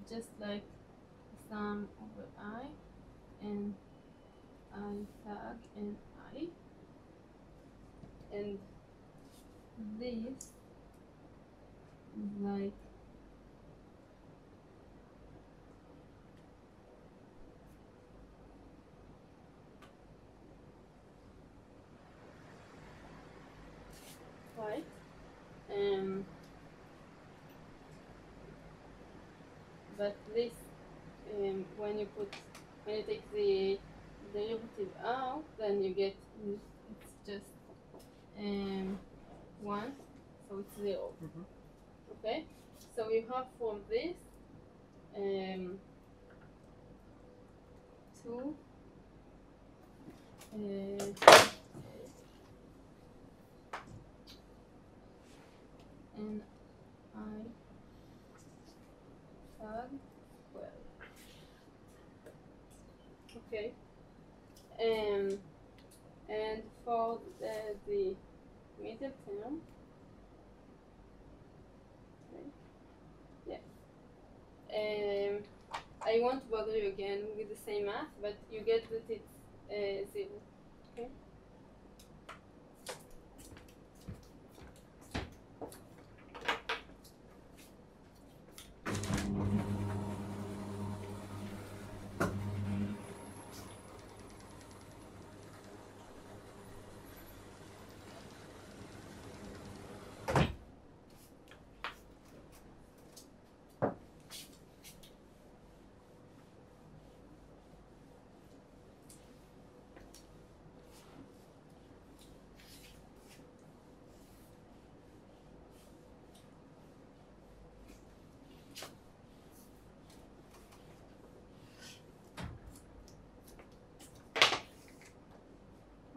just like sum over I and I tag and I, and this is like right, but this when you take the derivative out, then you get it's just 1, so it's 0. Okay, so you have from this 2 and I tag 12. Okay, and for the middle term, okay. Yeah, I won't bother you again with the same math, but you get that it's 0. Okay.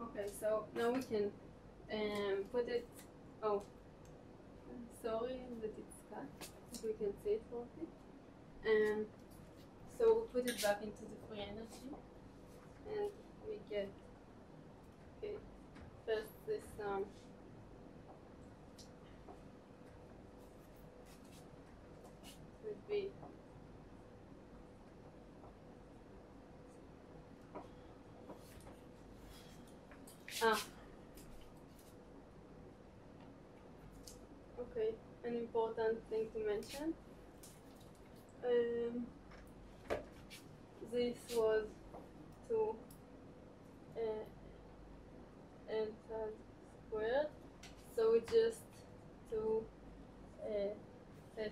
Okay, so now we can put it. Oh, sorry that it's cut. We can see it properly. So we put it back into the free energy, and we get first this would be okay, an important thing to mention. This was 2 n squared, so it's just 2 theta.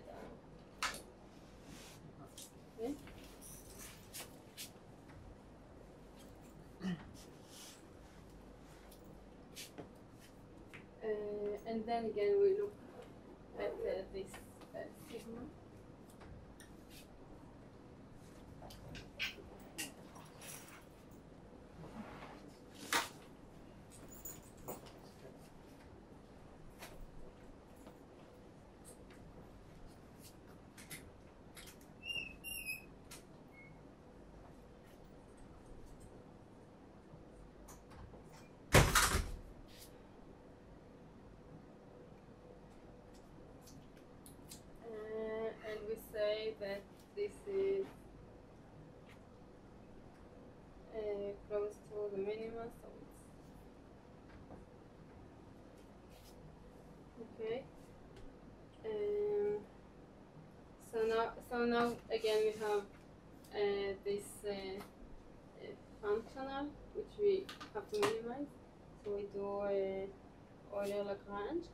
Okay. And then again we look at this sigma. And we say that this is close to the minima, so it's okay. So now again we have this functional which we have to minimize. So we do Euler-Lagrange.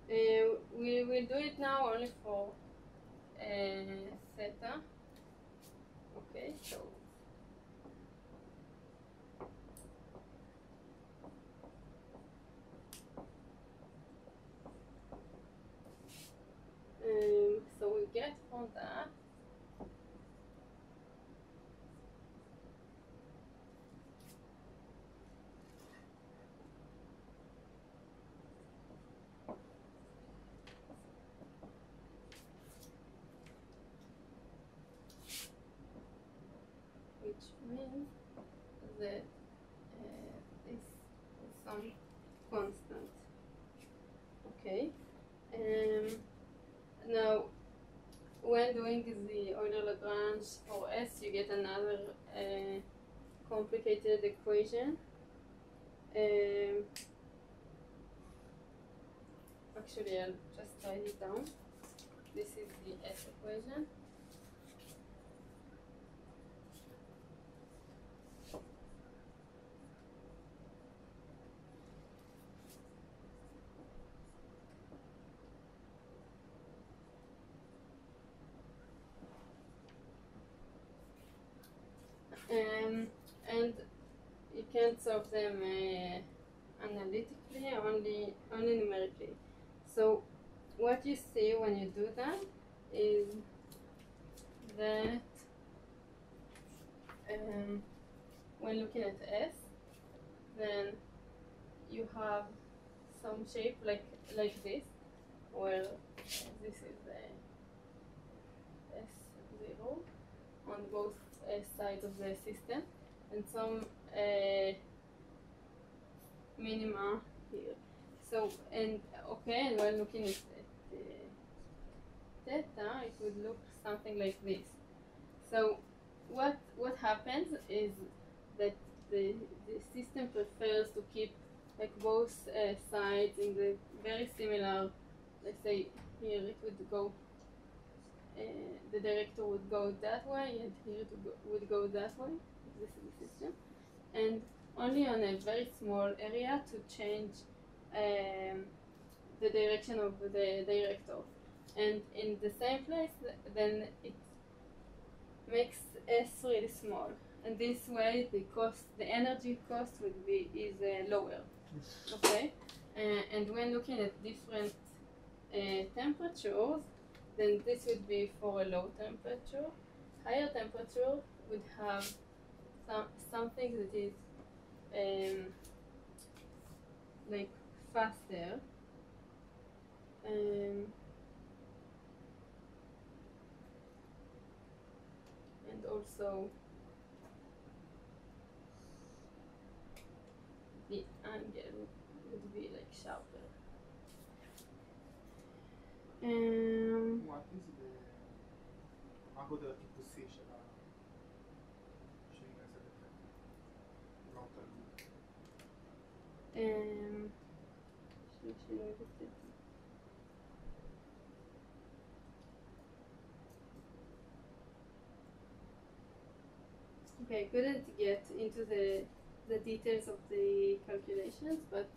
We will do it now only for theta. Okay, so so we get from that Okay. Now, when doing the Euler-Lagrange for S, you get another complicated equation. Actually, I'll just write it down. This is the S equation. And you can't solve them analytically, only numerically. So what you see when you do that is that when looking at S, then you have some shape like this, where this is S0 on both sides of the system, and some minima here. So, and when looking at theta, it would look something like this. So what happens is that the system prefers to keep like both sides in the very similar, let's say here it would go, the director would go that way, and here it would go that way. This is the system. And only on a very small area to change the direction of the director. And in the same place, then it makes S really small. And this way, the energy cost is lower. Okay. And when looking at different temperatures, then this would be for a low temperature. Higher temperature would have something that is like faster. And also the angle would be like sharper. What is the אגודה הטיפוסי של השינוי הזה בטבע? לא תלוי. שינוי בטבע. Okay, I couldn't get into the details of the calculations, but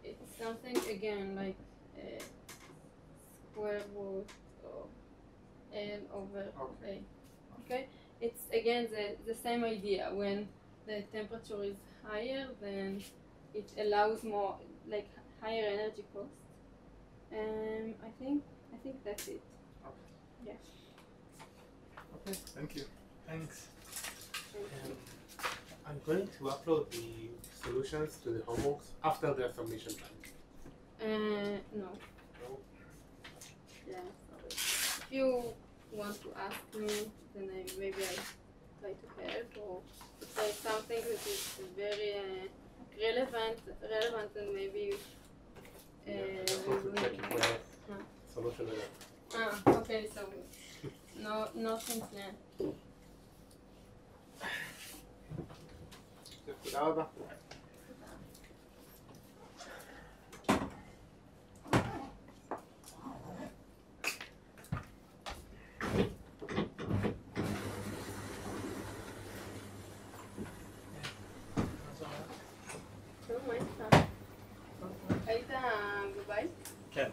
it's something again like square root of L over A. Okay, it's again the same idea. When the temperature is higher, then it allows more like higher energy cost. I think that's it. Okay. Yeah. Okay, thank you. Thanks. I'm going to upload the solutions to the homeworks after their submission time. No. No? Yeah, sorry. If you want to ask me, then maybe I try to help, or if there's something that is very relevant, and maybe Yeah, I want to check if we have solution to that. okay, so nothing planned. תודה רבה. טוב, מה איתך? היית בבית? כן.